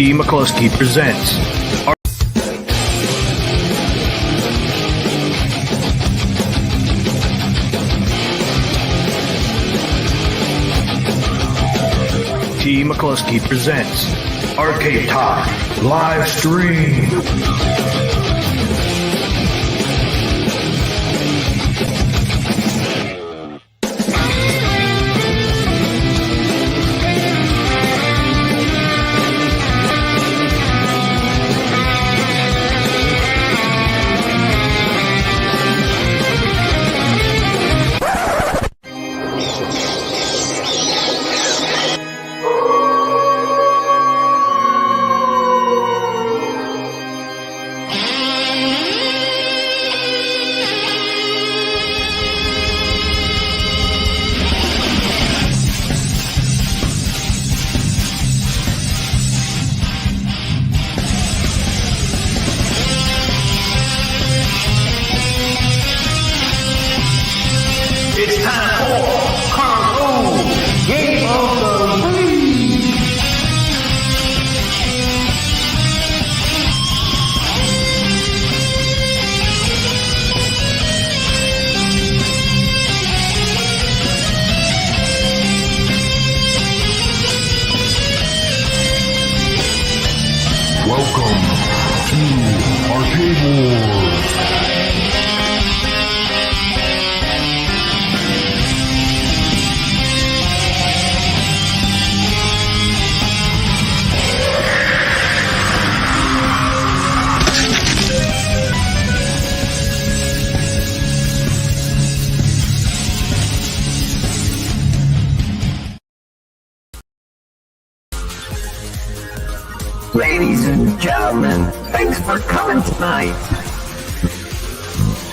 T. McCluskey presents T. McCluskey presents Arcade Talk live stream. It's time for Karl Game of the Week. Welcome to Arcade Wars. Ladies and gentlemen, thanks for coming tonight.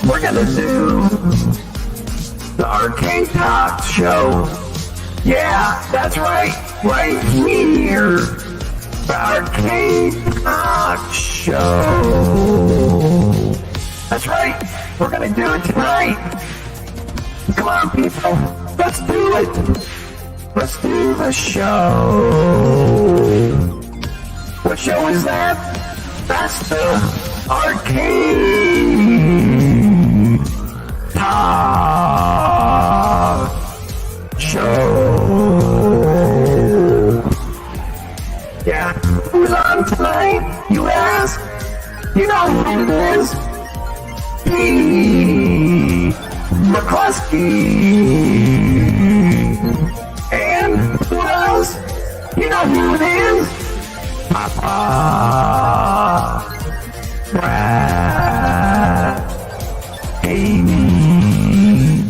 We're gonna do the Arcade Talk show. Yeah, that's right here. The Arcade Talk show. That's right, we're gonna do it tonight. Come on, people, let's do it. Let's do the show. What show is that? That's the Arcade Talk show. Yeah, who's on tonight, you ask? You know who it is. T. McCluskey. And who else? You know who it is. Papa, Brad, Amy.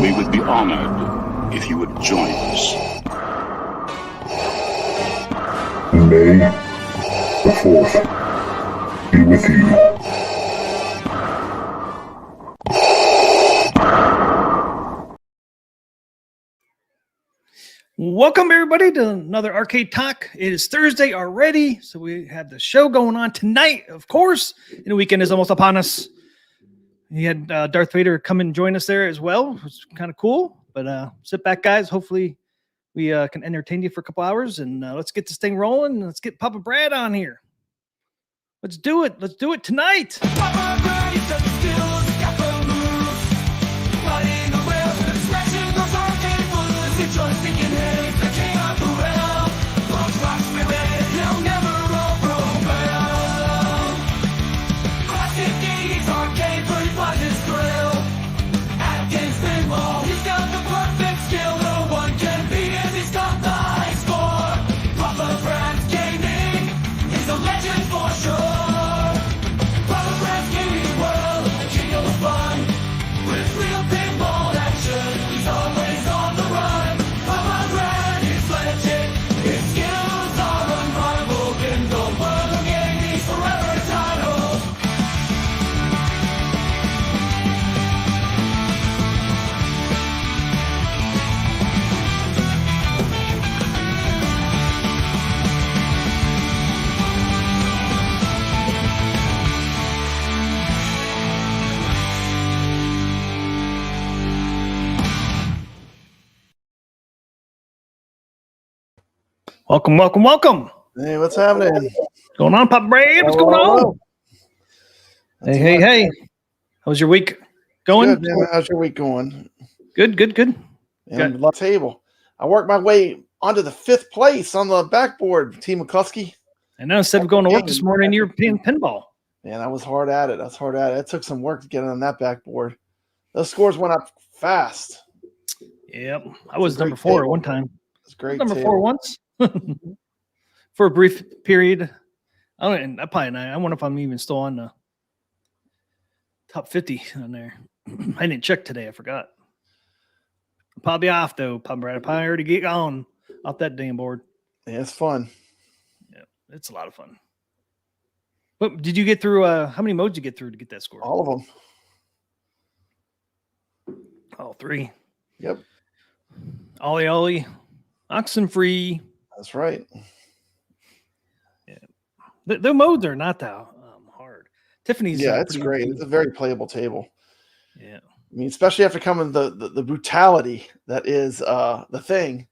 We would be honored if you would join us. May the 4th be with you. Welcome everybody to another Arcade Talk. It is Thursday already, so we have the show going on tonight, of course, and the weekend is almost upon us. We had Darth Vader come and join us there as well. It's kind of cool, but sit back, guys. Hopefully we can entertain you for a couple hours, and let's get this thing rolling. Let's get Papa Brad on here. Let's do it. Let's do it tonight. Papa Brad, he's such a skill, he's got the moves. Fighting the whales and scratching those arcade blues. He joins the he's the king of the realm. Those rocks with it, he'll never overwhelm. Classic 80s arcade, pretty flies his thrill. Atgames Pinball, he's got the perfect skill. No one can beat him, he's got the high score. Papa Brad's gaming, he's a legend for sure. Papa Brad's gaming world. Welcome, welcome, welcome. Hey, what's happening? What's going on, Pop Braid? What's going on? Hey, hey, hey. How was your week going? Good, man. How's your week going? Good, good, good. And the table. I worked my way onto the 5th place on the backboard, Team McCluskey. And now instead of going to work this morning, you're playing pinball. Man, I was hard at it. It took some work to get on that backboard. Those scores went up fast. Yep. I was number 4 at one time. It's great. Number 4 once. For a brief period. I wonder if I'm even still on the top 50 on there. I didn't check today. I forgot. Probably off though. Probably already get on off that damn board. Yeah, it's fun. Yeah, it's a lot of fun. But did you get through? How many modes did you get through to get that score? All of them. All 3. Yep. Ollie, oxen free. That's right. Yeah, the modes are not that hard. Tiffany's. Yeah, it's great. It's a very playable table. Yeah. I mean, especially after coming the brutality that is the thing.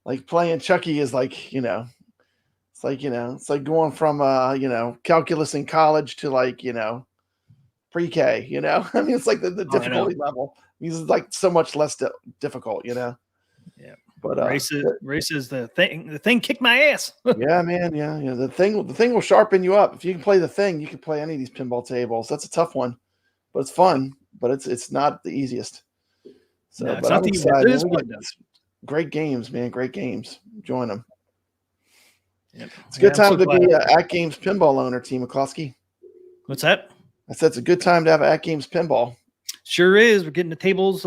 Like playing Chucky is like, it's like going from calculus in college to like, pre-K, I mean, it's like the difficulty level. I mean, it's like so much less difficult, Yeah. But races the thing kicked my ass. Yeah, man. Yeah. The thing will sharpen you up. If you can play the thing, you can play any of these pinball tables. That's a tough one, but it's fun. But it's not the easiest. So, No, but I'm excited. Great games, man. Great games. Join them. Yep. It's a good time to be an Atgames pinball owner, Team McCluskey. What's that? I said it's a good time to have Atgames pinball. Sure is. We're getting the tables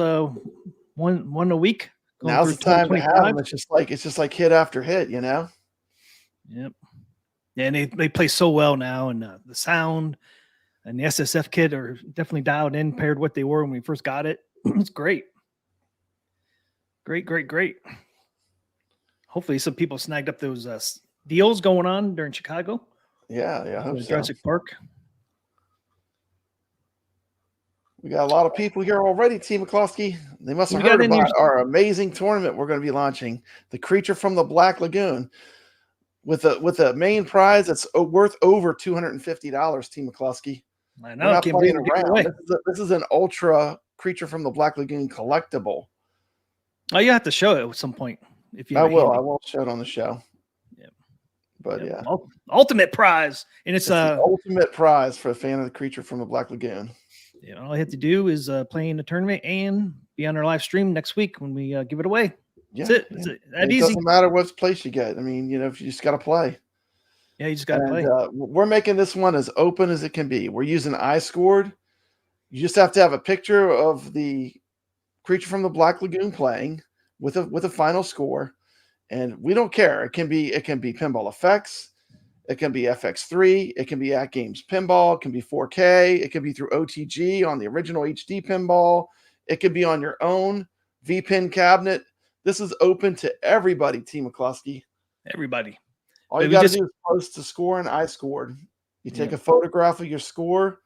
one a week. Now's the time to have them. It's just like hit after hit, Yep. Yeah, and they play so well now, and the sound and the SSF kit are definitely dialed in paired what they were when we first got it. It's great. Great. Hopefully some people snagged up those deals going on during Chicago. Yeah, I hope so. Jurassic Park. We got a lot of people here already, Team McCluskey. They must have heard about our amazing tournament we're going to be launching, the Creature from the Black Lagoon, with a main prize that's worth over $250, Team McCluskey. I know. We're not playing around. This is an ultra Creature from the Black Lagoon collectible. Oh, you have to show it at some point. I will show it on the show. Yeah. But yeah. Ultimate prize. And it's the ultimate prize for a fan of the Creature from the Black Lagoon. Yeah, all I have to do is play in the tournament and be on our live stream next week when we give it away. Yeah, That's it. That it easy. Doesn't matter what place you get. I mean, if you just got to play. Yeah, you just got to play. We're making this one as open as it can be. We're using iScored. You just have to have a picture of the Creature from the Black Lagoon playing with a final score, and we don't care. It can be Pinball Effects. It can be FX3. It can be Atgames Pinball. It can be 4K. It can be through OTG on the original HD pinball. It could be on your own VPin cabinet. This is open to everybody, Team McCluskey. Everybody. All you got to do is post the score and iScored. You take a photograph of your score.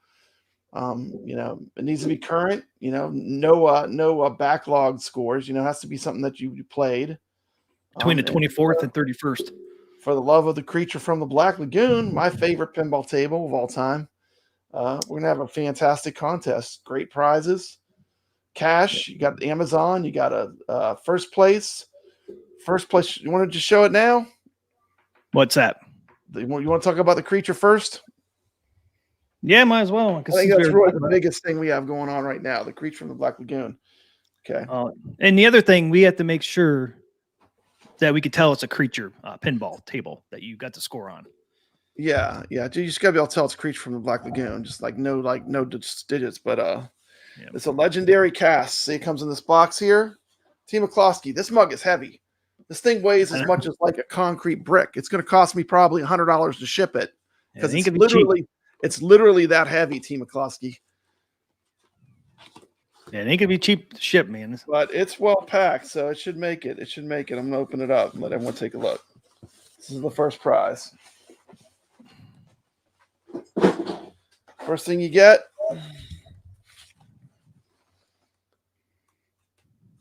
It needs to be current. No backlog scores. It has to be something that you played between the 24th and 31st. For the love of the Creature from the Black Lagoon, my favorite pinball table of all time. We're going to have a fantastic contest. Great prizes. Cash. You got Amazon. You got a first place. First place. You want to just show it now? What's that? You want to talk about the Creature first? Yeah, might as well. I think that's really the biggest thing we have going on right now, the Creature from the Black Lagoon. Okay. And the other thing, we have to make sure that we could tell it's a Creature pinball table that you got the score on. Yeah. You just gotta be able to tell it's Creature from the Black Lagoon. Just no digits, but it's a legendary cast. See, it comes in this box here. Team McCluskey, this mug is heavy. This thing weighs as much as like a concrete brick. It's gonna cost me probably $100 to ship it because it's literally that heavy, Team McCluskey. Yeah, it ain't gonna be cheap to ship, man. But it's well packed, so it should make it. I'm gonna open it up and let everyone take a look. This is the first prize. First thing you get,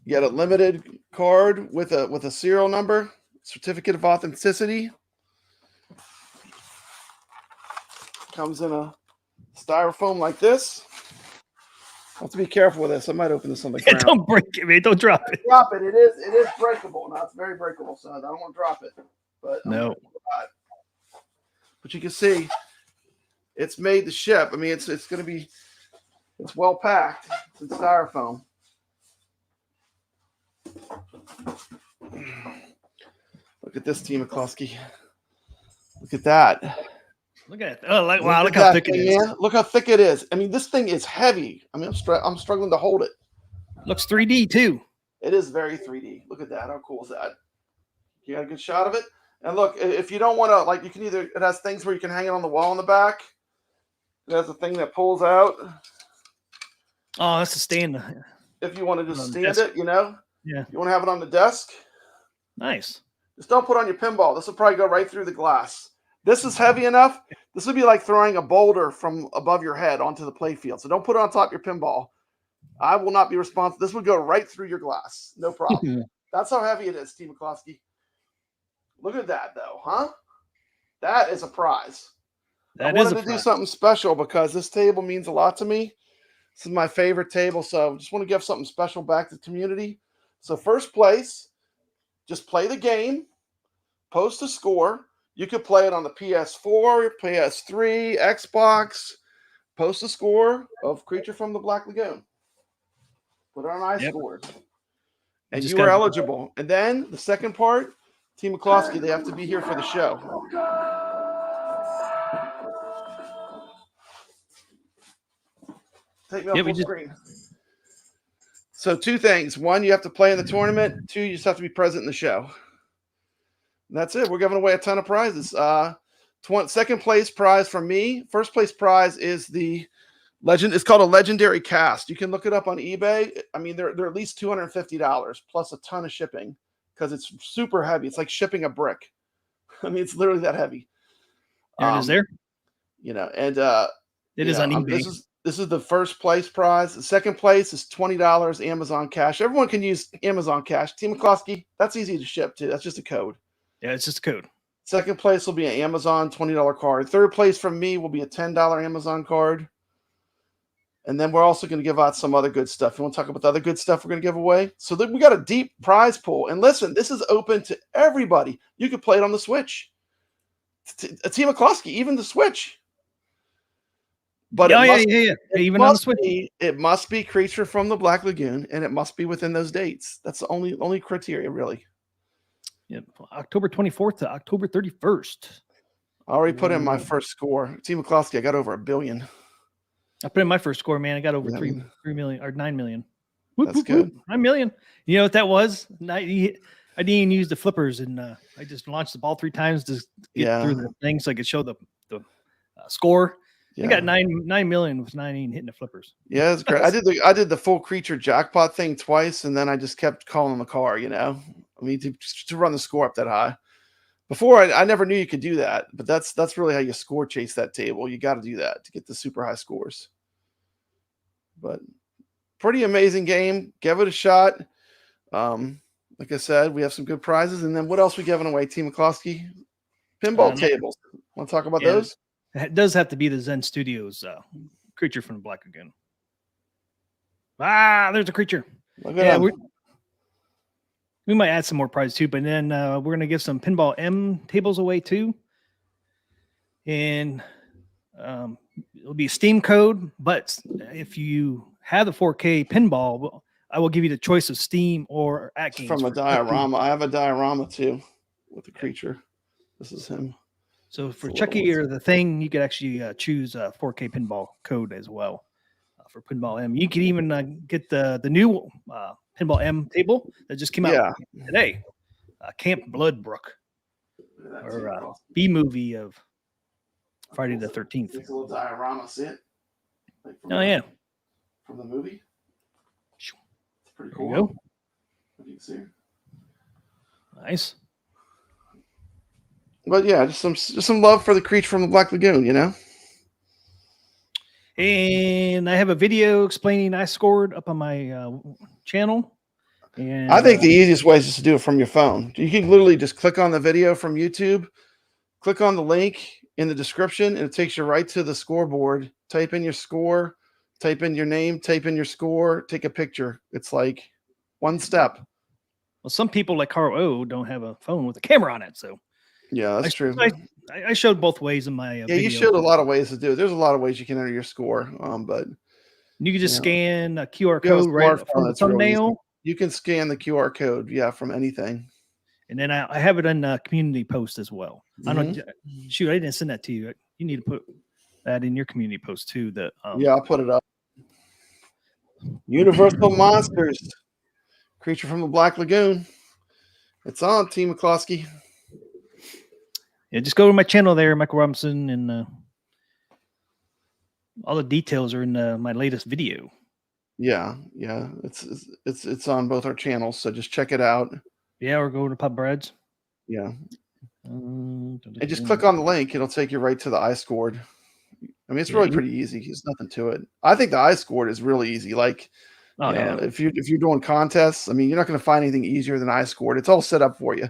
you get a limited card with a serial number. certificate of authenticity. Comes in a styrofoam like this. I have to be careful with this. I might open this on the ground. Don't break it, man. Don't drop it. Drop it. It is breakable. Now it's very breakable, so I don't want to drop it. But No. But you can see it's made to ship. I mean, it's going to be, it's well packed. It's in styrofoam. Look at this, Team McCluskey. Look at that. Look at it. Oh, wow! Look at how that thick it thing, is. man. Look how thick it is. I mean, this thing is heavy. I mean, I'm struggling to hold it. Looks 3D too. It is very 3D. Look at that. How cool is that? You got a good shot of it. And look, if you don't want to, like, you can either, it has things where you can hang it on the wall in the back. It has a thing that pulls out. Oh, that's a stand. If you want to just On the stand desk. it, you know. Yeah. You want to have it on the desk. Nice. Just don't put it on your pinball. This will probably go right through the glass. This is heavy enough. This would be like throwing a boulder from above your head onto the play field. So don't put it on top of your pinball. I will not be responsible. This would go right through your glass. No problem. That's how heavy it is, Steve McCluskey. Look at that, though, huh? That is a prize. I wanted to do something special because this table means a lot to me. This is my favorite table, so I just want to give something special back to the community. So first place, just play the game, post a score. You could play it on the PS4, PS3, Xbox. Post a score of Creature from the Black Lagoon. Put it on iScores. And you are eligible. And then the second part, Team McCluskey, they have to be here for the show. Take me off full screen. So two things. One, you have to play in the tournament. Two, you just have to be present in the show. And that's it. We're giving away a ton of prizes. Second place prize from me. First place prize is the legend. It's called a legendary cast. You can look it up on eBay. I mean, they're at least $250 plus a ton of shipping because it's super heavy. It's like shipping a brick. I mean, it's literally that heavy. There it is there. You know, and it is on eBay. This is the first place prize. The second place is $20 Amazon cash. Everyone can use Amazon cash. Team McCluskey, that's easy to ship too. That's just a code. Yeah, it's just a code. Second place will be an Amazon $20 card. Third place from me will be a $10 Amazon card. And then we're also going to give out some other good stuff. You want to talk about the other good stuff we're going to give away? So we got a deep prize pool. And listen, this is open to everybody. You could play it on the Switch. A Team McCluskey, even the Switch. But even on the Switch. It must be Creature from the Black Lagoon, and it must be within those dates. That's the only criteria, really. Yep, October 24th to October 31st. I already put in my first score. Team McCluskey, I got over 1 billion. I put in my first score, man. I got over 3 million or 9 million. That's good. 9 million. You know what that was? I didn't even use the flippers, and I just launched the ball 3 times to get through the thing so I could show the score. Yeah. I got 9 million with 9 even hitting the flippers. Yeah, it's great. I did the full creature jackpot thing twice, and then I just kept calling the car. You know, I mean, to run the score up that high. Before I never knew you could do that, but that's really how you score chase that table. You got to do that to get the super high scores. But pretty amazing game. Give it a shot. Like I said, we have some good prizes, and then what else we giving away? Team McCluskey pinball tables. Want to talk about those? It does have to be the Zen Studios Creature from the Black Lagoon. There's a creature. Yeah, we might add some more prizes too, but then we're going to give some Pinball M tables away too. And it'll be a Steam code, but if you have the 4K pinball, I will give you the choice of Steam or Atgames. From a diorama. I have a diorama too with the creature. This is him. So for Chucky or the thing, you could actually choose a 4K pinball code as well for Pinball M. You could even get the new Pinball M table that just came out today. Camp Bloodbrook, or B movie of Friday the 13th. It's a little diorama, see it? Like from the movie. It's pretty cool. There you go. What do you see? Nice. But yeah, just some love for the Creature from the Black Lagoon, you know. And I have a video explaining I scored up on my channel. And I think the easiest way is just to do it from your phone. You can literally just click on the video from YouTube, click on the link in the description, and it takes you right to the scoreboard. Type in your score, type in your name, type in your score, take a picture. It's like one step. well, some people like Karl O don't have a phone with a camera on it, so Yeah, that's true. I showed both ways in my Yeah, video. you showed a lot of ways to do it. There's a lot of ways you can enter your score, but You can just Yeah. scan a QR if you have a code right smartphone, from the it's real easy. thumbnail, You can scan the QR code, yeah, from anything. and then I have it on community post as well. I don't Mm-hmm. shoot, I didn't send that to you. You need to put that in your community post too. That Yeah, I'll put it up. Universal Monsters, Creature from the Black Lagoon. It's on, Team McCloskey. yeah, just go to my channel there, Michael Robinson, and all the details are in my latest video. Yeah, it's on both our channels, so just check it out. Yeah, or go to Pub Breads. Yeah, and just click on the link; it'll take you right to the iScored. I mean, it's really pretty easy. There's nothing to it. I think the iScored is really easy. Like, Oh you know, yeah, if you're doing contests, I mean, you're not going to find anything easier than iScored. It's all set up for you.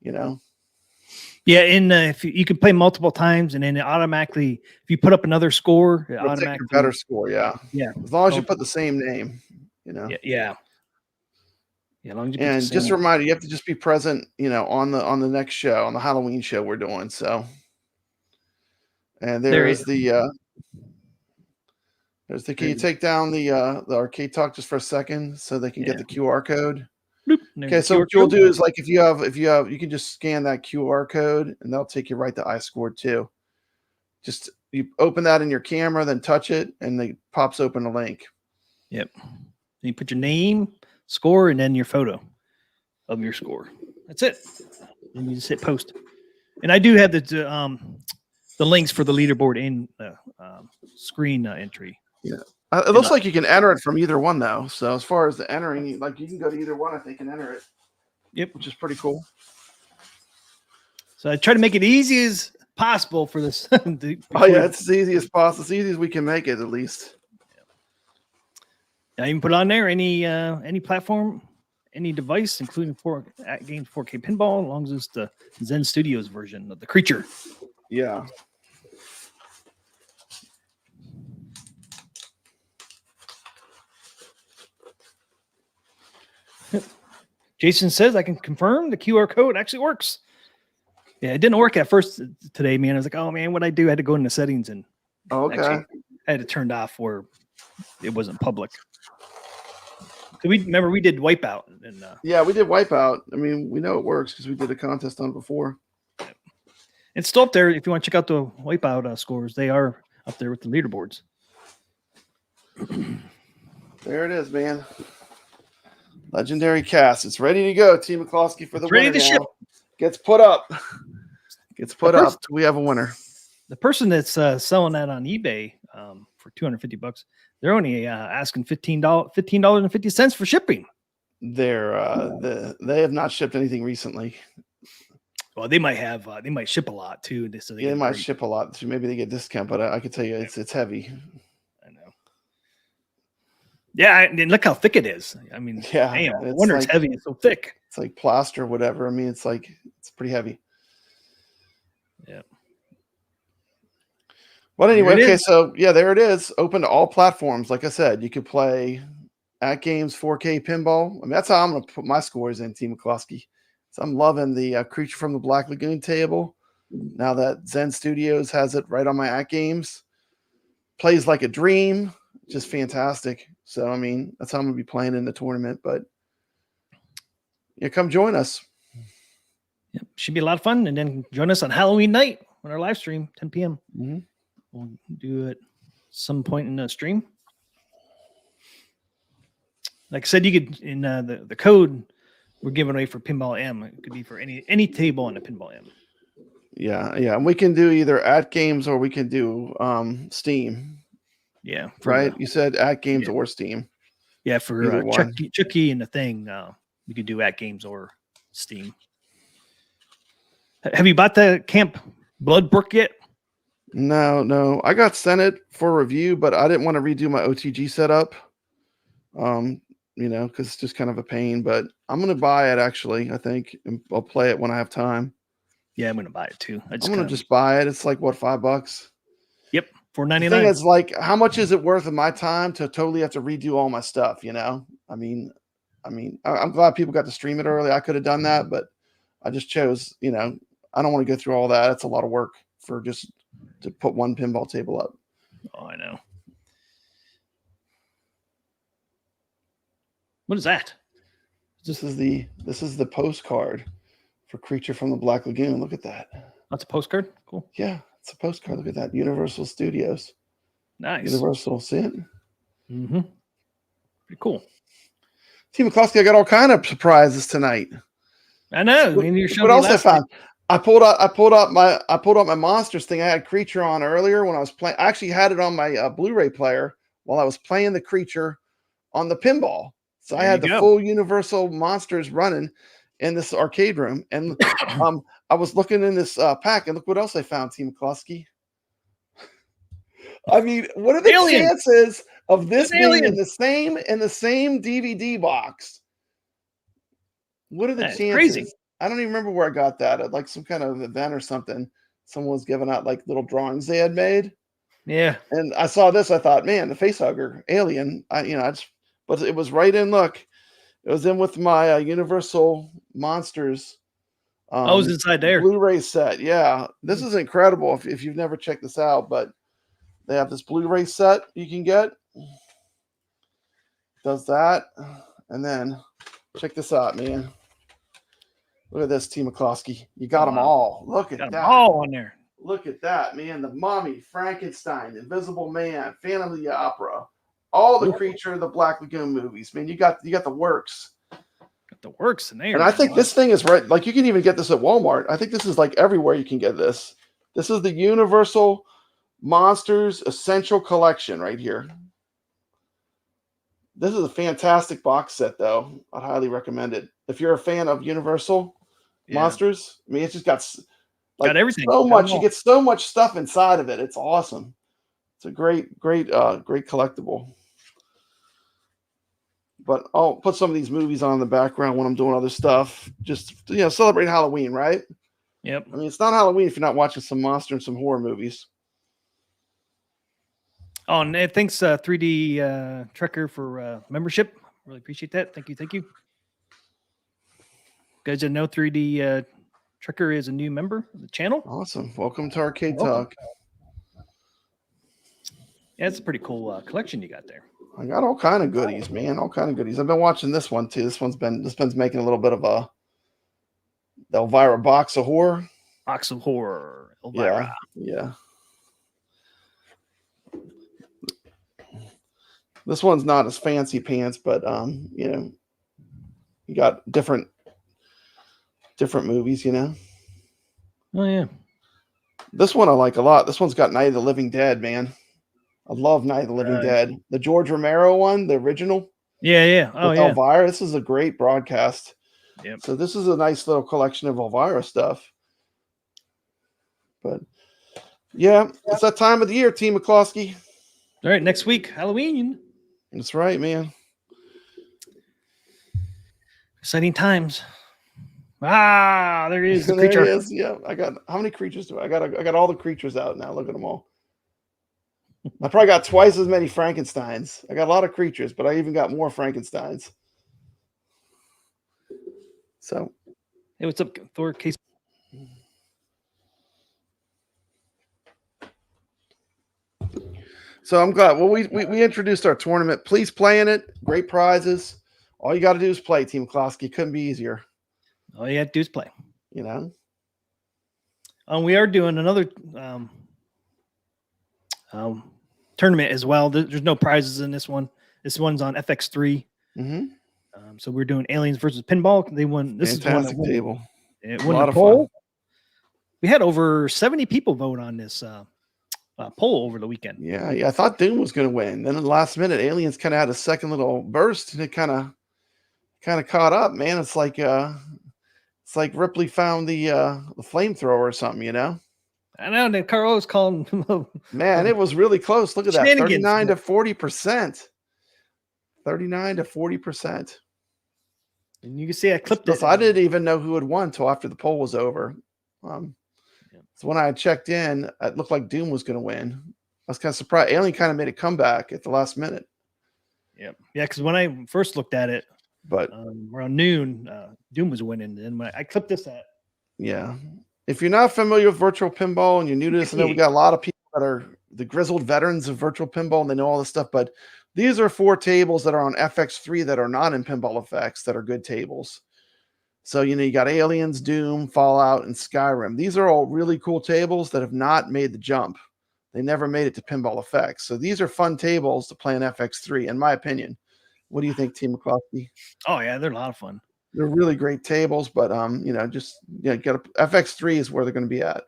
You know. yeah. And if you can play multiple times, and then it automatically, if you put up another score, it It'll take automatically your better score, yeah. Yeah. As long as you put the same name, you know. Yeah. As long as you put the And just same- a reminder, you have to just be present, you know, on the next show, on the Halloween show we're doing. So, and there's the can you take down the arcade talk just for a second so they can get the QR code? Bloop, and there's Okay, the so QR what you'll code. do is like if you have you can just scan that QR code and they'll take you right to iScored too. Just you open that in your camera, then touch it, and it pops open a link. Yep. You put your name, score, and then your photo of your score. That's it. And you just hit post. And I do have the links for the leaderboard in the screen entry. It looks like you can enter it from either one though. So as far as the entering, like you can go to either one, I think, and enter it. Yep. Which is pretty cool. So I try to make it easy as possible for this. Oh yeah, it's as easy as possible. As easy as we can make it, at least. I even put on there any platform, any device, including Atgames 4K Pinball, as long as it's the Zen Studios version of the creature. Yeah. Jason says I can confirm the QR code actually works. Yeah, it didn't work at first today, man. I was like, oh man, what I do? I had to go into settings and Okay. actually I had it turned off where it wasn't public. So we did Wipeout and Yeah, we did Wipeout. I mean, we know it works because we did a contest on it before. it's still up there. If you want to check out the Wipeout scores, they are up there with the leaderboards. There it is, man. Legendary cast. It's ready to go. Team McCloskey for the Ready winner to now. ship. Gets put up. Gets put The up. We have a winner. The person that's selling that on eBay for $250, they're only asking $15.50 for shipping. They have not shipped anything recently. Well, they might ship a lot too. So They might ship a lot. So maybe they get discount, but I can tell you it's heavy. I know. Yeah, and look how thick it is. I mean, Yeah, damn, I it's wonder it's like- heavy. It's so thick. It's like plaster, or whatever. I mean, it's pretty heavy. Yeah. But anyway, There it okay, is. so yeah, there it is. Open to all platforms. Like I said, you could play Atgames 4K Pinball. I mean, that's how I'm going to put my scores in, Team McCloskey. So I'm loving the Creature from the Black Lagoon table. Now that Zen Studios has it right on my Atgames. Plays like a dream. Just fantastic. So, I mean, that's how I'm going to be playing in the tournament. But yeah, come join us. Yep. Should be a lot of fun. And then join us on Halloween night on our live stream, 10 p.m. Mhm. We'll do it some point in the stream. Like I said, you could in the code we're giving away for Pinball M. It could be for any table on a Pinball M. Yeah. And we can do either Atgames or we can do Steam. Yeah. Right? You said Atgames Yeah. or Steam. Yeah, for Either one. Chucky and the thing, you could do Atgames or Steam. Have you bought the Camp Blood Brook yet? No. I got sent it for review, but I didn't want to redo my OTG setup. you know, because it's just kind of a pain. But I'm gonna buy it actually. I think and I'll play it when I have time. Yeah, I'm gonna buy it too. I'm gonna just buy it. It's like what, $5? Yep, The $4.99. thing is, like, how much is it worth of my time to totally have to redo all my stuff? You know, I'm glad people got to stream it early. I could have done that, but I just chose. You know, I don't want to go through all that. It's a lot of work for just to put one pinball table up. Oh, I know. What is that? This is the postcard for Creature from the Black Lagoon. Look at that. That's a postcard. Cool. Yeah, it's a postcard. Look at that. Universal Studios. Nice. Universal, see it? Mm-hmm. Pretty cool. Team McCloskey, I got all kind of surprises tonight. I know. I mean, you're showing What me else I last found? night. I pulled up my Monsters thing. I had Creature on earlier when I was playing. I actually had it on my Blu-ray player while I was playing the Creature on the pinball. So I had the full Universal Monsters running in this arcade room, and I was looking in this pack, and look what else I found, Team McCloskey. I mean, what are the chances of this being in the same DVD box? What are the chances? Crazy. I don't even remember where I got that at, like some kind of event or something. Someone was giving out like little drawings they had made. Yeah. And I saw this. I thought, man, the facehugger alien. But it was right in. Look, it was in with my Universal Monsters. It was inside there. Blu-ray set. Yeah, this is incredible. If you've never checked this out, but they have this Blu-ray set you can get. Does that, and then check this out, man. Look at this, Team McCloskey. You got them all. Look at that. All on there. Look at that, man. The Mummy, Frankenstein, Invisible Man, Phantom of the Opera, all the Creature of the Black Lagoon movies. Man, you got the works. Got the works in there. And I think this thing is right. Like, you can even get this at Walmart. I think this is like everywhere you can get this. This is the Universal Monsters Essential Collection right here. This is a fantastic box set, though. I'd highly recommend it. If you're a fan of Universal Monsters, I mean, it's just got everything. So much. You get so much stuff inside of it. It's awesome. It's a great collectible. But I'll put some of these movies on in the background when I'm doing other stuff. Just, celebrate Halloween, right? Yep. I mean, it's not Halloween if you're not watching some monster and some horror movies. Oh, and thanks 3D Trekker for membership. Really appreciate that. Thank you. You guys didn't know 3D Trekker is a new member of the channel. Awesome. Welcome to Arcade Talk. Yeah, it's a pretty cool collection you got there. I got all kind of goodies, man. All kind of goodies. I've been watching this one too. This one's making a little bit of the Elvira box of horror. Box of horror. Elvira. Yeah. This one's not as fancy pants, but you got different movies, Oh yeah. This one I like a lot. This one's got Night of the Living Dead, man. I love Night of the Living Dead. The George Romero one, the original. Yeah. Oh yeah. Elvira. This is a great broadcast. Yep. So this is a nice little collection of Elvira stuff. But yeah, it's that time of the year, Team McCloskey. All right, next week, Halloween. That's right, man. Exciting times. Ah, there is the creature. There he is. Yeah, I got how many creatures do I got all the creatures out now. Look at them all. I probably got twice as many Frankensteins. I got a lot of creatures, but I even got more Frankensteins. So, Hey, what's up, Thor? Case. So I'm glad. Well, we introduced our tournament. Please play in it. Great prizes. All you got to do is play, Team Klosky. Couldn't be easier. All you have to do is play. We are doing another tournament as well. There's no prizes in this one. This one's on FX3. Mm-hmm. So we're doing Aliens versus Pinball. They won. This Fantastic is one table. It won the poll. We had over 70 people vote on this poll over the weekend. Yeah. I thought Doom was going to win. Then at the last minute, Aliens kind of had a second little burst, and it kind of caught up. Man, it's like Ripley found the flamethrower or something, I know that Karl was calling. Man, it was really close. Look at that, 39 to 40%. 39 to 40%. And you can see I clipped it. So I didn't even know who had won until after the poll was over. So when I checked in, it looked like Doom was going to win. I was kind of surprised. Alien kind of made a comeback at the last minute. Yeah, because when I first looked at it, But around noon, Doom was winning. And when I clipped this at. Yeah. If you're not familiar with virtual pinball and you're new to this, I know we got a lot of people that are the grizzled veterans of virtual pinball and they know all this stuff, but these are 4 tables that are on FX3 that are not in Pinball Effects that are good tables. So, you got Aliens, Doom, Fallout, and Skyrim. These are all really cool tables that have not made the jump. They never made it to Pinball Effects. So these are fun tables to play in FX3, in my opinion. What do you think, Team McCloskey? Oh, yeah, they're a lot of fun. They're really great tables, but FX3 is where they're going to be at.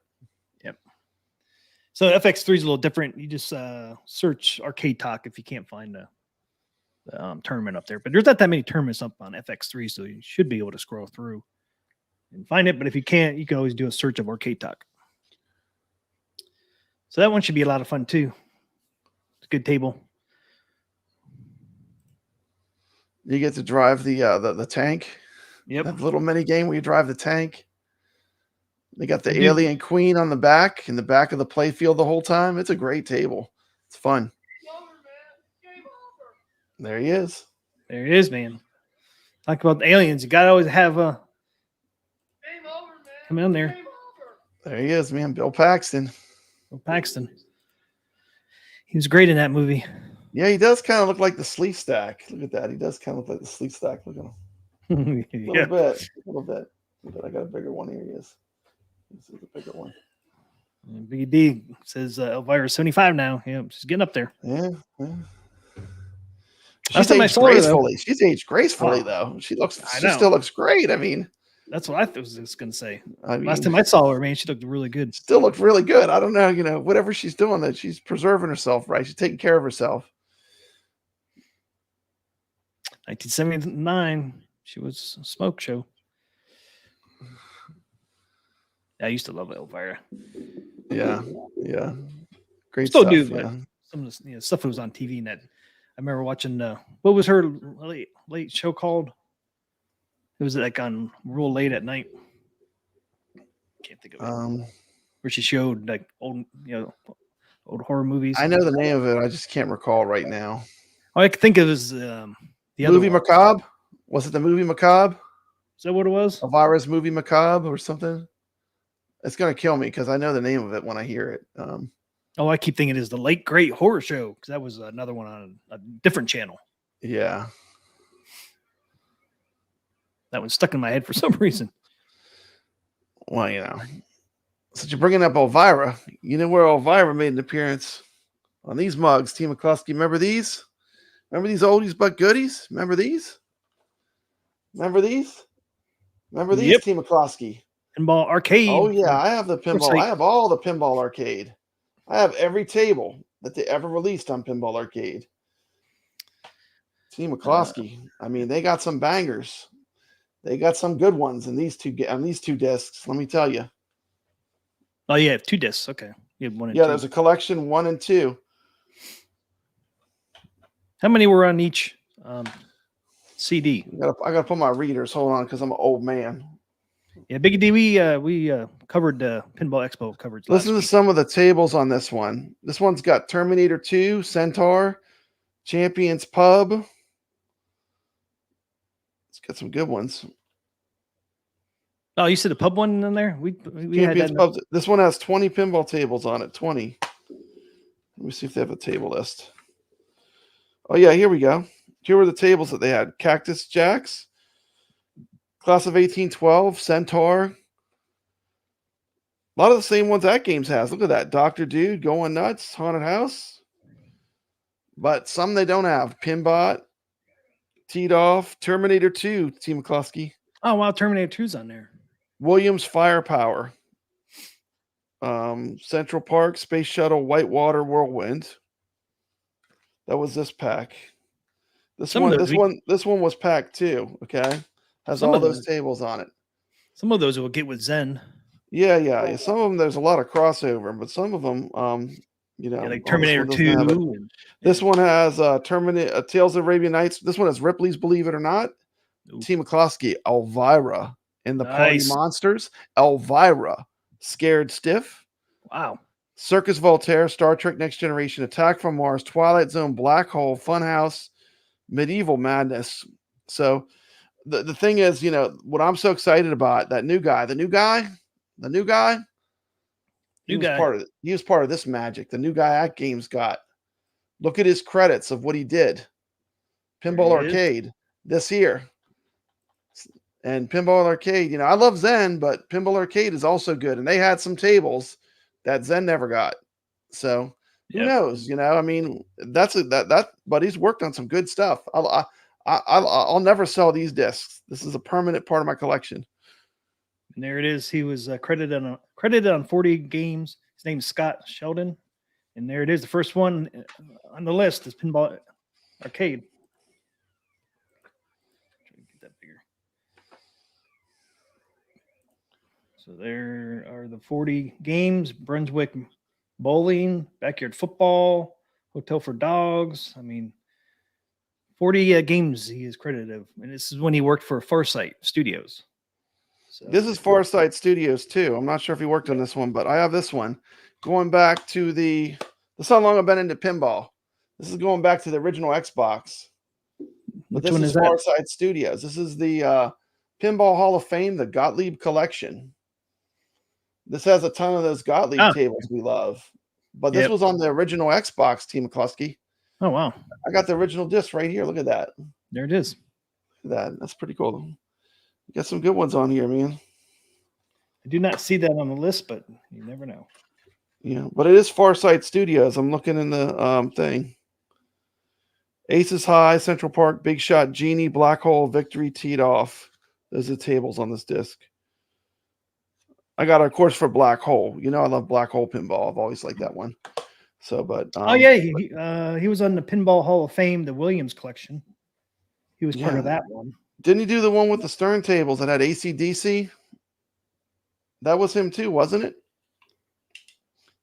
Yep. So FX3 is a little different. You just search Arcade Talk if you can't find the tournament up there. But there's not that many tournaments up on FX3, so you should be able to scroll through and find it. But if you can't, you can always do a search of Arcade Talk. So that one should be a lot of fun too. It's a good table. You get to drive the tank. Yep. That little mini game where you drive the tank. They got the alien queen on the back, in the back of the play field the whole time. It's a great table. It's fun. There he is. There he is, man. Talk about the aliens. You got to always have a come in there. There he is, man. Bill Paxton. Bill Paxton. He was great in that movie. Yeah, he does kind of look like the Sleeve Stack. Look at that. He does kind of look like the Sleeve Stack. Look at him. A little bit. But I got a bigger one. Here he is. This is a bigger one. Biggie D says Elvira 75 now. Yeah, she's getting up there. Yeah. Last She's time I aged saw her, gracefully. She's aged gracefully, though. She still looks great. I mean, that's what I was just gonna say. Last Last time I saw her, man, she looked really good. Still looked really good. I don't know, whatever she's doing, that she's preserving herself, right? She's taking care of herself. 1979, she was a smoke show. I used to love Elvira. Yeah. Great Still stuff. do, but some of the stuff that was on TV. And I remember watching what was her late show called? It was like on real late at night. Can't think of it. Where she showed like old old horror movies. I know the name of it. I just can't recall right now. All I could think of is the Movie other Macabre. Was it the Movie Macabre? Is that what it was? Elvira's Movie Macabre or something? It's gonna kill me because I know the name of it when I hear it. I keep thinking it is the Late Great Horror Show because that was another one on a different channel. Yeah. That one stuck in my head for some reason. Well, since you're bringing up Elvira, you know where Elvira made an appearance? On these mugs, Team McCluskey. Remember these? Remember these oldies but goodies? Remember these? Remember these? Remember these, Yep. Team McCluskey? Pinball Arcade. Oh, yeah. I have the pinball. like- I have all the Pinball Arcade. I have every table that they ever released on Pinball Arcade. Team McCluskey. I mean, they got some bangers. They got some good ones in these two discs. Let me tell you. Oh, yeah, 2 discs. Okay. You have 1 and 2. Yeah, there's a collection 1 and 2. How many were on each CD? I gotta put my readers. Hold on, because I'm an old man. Yeah, Big D, we covered Pinball Expo coverage. Listen to some of the tables on this one. This one's got Terminator 2, Centaur, Champions Pub. It's got some good ones. Oh, you said the pub one in there? We had Champions that. Pub. This one has 20 pinball tables on it. 20. Let me see if they have a table list. Oh yeah, here we go. Here were the tables that they had: Cactus Jacks, Class of 1812, Centaur. A lot of the same ones Atgames has. Look at that. Dr. Dude, Going Nuts, Haunted House. But some they don't have. Pinbot, Teed Off, Terminator 2, Team McCluskey. Oh, wow, Terminator 2's on there. Williams Firepower. Central Park, Space Shuttle, Whitewater, Whirlwind. That was this pack. This one was packed too. Okay, has all those tables on it. Some of those will get with Zen. Yeah. Some of them there's a lot of crossover, but some of them, You know, Yeah, like this Terminator one doesn't have it. 2. and- This one has Tales of Arabian Nights. This one has Ripley's Believe It or Not. Ooh. T. McCloskey, Elvira, and the Party Nice. Monsters. Elvira, Scared Stiff. Wow. Circus Voltaire, Star Trek Next Generation, Attack from Mars, Twilight Zone, Black Hole, Funhouse, Medieval Madness. So the thing is, you know, what I'm so excited about, that new guy, he was part of this magic. The new guy Atgames got. Look at his credits of what he did. Pinball There he is. Arcade this year. And Pinball Arcade, you know, I love Zen, but Pinball Arcade is also good. And they had some tables that Zen never got. So who Yep. knows? You know, I mean, but he's worked on some good stuff. I'll never sell these discs. This is a permanent part of my collection. And there it is. He was credited on 40 games. His name's Scott Sheldon. And there it is. The first one on the list is Pinball Arcade. Try to get that bigger. So there are the 40 games: Brunswick bowling, backyard football, hotel for dogs. I mean, 40 games he is credited of. And this is when he worked for Farsight Studios. So This is Farsight Studios too. I'm not sure if he worked on this one, but I have this one. Going back to this is how long I've been into pinball. This is going back to the original Xbox. But which this one is is that? Farsight Studios. This is the Pinball Hall of Fame, the Gottlieb Collection. This has a ton of those Gottlieb tables we love. But this Yep. was on the original Xbox, T. McCluskey. Oh, wow. I got the original disc right here. Look at that. There it is. Look at that. That's pretty cool. You got some good ones on here, man. I do not see that on the list, but you never know. Yeah, but it is Farsight Studios. I'm looking in the thing. Aces High, Central Park, Big Shot, Genie, Black Hole, Victory, Teed Off. Those are the tables on this disc. I got a course for Black Hole. You know, I love Black Hole pinball. I've always liked that one. So, but Oh yeah, he was on the Pinball Hall of Fame, the Williams collection. He was part of that one. Didn't he do the one with the Stern tables that had AC/DC? That was him too, wasn't it?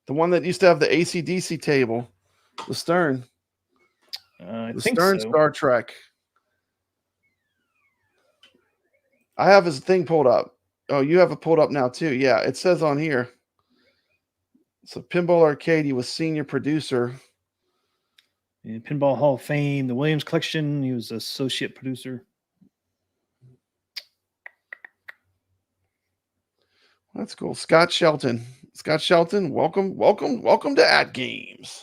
The one that used to have the AC/DC table, the Stern. I The think Stern so. Star Trek. I have his thing pulled up. Oh, you have it pulled up now too. Yeah, it says on here. So Pinball Arcade, he was senior producer. In Pinball Hall of Fame, the Williams collection, he was associate producer. That's cool. Scott Shelton. Scott Shelton, welcome to Atgames.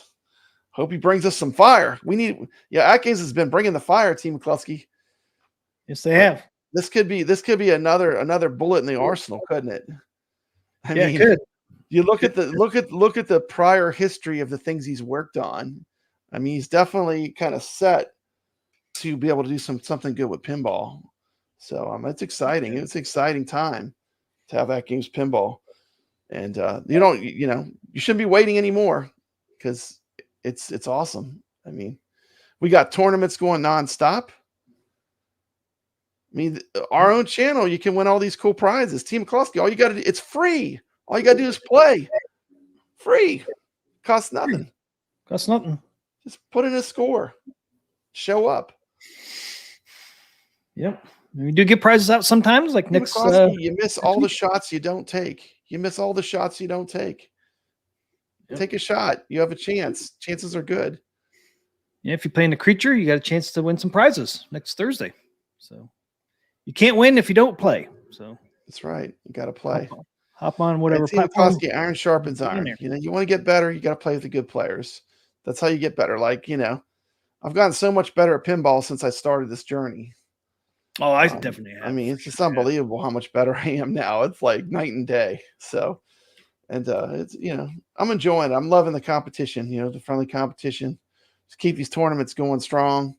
Hope he brings us some fire. Atgames has been bringing the fire, Team McCluskey. Yes, they have. This could be another bullet in the arsenal, couldn't it? I Yeah, mean, it could. you look at the prior history of the things he's worked on. I mean, he's definitely kind of set to be able to do something good with pinball. So it's exciting. It's an exciting time to have Atgames pinball. And you shouldn't be waiting anymore because it's awesome. I mean, we got tournaments going nonstop. I mean, our own channel, you can win all these cool prizes. Team McCluskey, all you got to do, it's free. All you got to do is play. Free. Costs nothing. Costs nothing. Just put in a score. Show up. Yep. We do get prizes out sometimes, like Team next. McCluskey, you miss all the shots you don't take. You miss all the shots you don't take. Yep. Take a shot. You have a chance. Chances are good. Yeah, if you're playing the creature, you got a chance to win some prizes next Thursday. So you can't win if you don't play. So That's right. You got to play. hop on whatever Team platform. McCluskey, iron sharpens iron. there. You know, you want to get better, you got to play with the good players. That's how you get better. Like, I've gotten so much better at pinball since I started this journey. Oh, I definitely have. I mean, it's just unbelievable how much better I am now. It's like night and day. So, and it's, I'm enjoying it. I'm loving the competition, the friendly competition. Just keep these tournaments going strong.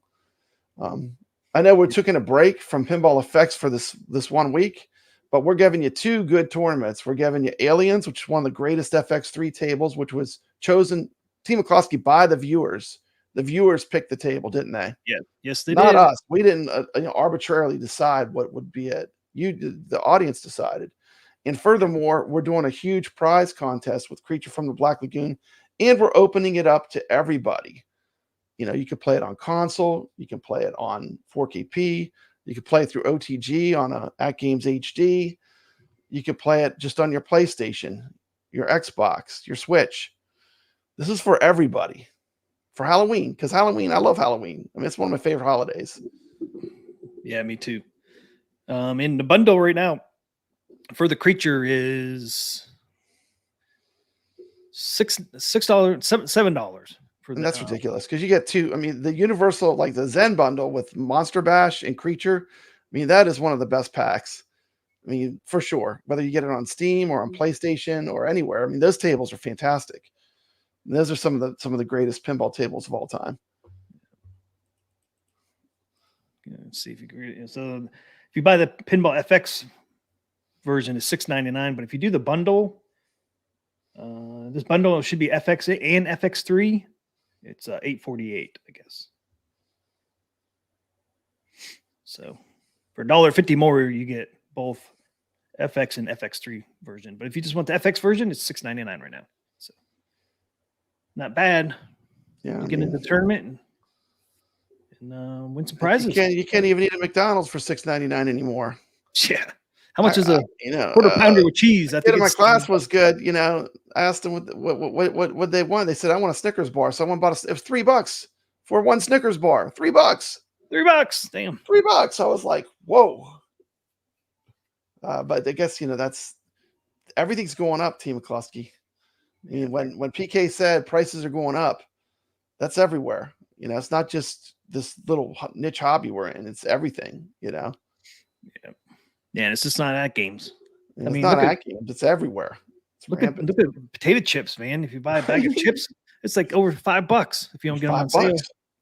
I know we're taking a break from Pinball Effects for this 1 week, but we're giving you 2 good tournaments. We're giving you Aliens, which is one of the greatest FX3 tables, which was chosen, Team McCluskey, by the viewers. The viewers picked the table, didn't they? Yeah. Yes, they Not did. us. We didn't arbitrarily decide what would be it. The audience decided. And furthermore, we're doing a huge prize contest with Creature from the Black Lagoon and we're opening it up to everybody. You know, you can play it on console, you can play it on 4KP, you can play it through OTG on a Atgames HD, you can play it just on your PlayStation, your Xbox, your Switch. This is for everybody. For Halloween, because Halloween, I love Halloween. I mean, it's one of my favorite holidays. Yeah, me too. In the bundle right now for the creature is $7 for And that's ridiculous because you get two. I mean, the universal, like the Zen bundle with Monster Bash and Creature. I mean, that is one of the best packs. I mean, for sure. Whether you get it on Steam or on PlayStation or anywhere, I mean, those tables are fantastic. And those are some of the greatest pinball tables of all time. Let's see if you can read it. So if you buy the Pinball FX version, it's $6.99. But if you do the bundle, this bundle should be FX and FX3. It's $8.48, I guess. So for $1.50 more, you get both FX and FX3 version. But if you just want the FX version, it's $6.99 right now. So not bad. Yeah, You get into the tournament and win some prizes. You can't even eat at McDonald's for $6.99 anymore. Yeah. How much is a you know, quarter pounder with cheese? I kid in my it's class was good. You know, I asked them what they want. They said, I want a Snickers bar. Someone bought it was $3 for one Snickers bar. $3. $3. Damn. $3. I was like, whoa. But I guess, you know, that's everything's going up, Team McCluskey. I mean, when PK said prices are going up, that's everywhere. You know, it's not just this little niche hobby we're in. It's everything, you know. Yeah. Yeah, and it's just not Atgames. I mean, it's not Atgames. It's everywhere. It's look at potato chips, man. If you buy a bag of chips, it's like over $5 if you don't get them on sale.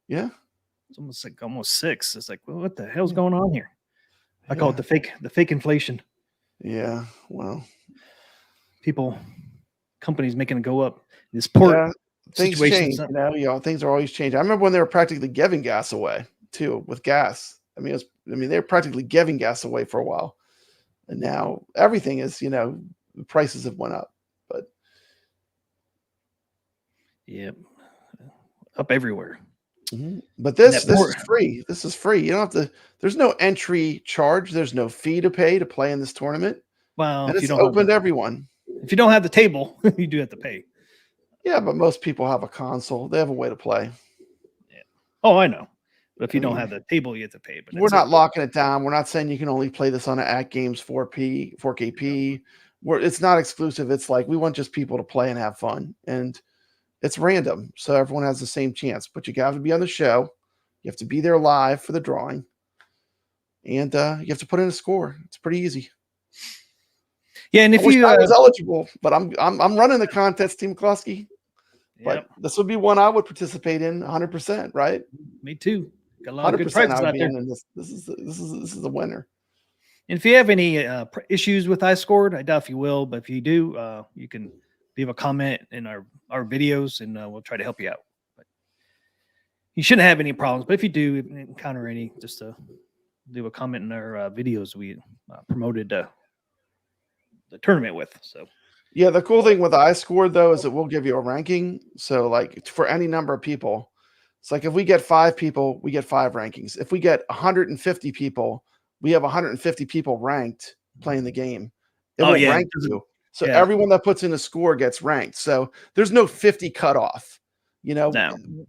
Yeah. It's almost like almost $6. It's like, well, what the hell's going on here? I call it the fake inflation. Yeah. Well, companies making it go up. This port things change. You know, things are always changing. I remember when they were practically giving gas away too with gas. I mean, they're practically giving gas away for a while, and now everything is, you know, the prices have went up. But up everywhere. Mm-hmm. But this is free. This is free. You don't have to. There's no entry charge. There's no fee to pay to play in this tournament. Well, and it's open to everyone. If you don't have the table, you do have to pay. Yeah, but most people have a console. They have a way to play. Yeah. Oh, I know. But if you don't have the table, you have to pay. But we're not locking it down. We're not saying you can only play this on an Atgames 4KP. It's not exclusive. It's like we want just people to play and have fun. And it's random. So everyone has the same chance. But you got to be on the show. You have to be there live for the drawing. And you have to put in a score. It's pretty easy. Yeah, and if I was eligible, but I'm running the contest, Team McCluskey. But this would be one I would participate in 100%, right? Me too. Got a lot of good prizes out there. This is the winner. And if you have any issues with iScored, I doubt if you will, but if you do, you can leave a comment in our videos, and we'll try to help you out. But you shouldn't have any problems, but if you do encounter any, just leave a comment in our videos we promoted the tournament with. So. Yeah, the cool thing with iScored though is it will give you a ranking. So like for any number of people, it's like if we get 5 people, we get 5 rankings. If we get 150 people, we have 150 people ranked playing the game. It will rank you. So everyone that puts in a score gets ranked. So there's no 50 cutoff. You know,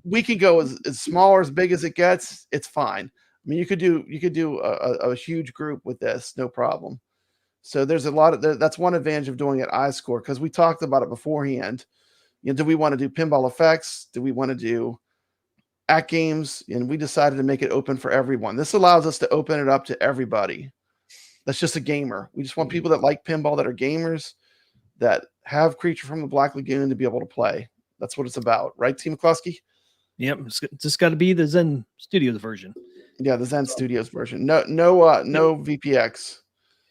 we can go as small or as big as it gets. It's fine. I mean, you could do a huge group with this, no problem. So there's a lot of that's one advantage of doing it iScore, because we talked about it beforehand. You know, do we want to do pinball effects? Do we want to do Atgames? And we decided to make it open for everyone. This allows us to open it up to everybody. That's just a gamer. We just want people that like pinball, that are gamers, that have Creature from the Black Lagoon to be able to play. That's what it's about, right, Team McCluskey? Yep, it's just got to be the Zen Studios version. Yeah, the Zen Studios version. No VPX.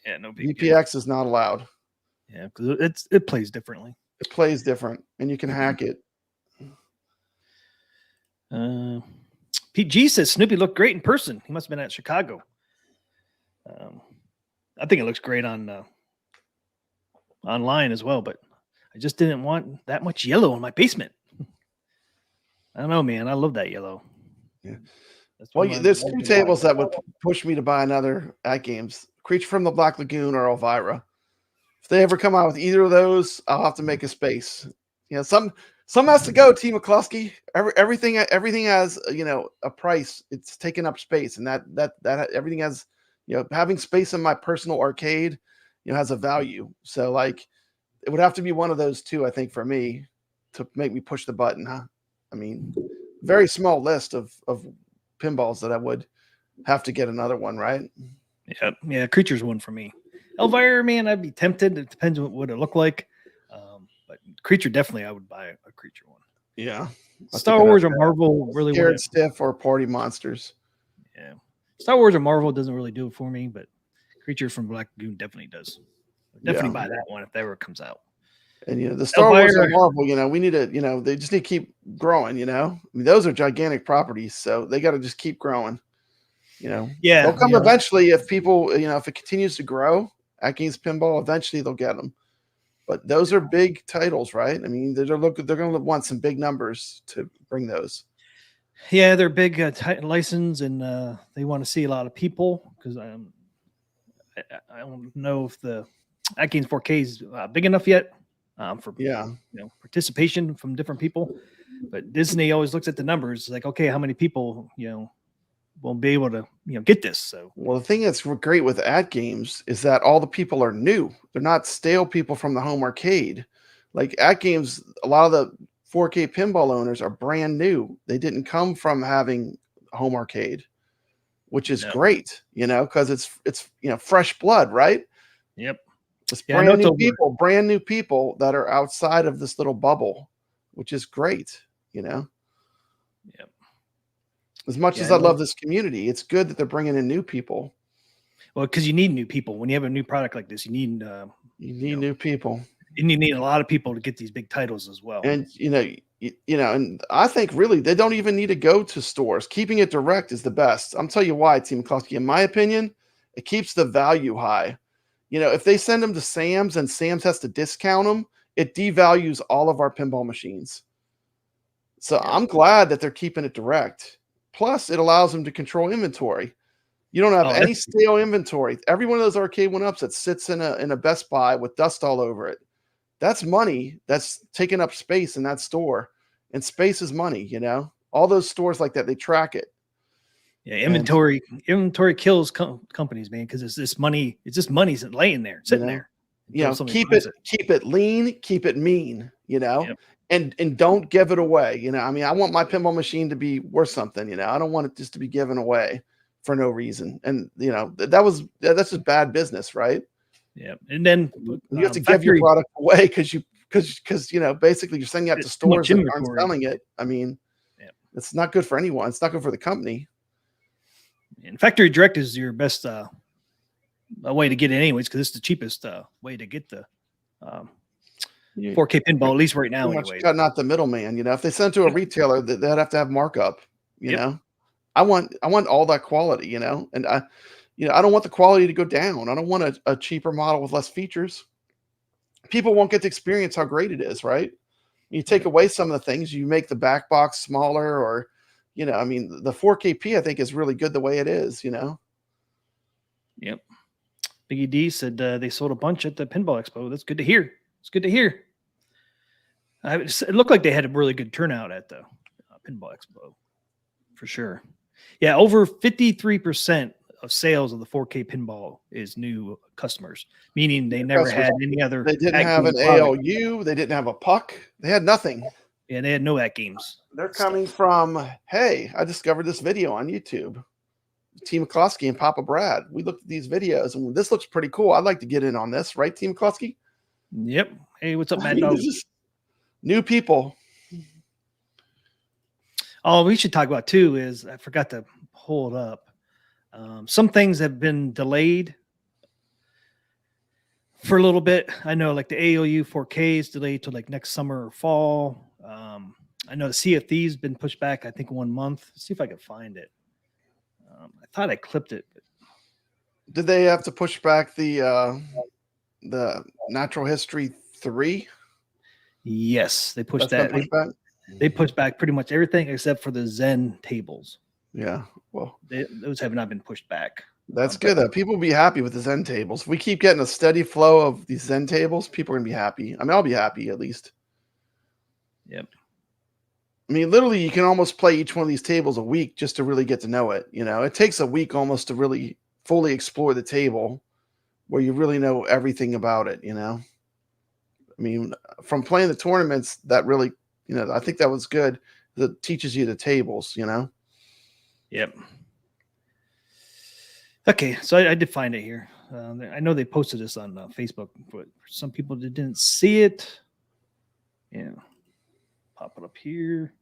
Yeah, no VPX is not allowed. Yeah, because it plays differently. It plays different, and you can hack it. Pete G says Snoopy looked great in person. He must have been at Chicago. I think it looks great on online as well, but I just didn't want that much yellow in my basement. I don't know, man. I love that yellow. Yeah. That's Well, one of my- there's two tables that would push me to buy another Atgames: Creature from the Black Lagoon or Elvira. If they ever come out with either of those, I'll have to make a space. You know, some has to go. Team McCluskey. Everything has a price. It's taking up space, and that everything has having space in my personal arcade has a value. So like it would have to be one of those two, I think, for me to make me push the button. Huh? I mean, very small list of pinballs that I would have to get another one, right? Yeah, Creature's one for me. Elvira, man, I'd be tempted. It depends on what it looked like. But Creature, definitely, I would buy a Creature one. Yeah. Star Wars or Marvel really Scared want Stiff or Party Monsters. Yeah. Star Wars or Marvel doesn't really do it for me, but Creature from Black Lagoon definitely does. Definitely buy that one if that ever comes out. And the Star Wars and Marvel, we need to, they just need to keep growing, I mean, those are gigantic properties, so they got to just keep growing. Yeah. They'll come eventually if people, if it continues to grow, Atgames Pinball, eventually they'll get them. But those are big titles, right? I mean, they're going to want some big numbers to bring those. Yeah, they're big license, and they want to see a lot of people because I don't know if the Atgames 4K is big enough yet for participation from different people. But Disney always looks at the numbers, like, okay, how many people will be able to get this? So well, the thing that's great with Atgames is that all the people are new. They're not stale people from the home arcade. Like Atgames, a lot of the 4K pinball owners are brand new. They didn't come from having a home arcade, which is great, because it's fresh blood, right? Yep. It's brand new people that are outside of this little bubble, which is great, Yep. As much as I love this community, it's good that they're bringing in new people. Well, because you need new people when you have a new product like this. You need new people, and you need a lot of people to get these big titles as well. And and I think really they don't even need to go to stores. Keeping it direct is the best. I'm telling you why, Team McCluskey. In my opinion, it keeps the value high. If they send them to Sam's and Sam's has to discount them, it devalues all of our pinball machines. So I'm glad that they're keeping it direct. Plus, it allows them to control inventory. You don't have any stale inventory. Every one of those arcade one-ups that sits in a Best Buy with dust all over it, that's money that's taking up space in that store. And space is money, All those stores like that, they track it. Yeah, inventory kills companies, man, because it's just money laying there, sitting there. Keep it lean, keep it mean, and don't give it away. I mean, I want my pinball machine to be worth something, I don't want it just to be given away for no reason. And that's just bad business, right? Yeah. And then you have to give your product away because basically you're sending out to stores that aren't selling it. I mean, it's not good for anyone. It's not good for the company. And factory direct is your best way to get it anyways, because it's the cheapest way to get the 4K pinball, at least right now. Anyway, cutting out the middleman. If they send it to a retailer, they'd have to have markup. I want all that quality. And I don't want the quality to go down. I don't want a cheaper model with less features. People won't get to experience how great it is, right? You take away some of the things, you make the back box smaller, or I mean, the 4KP I think is really good the way it is. Yep. Biggie D said they sold a bunch at the Pinball Expo. That's good to hear. It's good to hear. It looked like they had a really good turnout at the Pinball Expo, for sure. Yeah, over 53% of sales of the 4K pinball is new customers, meaning they never had any other. They didn't have an ALU. They didn't have a puck. They had nothing. Yeah, they had no Atgames. They're coming from, hey, I discovered this video on YouTube. Team McCluskey and Papa Brad. We looked at these videos and this looks pretty cool. I'd like to get in on this, right, Team McCluskey? Yep. Hey, what's up, Mad Dog? New people. Oh, we should talk about too is I forgot to pull it up. Some things have been delayed for a little bit. I know like the ALU 4K is delayed to like next summer or fall. I know the CFD has been pushed back, I think 1 month. Let's see if I can find it. I thought I clipped it. Did they have to push back the Natural History 3? Yes, they pushed that. They pushed back pretty much everything except for the Zen tables. Yeah. Well, Those have not been pushed back. that's good though. People will be happy with the Zen tables. If we keep getting a steady flow of these Zen tables, people are gonna be happy. I mean, I'll be happy at least. Yep. I mean, literally, you can almost play each one of these tables a week just to really get to know it. You know, it takes a week almost to really fully explore the table where you really know everything about it, you know? I mean, from playing the tournaments, that really, you know, I think that was good. That teaches you the tables, you know? Yep. Okay, so I did find it here. I know they posted this on Facebook, but for some people that didn't see it, yeah, pop it up here.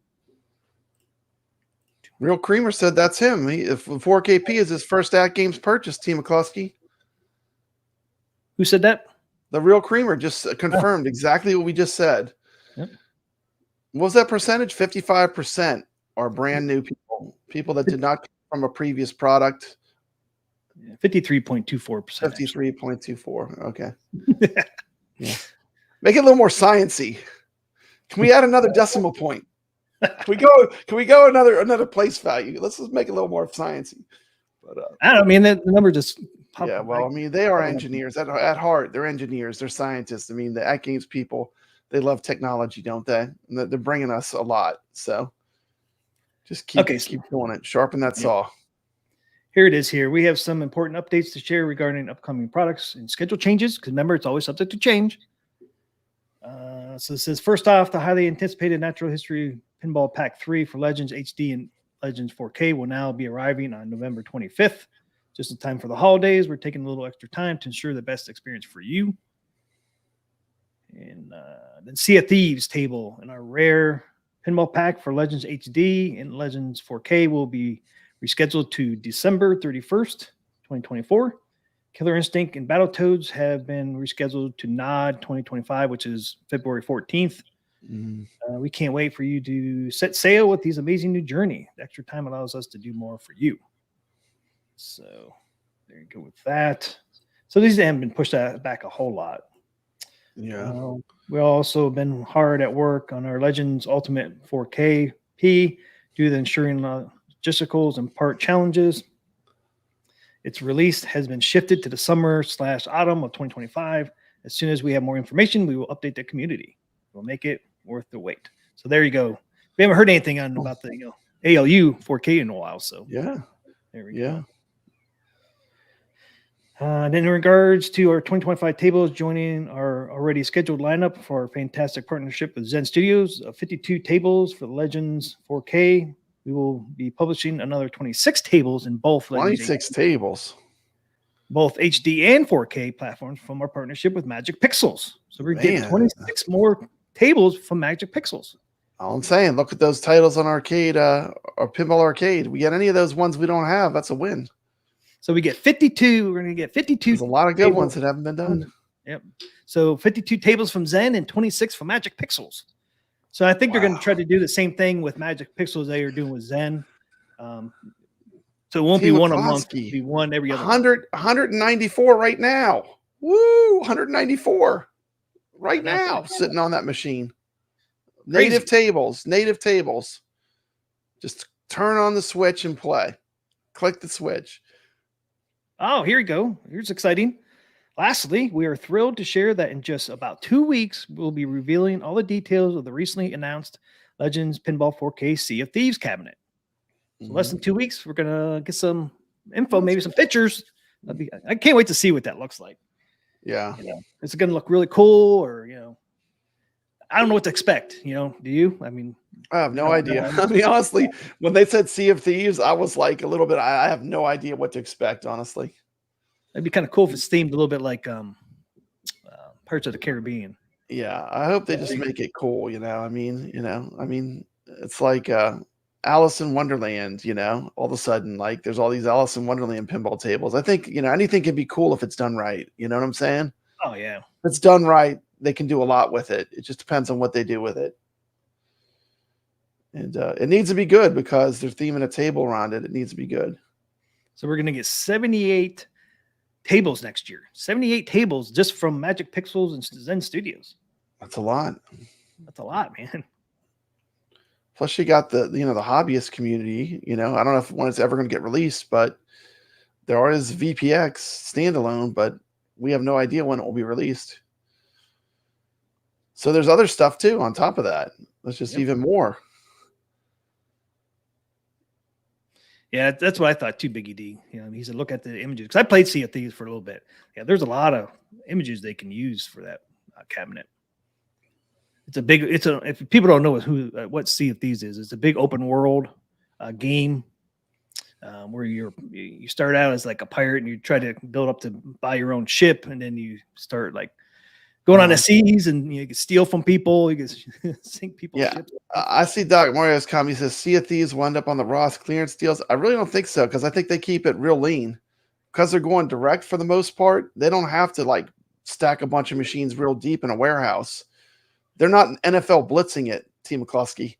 Real Creamer said that's him. If 4KP is his first Atgames purchase, T. McCluskey. Who said that? The Real Creamer just confirmed exactly what we just said. Yep. What was that percentage? 55% are brand new people that did not come from a previous product. 53.24%. 53.24. Okay. Yeah. Make it a little more sciencey. Can we add another decimal point? Can we go another place value? Let's just make it a little more sciencey. But I don't mean the number just popped yeah, up. well, I mean, they are engineers at heart. They're engineers. They're scientists. I mean, the Atgames people, they love technology, don't they? And they're bringing us a lot. So just keep doing it. Sharpen that saw. Here it is here. We have some important updates to share regarding upcoming products and schedule changes, because remember, it's always subject to change. So it says, first off, the highly anticipated Natural History Pinball Pack 3 for Legends HD and Legends 4K will now be arriving on November 25th. Just in time for the holidays. We're taking a little extra time to ensure the best experience for you. And then Sea of Thieves table in our rare pinball pack for Legends HD and Legends 4K will be rescheduled to December 31st, 2024. Killer Instinct and Battletoads have been rescheduled to NOD 2025, which is February 14th. We can't wait for you to set sail with these amazing new journey. The extra time allows us to do more for you. So there you go with that. So these haven't been pushed back a whole lot. Yeah. We also have been hard at work on our Legends Ultimate 4K P due to ensuring logisticals and part challenges. Its release has been shifted to the summer/autumn of 2025. As soon as we have more information, we will update the community. We'll make it worth the wait. So there you go. We haven't heard anything about the ALU 4K in a while. So yeah, there we go. Then in regards to our 2025 tables joining our already scheduled lineup for our fantastic partnership with Zen Studios, 52 tables for Legends 4K. We will be publishing another 26 tables in both 26 tables, both HD and 4K platforms from our partnership with Magic Pixels. So we're getting 26 more tables from Magic Pixels. All I'm saying, look at those titles on arcade or Pinball Arcade. We get any of those ones we don't have, that's a win. So we get 52. We're going to get 52. There's a lot of good ones that haven't been done. Yep. So 52 tables from Zen and 26 from Magic Pixels. So I think they're going to try to do the same thing with Magic Pixels they are doing with Zen. So it won't be one a month. It'll be one every other 194 right now. Woo! 194 right now sitting on that machine. Native tables. Just turn on the switch and play. Click the switch. Oh, here we go. Here's exciting. Lastly, we are thrilled to share that in just about 2 weeks, we'll be revealing all the details of the recently announced Legends Pinball 4K Sea of Thieves cabinet. So less than 2 weeks, we're going to get some info, maybe some pictures. I can't wait to see what that looks like. Yeah. Is it going to look really cool or, I don't know what to expect. Do you? I mean, I have no idea. I mean, honestly, when they said Sea of Thieves, I was like a little bit, I have no idea what to expect, honestly. It'd be kind of cool if it's themed a little bit like Pirates of the Caribbean. Yeah, I hope they just make it cool. I mean, it's like Alice in Wonderland. All of a sudden, like there's all these Alice in Wonderland pinball tables. I think anything can be cool if it's done right. You know what I'm saying? Oh yeah, if it's done right, they can do a lot with it. It just depends on what they do with it. And it needs to be good because they're theming a table around it. It needs to be good. So we're gonna get 78 tables next year. 78 tables just from Magic Pixels and Zen Studios. That's a lot. That's a lot, man. Plus, you got the the hobbyist community. I don't know when it's ever going to get released, but there is VPX standalone, but we have no idea when it will be released. So there's other stuff too on top of that. That's just even more. Yeah, that's what I thought too, Biggie D. He said, look at the images. Because I played Sea of Thieves for a little bit. Yeah, there's a lot of images they can use for that cabinet. If people don't know what Sea of Thieves is, it's a big open world game where you start out as like a pirate and you try to build up to buy your own ship, and then you start like going on the seas, and you can steal from people. You can sink people's ships. I see Doc Mario's comment. He says Sea of Thieves will end up on the Ross clearance deals. I really don't think so, because I think they keep it real lean. Because they're going direct for the most part, they don't have to like stack a bunch of machines real deep in a warehouse. They're not NFL blitzing it, T. McCluskey.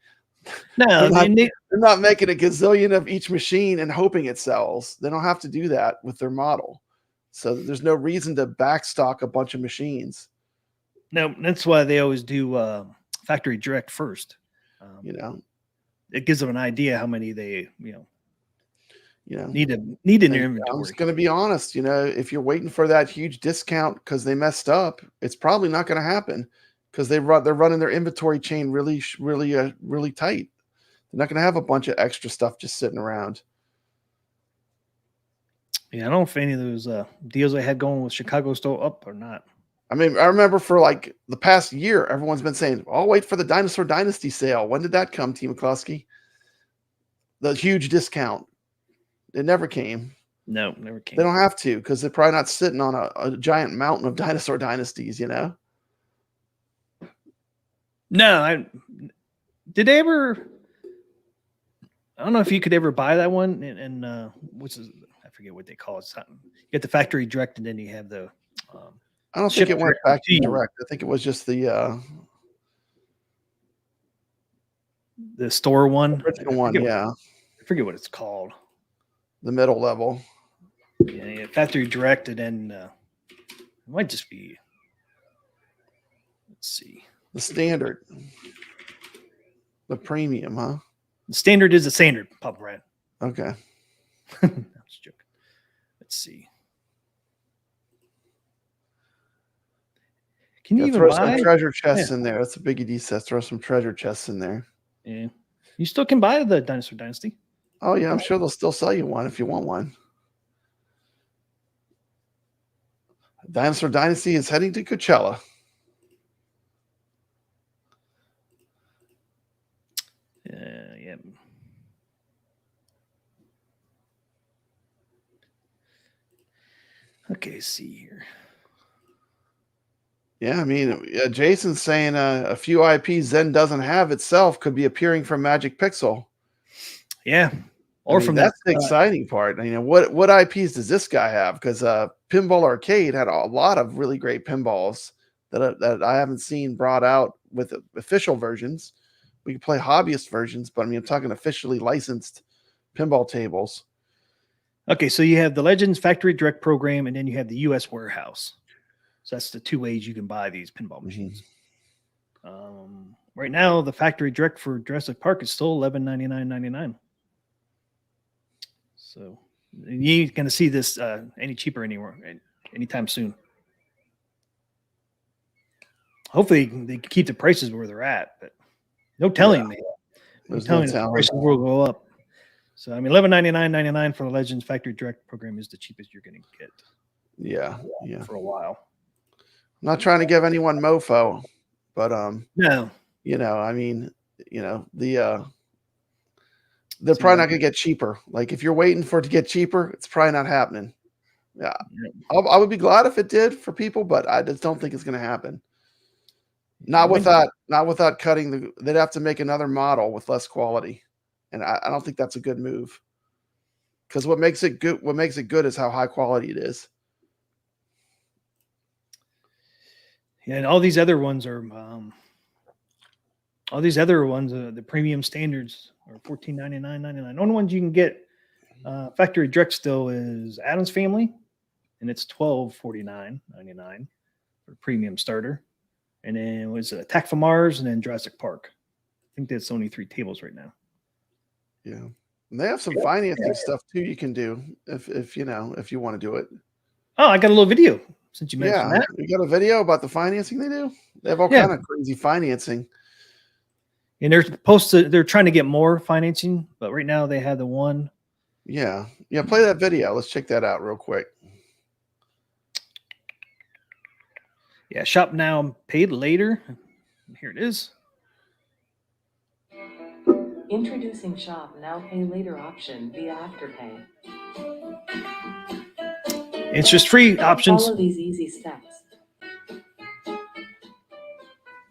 No, they're not making a gazillion of each machine and hoping it sells. They don't have to do that with their model. So there's no reason to backstock a bunch of machines. No, that's why they always do factory direct first. It gives them an idea how many they need in their inventory. I'm just going to be honest. If you're waiting for that huge discount because they messed up, it's probably not going to happen, because they're running their inventory chain really tight. They're not going to have a bunch of extra stuff just sitting around. Yeah, I don't know if any of those deals they had going with Chicago still up or not. I mean, I remember for like the past year, everyone's been saying, "I'll wait for the Dinosaur Dynasty sale." When did that come, T. McCluskey? The huge discount. It never came. No, never came. They don't have to, because they're probably not sitting on a giant mountain of Dinosaur Dynasties, No, did they ever? I don't know if you could ever buy that one, and which is, I forget what they call it. Something. You get the factory direct, and then you have the. I don't think it went back to direct. I think it was just the store one. Original one, yeah. I forget what it's called. The middle level. Yeah, factory direct, and then it might just be. Let's see. The standard. The premium, huh? The standard is the standard, Papa Brad. Okay. I was joking. Let's see. Can you even throw buy some treasure chests in there? That's a Biggie D says. Throw some treasure chests in there. Yeah. You still can buy the Dinosaur Dynasty. Oh, yeah. I'm sure they'll still sell you one if you want one. Dinosaur Dynasty is heading to Coachella. Yeah. Okay, see here. Yeah, I mean, Jason's saying a few IPs Zen doesn't have itself could be appearing from Magic Pixel. Yeah, from that's the exciting part. What IPs does this guy have? Because Pinball Arcade had a lot of really great pinballs that I haven't seen brought out with official versions. We can play hobbyist versions, but I'm talking officially licensed pinball tables. Okay, so you have the Legends Factory Direct program, and then you have the U.S. warehouse. So that's the two ways you can buy these pinball machines. Right now, the Factory Direct for Jurassic Park is still $1199.99. So you ain't going to see this any cheaper anytime soon. Hopefully, they keep the prices where they're at, but no telling me. There's telling no the telling. prices will go up. So, $1199.99 for the Legends Factory Direct program is the cheapest you're going to get. Yeah. For a while. I'm not trying to give anyone mofo, but no. They're probably not going to get cheaper. Like, if you're waiting for it to get cheaper, it's probably not happening. Yeah. I would be glad if it did for people, but I just don't think it's going to happen. Not without cutting they'd have to make another model with less quality. And I don't think that's a good move. Because what makes it good is how high quality it is. Yeah, and all these other ones are the premium standards are $1499.99. The only ones you can get factory direct still is Addams Family, and it's $1249.99 for premium starter. And then it was Attack from Mars, and then Jurassic Park. think that's only 3 tables right now. Yeah. And they have some financing stuff too you can do if you know, if you want to do it. Oh, I got a little video since you mentioned Yeah. that. You got a video about the financing they do? They have all kind of crazy financing. And they're trying to get more financing, but right now they have the one. Yeah. Yeah, play that video. Let's check that out real quick. Yeah, shop now, paid later. Here it is. Introducing Shop Now Pay Later option via Afterpay. Interest-free options. Follow these easy steps.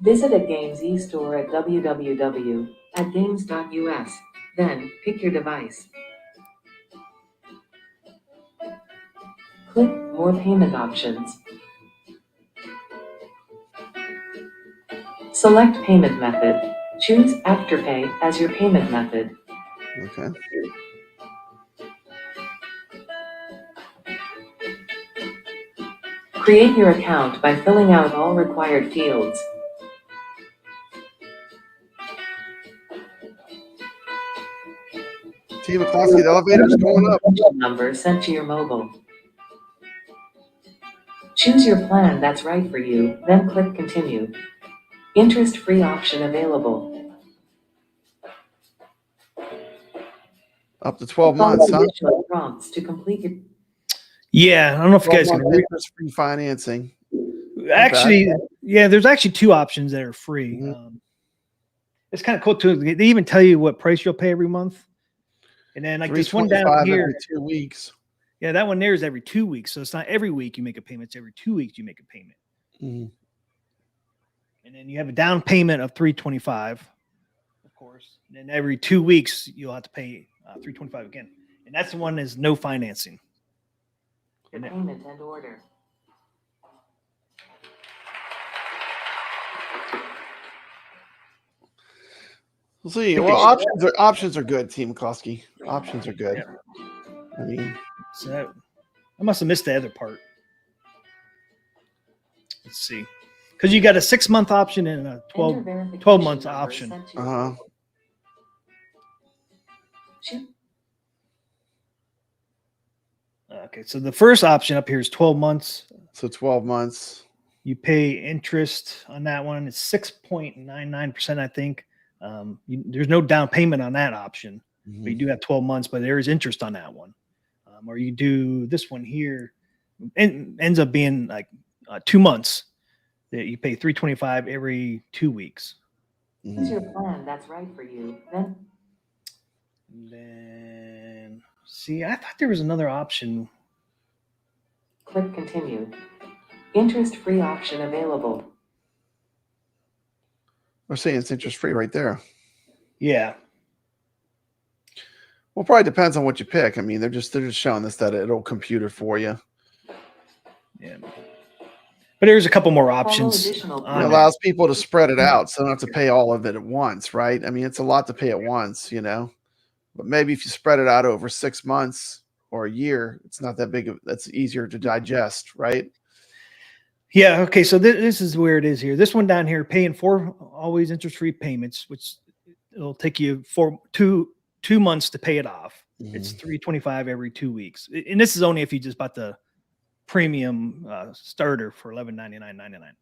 Visit Atgames E-Store at www.atgames.us. Then, pick your device. Click More Payment Options. Select Payment Method. Choose Afterpay as your payment method. Okay. Create your account by filling out all required fields. Team McCloskey, the elevator's going up. Number sent to your mobile. Choose your plan that's right for you, then click Continue. Interest-free option available. Up to 12 Follow months, huh? additional prompts to complete your. Yeah, I don't know if you guys can read. Free financing. Actually, yeah, there's actually 2 options that are free. Mhm. It's kind of cool too. They even tell you what price you'll pay every month, and then like this one down $325 here, every 2 weeks. yeah, that one there is every 2 weeks. So it's not every week you make a payment; it's every 2 weeks you make a payment. Mhm. And then you have a down payment of $325, of course. And then every 2 weeks you'll have to pay $325 again, and that's the one is no financing. And then, Payment and order. We'll see. Well, options are good, Team McCloskey. Options are good. Yeah. I mean, so I must have missed the other part. Let's see, because you got a 6-month option and a 12 month option. Okay, so the first option up here is 12 months. So 12 months. You pay interest on that one. It's 6.99%, I think. There's no down payment on that option, but you do have 12 months, but there is interest on that one. Or you do this one here, and ends up being like 2 months that you pay $325 every 2 weeks. Choose your plan that's right for you. Then see, I thought there was another option. Click Continue. Interest-free option available. We're saying it's interest free right there. Yeah. Well, probably depends on what you pick. I mean, they're just showing us that it'll compute it for you. Yeah. But there's a couple more options. It allows people to spread it out, so they don't have to pay all of it at once, right? I mean, it's a lot to pay at once, you know. But maybe if you spread it out over 6 months or a year, it's not that big of. That's easier to digest, right? Yeah. Okay. So this is where it is here. This one down here, paying 4 always interest-free payments, which it'll take you for two months to pay it off. It's $325 every 2 weeks, and this is only if you just bought the premium starter for $11.99.99.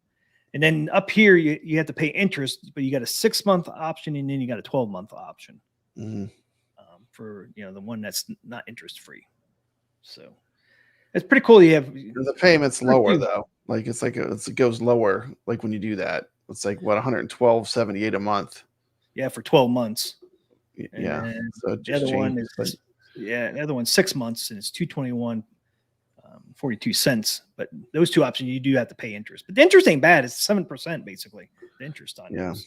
And then up here, you have to pay interest, but you got a 6-month option, and then you got a 12-month option for the one that's not interest-free. So it's pretty cool. You have the payment's lower though. Like it goes lower. Like when you do that, it's like what $112.78 a month. Yeah, for 12 months. Yeah. And So the other one is the other one's 6 months, and it's $221.42. But those 2 options you do have to pay interest. But the interest ain't bad. It's 7% basically. The interest on those.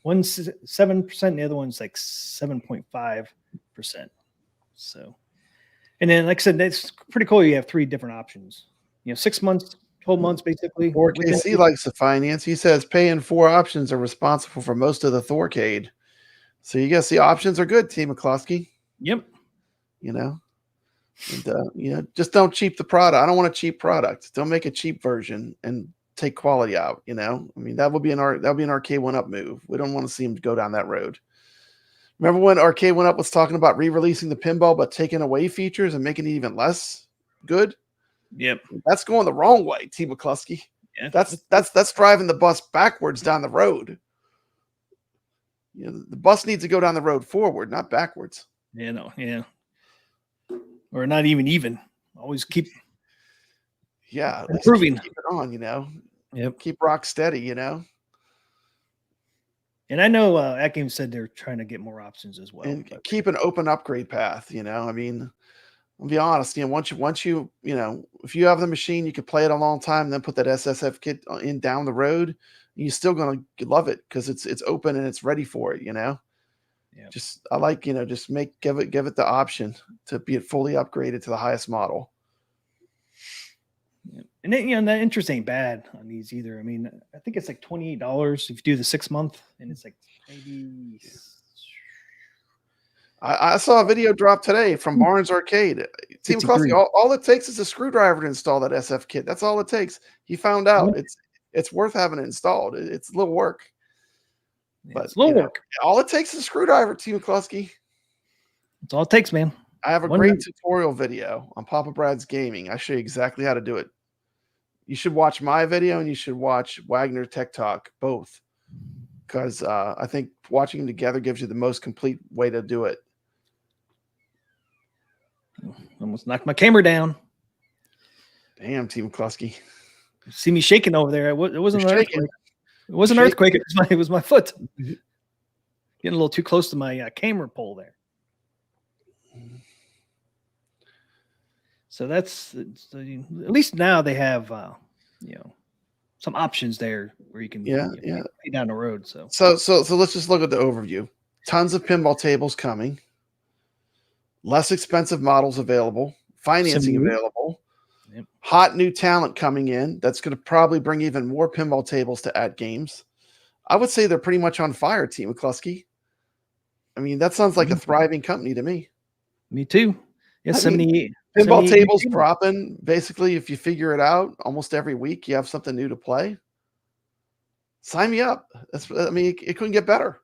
One's 7%, and the other one's like 7.5%. So, and then like I said, that's pretty cool. You have 3 different options. 6 months, 12 months, basically. 4KC likes to finance. He says paying 4 options are responsible for most of the Thorcade. So you guess the options are good, Team McCloskey. Yep. And just don't cheap the product. I don't want a cheap product. Don't make a cheap version and take quality out. You know, I mean, that would be an Arcade 1-Up move. We don't want to see him go down that road. Remember when Arcade 1-Up was talking about re-releasing the pinball but taking away features and making it even less good? Yep. That's going the wrong way, T. McCluskey. Yeah. That's driving the bus backwards down the road. You know, the bus needs to go down the road forward, not backwards. Yeah, no, yeah. Or not even. Always keep at least improving. keep it on, you know. Yep. Keep rock steady, you know. And I know Atgames said they're trying to get more options as well. And keep an open upgrade path, you know. I mean, I'll be honest, you know, once you know, if you have the machine, you could play it a long time, then put that SSF kit in down the road, you're still gonna love it because it's open and it's ready for it, you know. Yeah. Just I like, you know, just give it the option to be fully upgraded to the highest model. Yeah. And then, you know, that interest ain't bad on these either. I mean, I think it's like $28 if you do the 6 month, and it's like maybe. I saw a video drop today from Barnes Arcade. Team McCluskey, all it takes is a screwdriver to install that SF kit. That's all it takes. He found out it's worth having it installed. It's a little work. Yeah, But it's a little work. All it takes is a screwdriver, Team McCluskey. That's all it takes, man. I have a great tutorial video on Papa Brad's Gaming. I show you exactly how to do it. You should watch my video and you should watch Wagner Tech Talk, both. Because I think watching them together gives you the most complete way to do it. Almost knocked my camera down. Damn, Team McCluskey. See me shaking over there. It wasn't an You're shaking. earthquake. It wasn't an earthquake. It was my foot. Getting a little too close to my camera pole there. So that's at least now they have you know, some options there where you can pay down the road. So let's just look at the overview. Tons of pinball tables coming. Less expensive models available. Financing available. Yep. Hot new talent coming in. That's going to probably bring even more pinball tables to Atgames. I would say they're pretty much on fire, Team McCluskey. I mean, that sounds like a thriving company to me. Me too. Yeah, 78. Pinball tables dropping. Basically, if you figure it out, almost every week you have something new to play. Sign me up. It couldn't get better.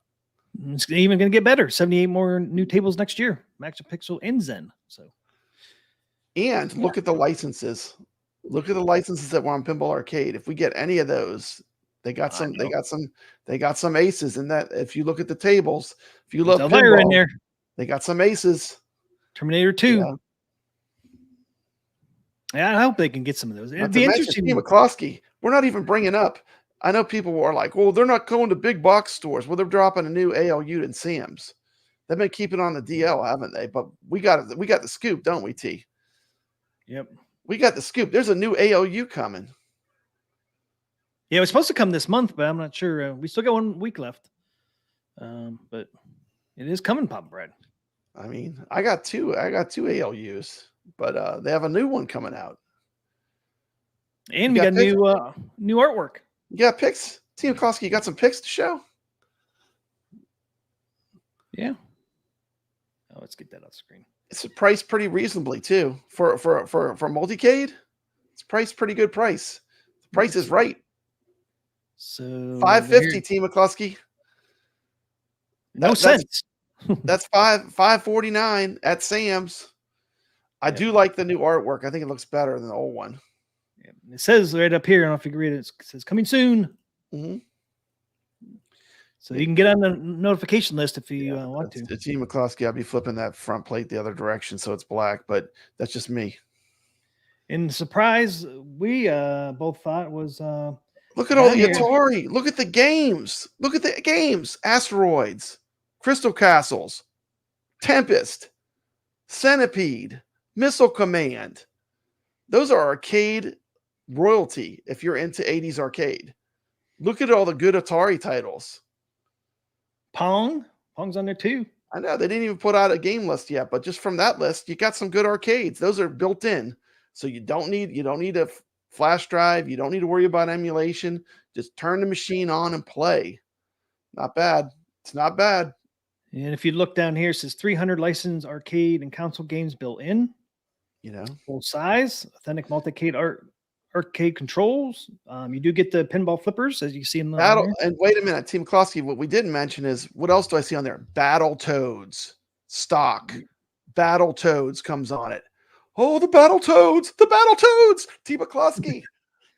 It's even going to get better. 78 more new tables next year. Max Pixel and Zen. So, and look at the licenses. Look at the licenses that were on Pinball Arcade. If we get any of those, they got some aces in that. If you look at the tables, if you love pinball, in there, they got some aces. Terminator 2. Yeah, I hope they can get some of those. It'd be interesting. Team McCluskey, we're not even bringing up. I know people are like, well, they're not going to big box stores. Well, they're dropping a new ALU and Sam's. They've been keeping on the DL, haven't they? But we got the scoop, don't we, T? Yep. We got the scoop. There's a new ALU coming. Yeah, it was supposed to come this month, but I'm not sure. We still got 1 week left. But it is coming, Papa Brad. I mean, I got two ALUs, but they have a new one coming out. And we got new artwork. You got pics? Team McCluskey, you got some pics to show? Yeah. Oh, let's get that off screen. It's priced pretty reasonably too. For multicade, it's priced pretty good price. The price is right. So $550, Team McCluskey. No sense. That's $549 at Sam's. I do like the new artwork. I think it looks better than the old one. Yeah. It says right up here, I don't know if you can read it. It says coming soon. Mm-hmm. So you can get on the notification list if you want to. Team McCluskey, I'll be flipping that front plate the other direction so it's black, but that's just me. And the surprise we both thought was look at all the Atari. Look at the games. Look at the games. Asteroids, Crystal Castles, Tempest, Centipede, Missile Command. Those are arcade royalty if you're into 80s arcade. Look at all the good Atari titles. Pong's on there too. I know they didn't even put out a game list yet, but just from that list, you got some good arcades. Those are built in. So you don't need a flash drive. You don't need to worry about emulation. Just turn the machine on and play. Not bad. It's not bad. And if you look down here, it says 300 licensed arcade and console games built in. You know, full size, authentic multicade art arcade controls. You do get the pinball flippers, as you see in the Battle. And wait a minute, Team McCloskey, what we didn't mention is, what else do I see on there? Battle Toads stock. Battle Toads comes on it. Oh, the Battle Toads, Team McCloskey.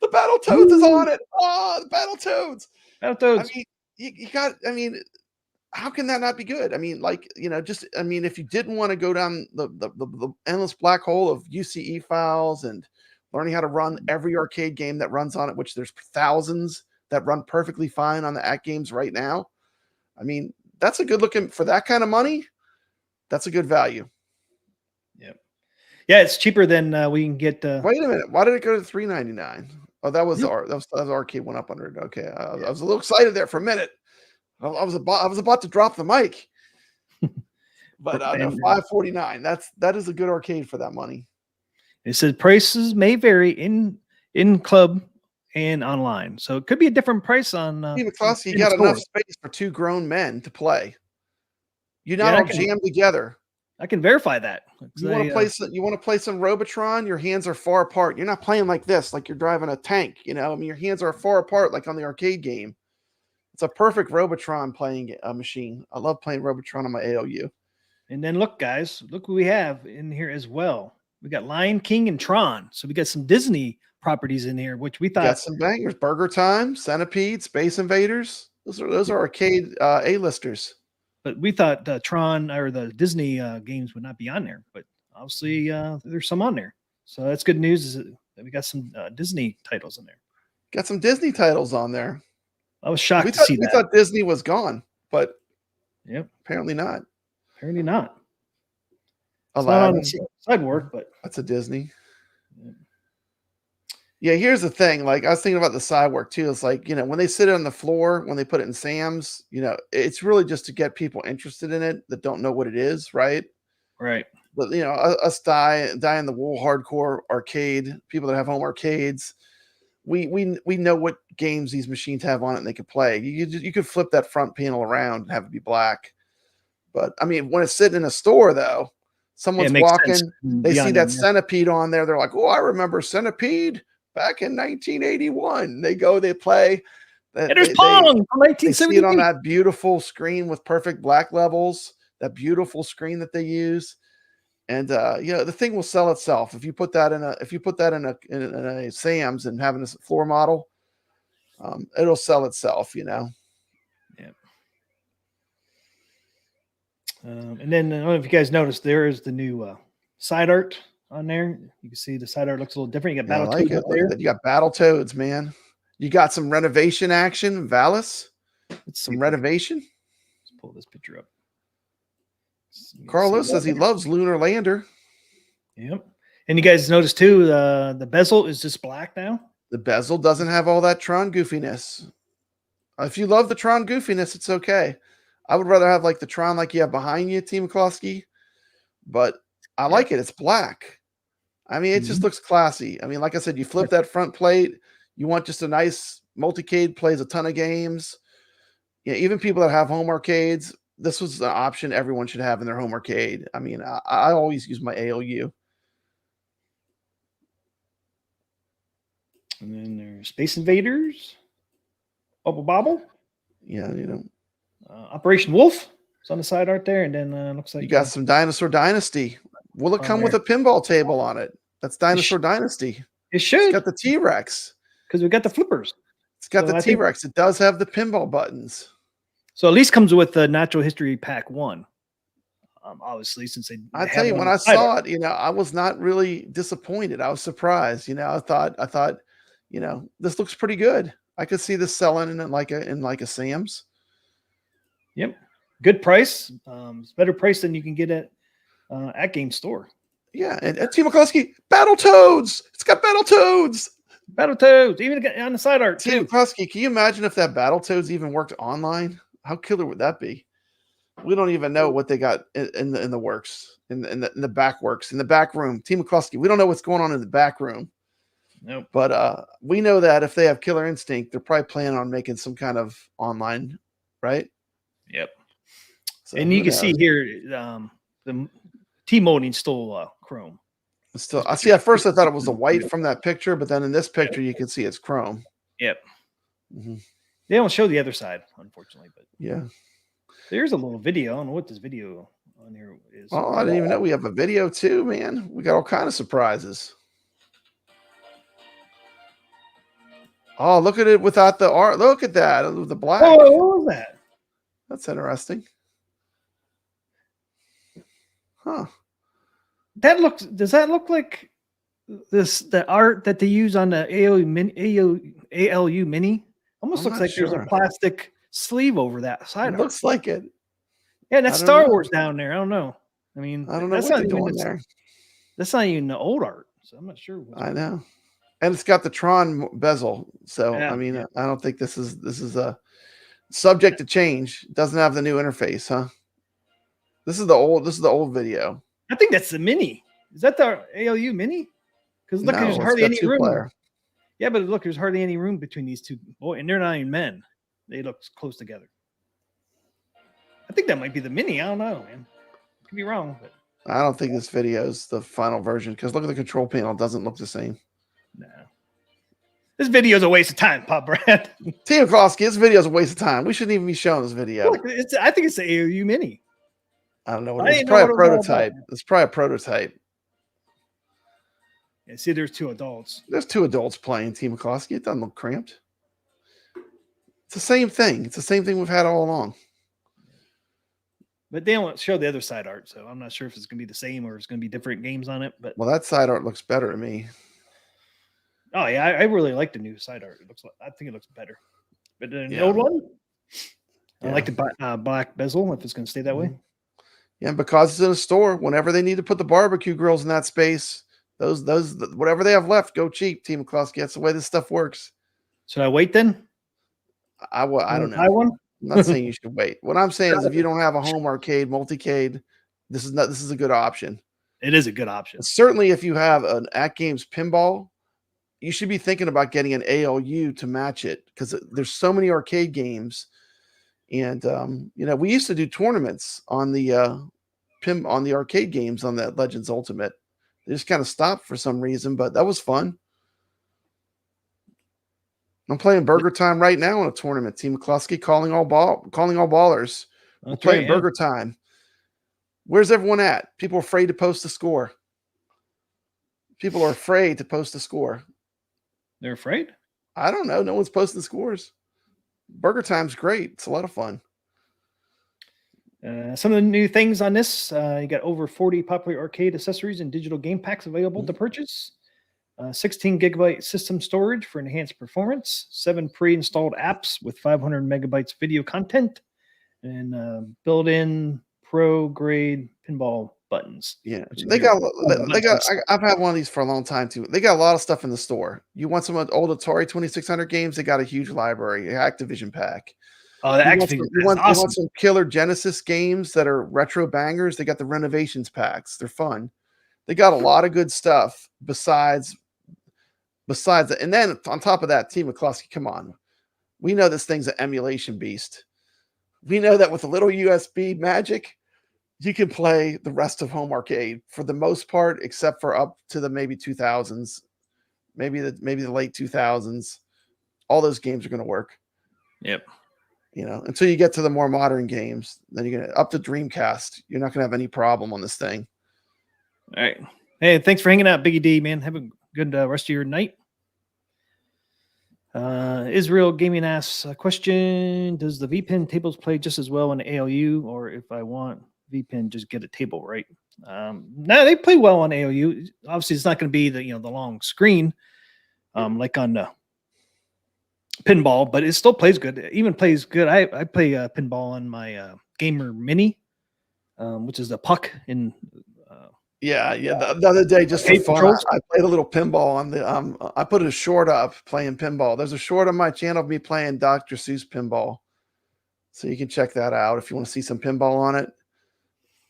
The Battle Toads is on it. Oh, the Battle Toads. Battle Toads. I mean, you got, I mean, how can that not be good? I mean, like, just, I mean, if you didn't want to go down the endless black hole of UCE files and learning how to run every arcade game that runs on it, which there's thousands that run perfectly fine on the Atgames right now. I mean, that's a good looking, for that kind of money. That's a good value. Yep. Yeah, it's cheaper than we can get. Wait a minute. Why did it go to $3.99? Oh, that was that was arcade went up under it. Okay, I was a little excited there for a minute. I was about to drop the mic, but no, $5.49. That is a good arcade for that money. It says prices may vary in club and online, so it could be a different price on. You got enough space for 2 grown men to play. You're not all jammed together. I can verify that. You want to play some Robotron? Your hands are far apart. You're not playing like this, like you're driving a tank. I mean, your hands are far apart, like on the arcade game. It's a perfect Robotron playing machine. I love playing Robotron on my ALU. And then look, guys, look what we have in here as well. We got Lion King and Tron. So we got some Disney properties in here, which we thought got some bangers. Burger Time, Centipede, Space Invaders. Those are arcade A-listers. But we thought Tron or the Disney games would not be on there. But obviously there's some on there. So that's good news, is that we got some Disney titles in there. Got some Disney titles on there. I was shocked to see that. We thought Disney was gone, but apparently not. Apparently not. Aladdin. Sidewalk, but that's a Disney. Yeah, here's the thing. Like, I was thinking about the Cyborg too. It's like, when they sit on the floor, when they put it in Sam's, it's really just to get people interested in it that don't know what it is, right? Right. But us die in the wool hardcore arcade, people that have home arcades, we know what games these machines have on it and they could play. You could flip that front panel around and have it be black. But I mean, when it's sitting in a store though, someone's walking, they see that Centipede on there, they're like, oh, I remember Centipede back in 1981. They go, they play. There's Pong from 1978. They see it on that beautiful screen with perfect black levels, that beautiful screen that they use. And the thing will sell itself. If you put that in a Sam's and having a floor model, it'll sell itself, Yeah. And then I don't know if you guys noticed, there is the new side art on there. You can see the side art looks a little different. You got Battletoads up there. You got Battletoads, man. You got some renovation action, Valis. It's some renovation. Let's pull this picture up. Carlos says he loves Lunar Lander. Yep. And you guys notice too, the bezel is just black now. The bezel doesn't have all that Tron goofiness. If you love the Tron goofiness, it's okay. I would rather have like the Tron like you have behind you, Team McCloskey. But I like it. It's black. I mean, it just looks classy. I mean, like I said, you flip that front plate. You want just a nice multicade, plays a ton of games. Yeah, even people that have home arcades, this was an option everyone should have in their home arcade. I mean, I always use my ALU. And then there's Space Invaders, Bubble Bobble. Yeah, Operation Wolf is on the side art there, and then looks like you got some Dinosaur Dynasty. Will it come with a pinball table on it? That's Dinosaur Dynasty. It should. It's got the T-Rex because we got the flippers. It's got the T-Rex. It does have the pinball buttons. So at least comes with the Natural History Pack 1. Obviously, since I tell you, when I saw it, I was not really disappointed. I was surprised. I thought, this looks pretty good. I could see this selling in like a Sam's. Yep, good price. It's better price than you can get at Atgames Store. Yeah, and Team McCloskey, Battletoads. It's got Battletoads. Battletoads, even on the side art too. Team McCloskey, can you imagine if that Battletoads even worked online? How killer would that be? We don't even know what they got in the works, in the back works, in the back room. Team McCloskey, we don't know what's going on in the back room. Nope. But we know that if they have Killer Instinct, they're probably planning on making some kind of online, right? Yep. So, and you can see here the T-molding still chrome. Still, I see. At first, I thought it was the white from that picture, but then in this picture, you can see it's chrome. Yep. Mm-hmm. They don't show the other side, unfortunately, but Yeah. there's a little video. I don't know what this video on here is. Oh, I didn't even know we have a video too, man. We got all kind of surprises. Oh, look at it without the art. Look at that. The black. Oh, what was that? That's interesting. Huh. Does that look like the art that they use on the ALU mini? Almost I'm looks not like there's sure. a plastic sleeve over that side. It art. looks like it. Yeah, that's I don't Star know. Wars down there. I don't know. I mean, I don't know that's what not they're even doing there. That's not even the old art, so I'm not sure. I know. And it's got the Tron bezel. So Yeah, I mean, yeah. I don't think this is a subject to change. It doesn't have the new interface, huh? This is the old video. I think that's the mini. Is that the ALU mini? Because look, No, there's it's hardly got any room. two-player. Yeah, but look, there's hardly any room between these two. Boy, and they're not even men. They look close together. I think that might be the mini. I don't know, man. Could be wrong, but I don't think this video is the final version because look at the control panel. It doesn't look the same. no. This video is a waste of time, Pop Brad. Team McCloskey, this video is a waste of time. We shouldn't even be showing this video. Look, I think it's the ALU mini. I don't know what I it is. didn't It's probably know a what it was all prototype. about. It's probably a prototype. Yeah, see, there's two adults. There's two adults playing Team McCloskey. It doesn't look cramped. It's the same thing. It's the same thing we've had all along. But they don't show the other side art, so I'm not sure if it's going to be the same or it's going to be different games on it. But Well, that side art looks better to me. oh yeah, I really like the new side art. It looks like, I think it looks better. But the Yeah. old one, I Yeah. like the black bezel if it's going to stay that way. Yeah, because it's in a store. Whenever they need to put the barbecue grills in that space, those whatever they have left, go cheap. Team McCloskey. That's the way this stuff works. Should I wait then? I don't know. Buy one. I'm not saying you should wait. What I'm saying is, if you don't have a home arcade, multicade, this is a good option. It is a good option. Certainly, if you have an Atgames pinball, you should be thinking about getting an ALU to match it because there's so many arcade games, and we used to do tournaments on the on the arcade games on that Legends Ultimate. They just kind of stopped for some reason, but that was fun. I'm playing Burger Time right now in a tournament. Team McCloskey calling all ballers. We're That's playing right, yeah. Burger Time. Where's everyone at? People are afraid to post the score. People are afraid to post the score. They're afraid. I don't know. No one's posting scores. Burger Time's great. It's a lot of fun. Some of the new things on this, you got over 40 popular arcade accessories and digital game packs available to purchase. 16 gigabyte system storage for enhanced performance. 7 pre-installed apps with 500 megabytes video content, and built-in pro-grade pinball buttons. Yeah, which they is got. good. I've had one of these for a long time too. They got a lot of stuff in the store. You want some old Atari 2600 games? They got a huge library, Activision pack. Oh, the You want, Activision some, is awesome. you want some killer Genesis games that are retro bangers? They got the renovations packs. They're fun. They got a lot of good stuff besides that. And then on top of that, Team McCloskey, come on. We know this thing's an emulation beast. We know that with a little USB magic, you can play the rest of home arcade for the most part, except for up to the maybe 2000s, maybe the late 2000s. All those games are going to work. Yep. Until you get to the more modern games, then you're going to up to Dreamcast. You're not going to have any problem on this thing. All right. Hey, thanks for hanging out, Biggie D, man. Have a good rest of your night. Israel Gaming asks a question: does the VPN tables play just as well on ALU, or if I want VPN, just get a table, right? No, they play well on ALU. Obviously, it's not going to be the long screen like on the pinball, but it still plays good. It even plays good. I play pinball on my Gamer Mini, which is the puck in. Yeah. The other day, just for Hey, fun, controls? I played a little pinball on the. I put a short up playing pinball. There's a short on my channel of me playing Dr. Seuss pinball, so you can check that out if you want to see some pinball on it.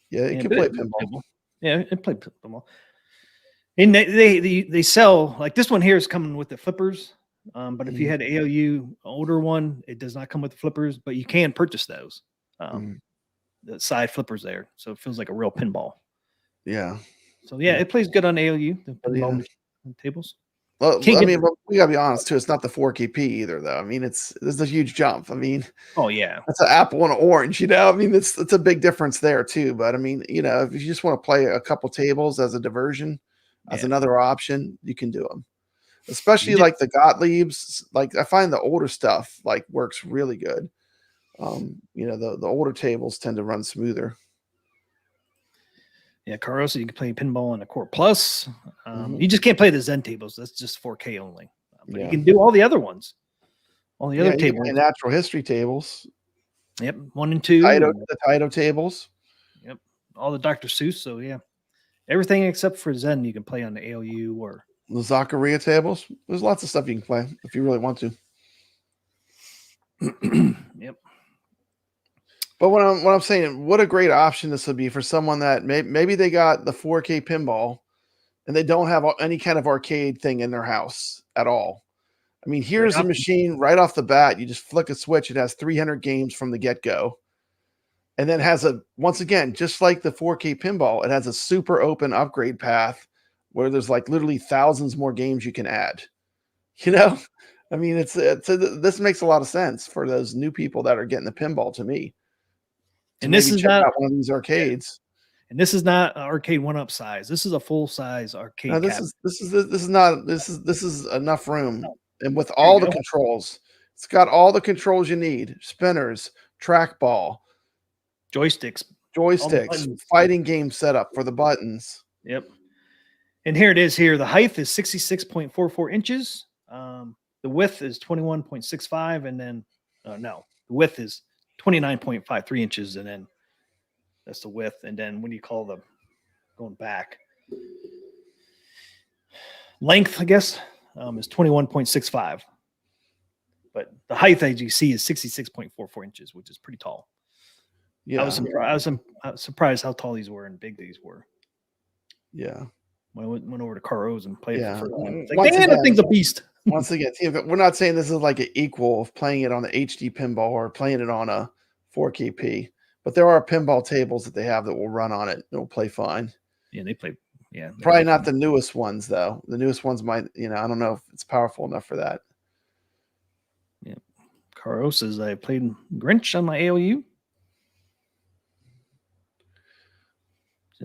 Yeah, you can play pinball. Yeah, it play pinball. And they sell, like this one here is coming with the flippers. But if you had ALU older one, it does not come with the flippers, but you can purchase those. The side flippers there, so it feels like a real pinball. Yeah. So yeah, it plays good on ALU, the Oh, yeah. pinball machine tables. Well, Can't I get- mean, but we gotta be honest too. It's not the 4KP either, though. I mean, there's a huge jump. I mean, Oh yeah, that's an apple and an orange. I mean, it's a big difference there too. But I mean, if you just want to play a couple tables as a diversion, as Yeah. another option, you can do them. Especially did- like the Gottliebs. Like I find the older stuff like works really good. The older tables tend to run smoother. yeah, Karl. So you can play pinball on a Core Plus. Mhm. You just can't play the Zen tables. That's just 4K only. But Yeah. you can do all the other ones. All the Yeah, other you can tables. play natural history tables, Yep, 1 and 2. the Taito tables. Yep, all the Dr. Seuss. So yeah, everything except for Zen you can play on the ALU or The Zaccaria tables. There's lots of stuff you can play if you really want to. yep. But what I'm saying, what a great option this would be for someone that maybe they got the 4K pinball and they don't have any kind of arcade thing in their house at all. I mean, here's a machine right off the bat. You just flick a switch. It has 300 games from the get-go. And then has once again, just like the 4K pinball, it has a super open upgrade path where there's like literally thousands more games you can add. I mean, this makes a lot of sense for those new people that are getting the pinball to me. And this is not one of these arcades. And this is not an arcade 1-up size. This is a full size arcade. No, this is enough room, and with you all the go. controls, it's got all the controls you need: spinners, trackball, Joysticks. joysticks, buttons. fighting game setup for the buttons. Yep. And here it is. Here the height is 66.44 inches. The width is 21.65, and then the width is 29.53 inches, and then that's the width. And then what do you call the going back? Length, I guess, is 21.65. But the height, as you see, is 66.44 inches, which is pretty tall. Yeah, I was surprised how tall these were and big these were. yeah. When I went over to Carl's and played Yeah. it for the first time. It's like, Once man, that again- thing's a beast. Once again, we're not saying this is like an equal of playing it on the HD pinball or playing it on a 4KP, but there are pinball tables that they have that will run on it. It will play fine. Yeah, they play. Yeah, Probably not the newest ones though. The newest ones might, I don't know if it's powerful enough for that. Carl says I played Grinch on my ALU.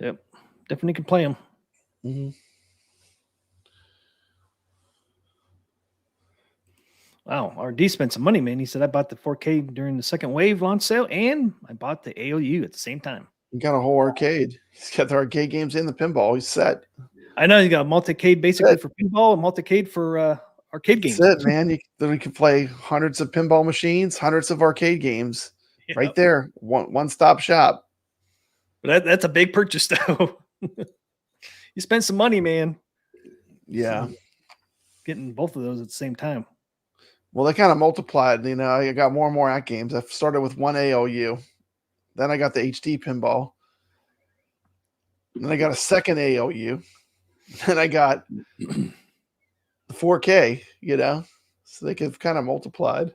Yep, definitely can play them. Mm-hmm. Wow, RD spent some money, man. He said I bought the 4K during the second wave launch sale, and I bought the ALU at the same time. You got a whole arcade. He's got the arcade games in the pinball. He's set. I know you got a multicade basically for pinball, a multicade for arcade games. That's it, man. You can play hundreds of pinball machines, hundreds of arcade games, right there. One-stop shop. But that's a big purchase, though. You spend some money, man. Yeah. Getting both of those at the same time. Well, they kind of multiplied. I got more and more at games. I started with one ALU. Then I got the HD pinball. Then I got a second ALU. Then I got the 4K, so they could have kind of multiplied.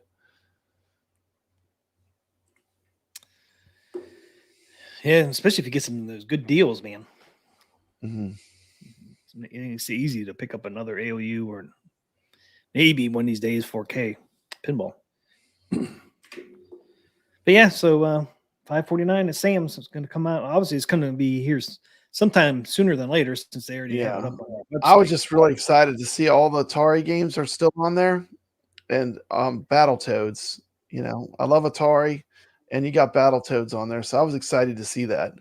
Yeah, especially if you get some of those good deals, man. Mm-hmm. It's easy to pick up another ALU or maybe one of these days 4K pinball. But yeah, so $549 at Sam's is going to come out. Obviously, it's going to be here sometime sooner than later since they already have it up on our website. I was just really excited to see all the Atari games are still on there, and Battletoads. I love Atari, and you got Battletoads on there, so I was excited to see that.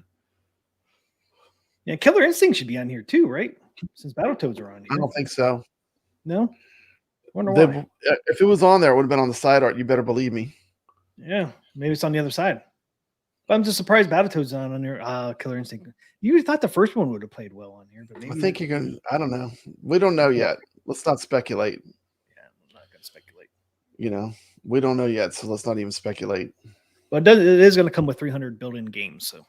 Yeah, Killer Instinct should be on here too, right? Since Battletoads are on here. I don't think so. No? Wonder why. If it was on there, it would have been on the side art. You better believe me. Yeah, maybe it's on the other side. But I'm just surprised Battletoads on there. Killer Instinct. You thought the first one would have played well on here, but maybe I think you can. I don't know. We don't know yet. Let's not speculate. Yeah, I'm not going to speculate. We don't know yet, so let's not even speculate. But it is going to come with 300 built-in games. So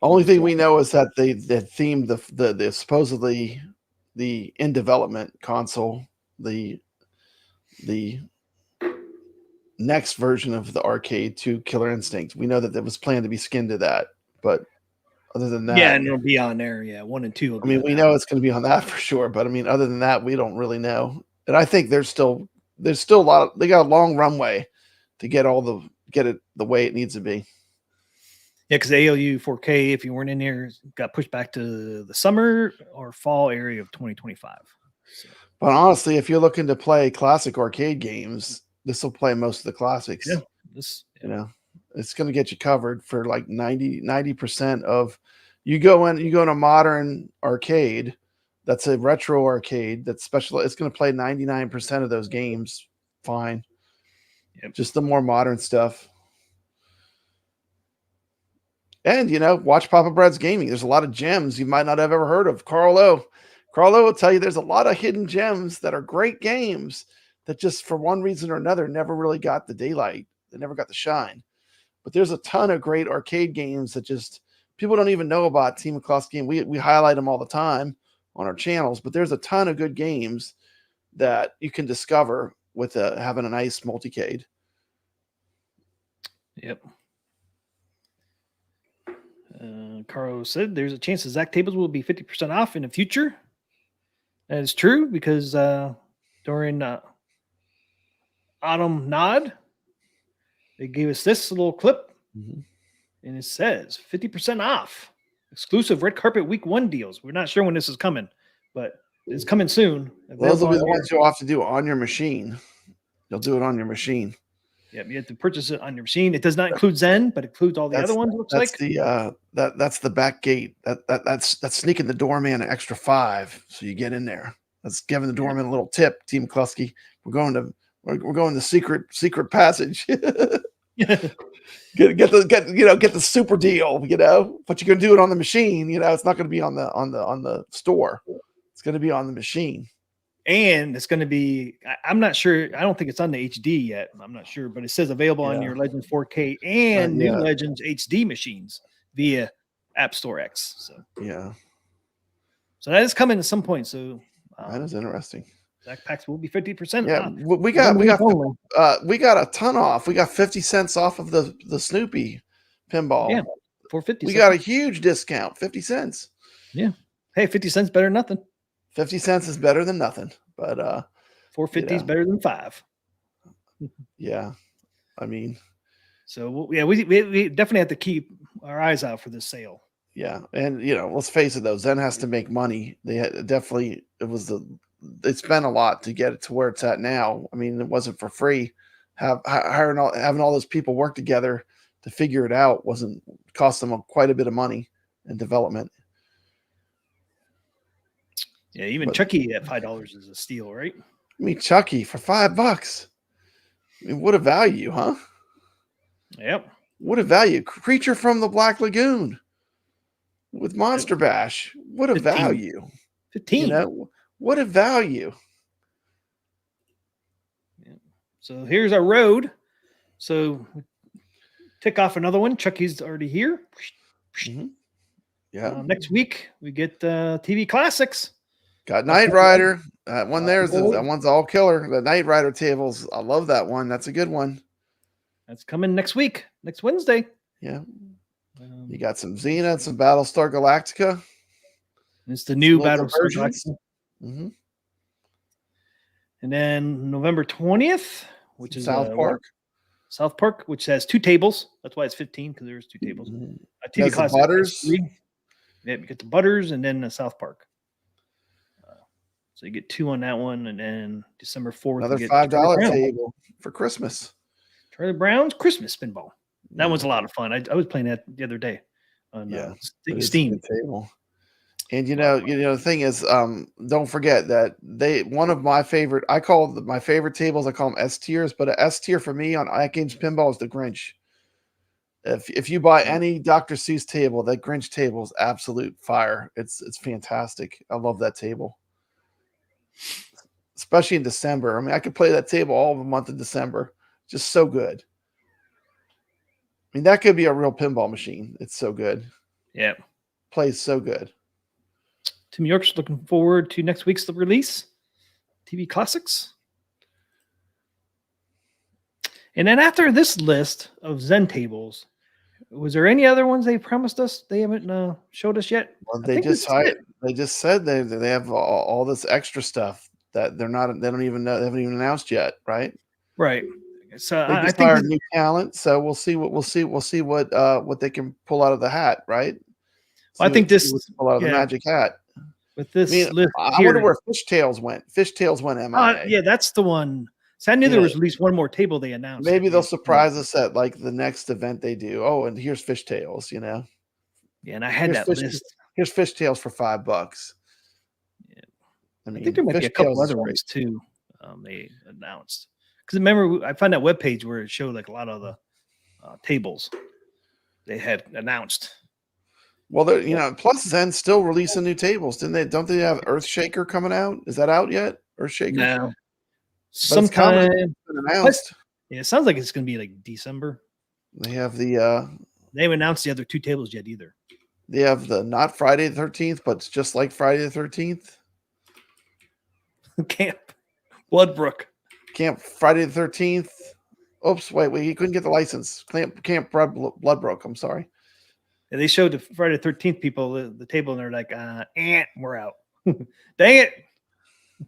only thing we know is that they themed the supposedly the in development console, the next version of the arcade to Killer Instinct. We know that it was planned to be skinned to that, but Other than that, Yeah, and it'll be on there. Yeah, 1 and 2. Will I be mean, on we that. know it's going to be on that for sure. But I mean, other than that, we don't really know. And I think there's still a lot of, they got a long runway to get it the way it needs to be. Yeah, because the ALU 4K, if you weren't in there, got pushed back to the summer or fall area of 2025. So, But honestly, if you're looking to play classic arcade games, this will play most of the classics. yeah, You know, it's going to get you covered for like 90% of. You go in a modern arcade, that's a retro arcade that's special. It's going to play 99% of those games fine. Yep. Just the more modern stuff. And, watch Papa Brad's Gaming. There's a lot of gems you might not have ever heard of. Karl will tell you there's a lot of hidden gems that are great games that just for one reason or another never really got the daylight. They never got the shine. But there's a ton of great arcade games that just people don't even know about. Team McCloskey game. We highlight them all the time on our channels, but there's a ton of good games that you can discover with having a nice multicade. Yep. Karl said there's a chance the Zach tables will be 50% off in the future. That is true because during Autumn Nod, they gave us this little clip, and it says 50% off. Exclusive red carpet week 1 deals. We're not sure when this is coming, but it's coming soon. Those will be the ones you'll have to do on your machine. You'll do it on your machine. Yeah, you have to purchase it on your machine. It does not include Zen, but it includes all the other ones. Looks that's like that's the back gate. That's sneaking the doorman an extra $5, so you get in there. That's giving the doorman a little tip. Team McCluskey, we're going the secret passage. get the super deal. But you're gonna do it on the machine. It's not gonna be on the store. It's gonna be on the machine. And it's going to be, I'm not sure. I don't think it's on the HD yet. I'm not sure, but it says available on your Legends 4K and new Legends HD machines via App Store X. So that is coming at some point. So that is interesting. Zach packs will be 50%. Yeah, we got a ton off. We got 50 cents off of the Snoopy pinball. Yeah, 450. We got a huge discount, 50 cents. Yeah. Hey, 50 cents better than nothing. 50 cents is better than nothing, but 450 is better than 5. Yeah, I mean, so we definitely have to keep our eyes out for this sale. Yeah, and let's face it though, Zen has to make money. They spent a lot to get it to where it's at now. I mean, it wasn't for free. Having all those people work together to figure it out cost them quite a bit of money and development. Yeah, even Chucky at $5 is a steal, right? I mean, Chucky for $5. I mean, what a value, huh? Yep. What a value. Creature from the Black Lagoon with Monster Bash. What a 15. value. 15. What a value. Yeah. So here's our road. So tick off another one. Chucky's already here. Mm-hmm. Yeah. Next week, we get TV Classics. Got Knight Rider. That one that one's all killer. The Knight Rider tables. I love that one. That's a good one. That's coming next week, next Wednesday. Yeah. You got some Xena, some Battlestar Galactica. It's the new Battlestar versions. Galactica. Mm-hmm. And then November 20th, which is South Park. South Park, which has 2 tables. That's why it's 15, because there's 2 tables. Mm-hmm. TV Classics. Butters. Yeah, you get the Butters and then the South Park. So you get 2 on that one, and then December 4th. Another $5 table for Christmas. Charlie Brown's Christmas Pinball. That one's a lot of fun. I was playing that the other day on Steam. Table. And the thing is, don't forget that one of my favorite. I call my favorite tables. I call them S tiers, but an S tier for me on Atgames Pinball is the Grinch. If you buy any Dr. Seuss table, that Grinch table is absolute fire. It's fantastic. I love that table, especially in December. I mean, I could play that table all of the month of December. Just so good. I mean, that could be a real pinball machine. It's so good. Yeah, plays so good. Tim York's looking forward to next week's release, TV Classics. And then after this list of Zen tables, Was there any other ones they promised us? They haven't showed us yet. Well, I they think just this is it. they just said they have all this extra stuff that they don't even know, they haven't even announced yet, right? Right. So They I just think hired new talent, so we'll see what they can pull out of the hat, right? I think See what this, they pull out of the yeah, magic hat. with I mean, this list I wonder here. where Fishtails went. Fishtails went MIA. Yeah, that's the one. So I knew there Yeah. was at least one more table they announced. Maybe they'll Yeah. surprise us at like the next event they do. Oh, and here's Fishtails, Yeah, and I had Here's that fish list. here's Fishtails for $5. Yeah. I I mean, think there might be a couple Fishtails is other great. ones too. They announced because remember I found that webpage where it showed like a lot of the tables they had announced. Well, plus Zen's still releasing new tables, didn't they? Don't they have Earthshaker coming out? Is that out yet? Earthshaker? No, But it's coming. sometime. It's been announced. Yeah, it sounds like it's going to be like December. They have the They haven't announced the other two tables yet either. not Friday the 13th, but it's just like Friday the 13th. Camp Bloodbrook. Camp Friday the 13th. Oops, wait, he couldn't get the license. Camp Bloodbrook. I'm sorry. And they showed the Friday the 13th people the table, and they're like, we're out. Dang it. You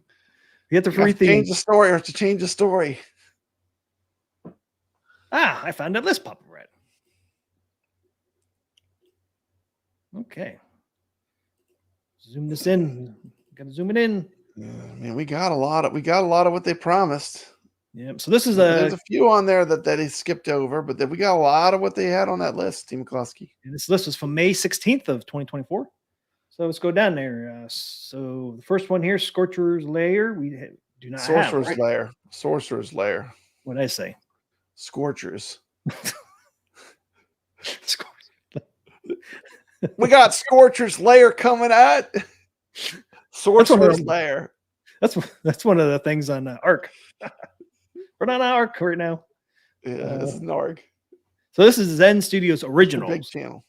get the You have free to theme. change the story or to change the story. I found that list pop right. Okay. Zoom this in. Gotta zoom it in. Yeah, man, we got a lot of what they promised. Yep. So this is There's a few on there that they skipped over, but then we got a lot of what they had on that list, Team McCluskey. this list was from May 16th of 2024. So let's go down there. So the first one here, Scorcher's Lair. We do not Sorcerer's have. Lair. Sorcerer's Lair. What did I say? Scorchers. We got Scorcher's Lair coming at Sorcerer's Lair. That's one of the things on Arc. We're not on Arc right now. Yeah, this is Narg. So this is Zen Studios Big Originals. channel.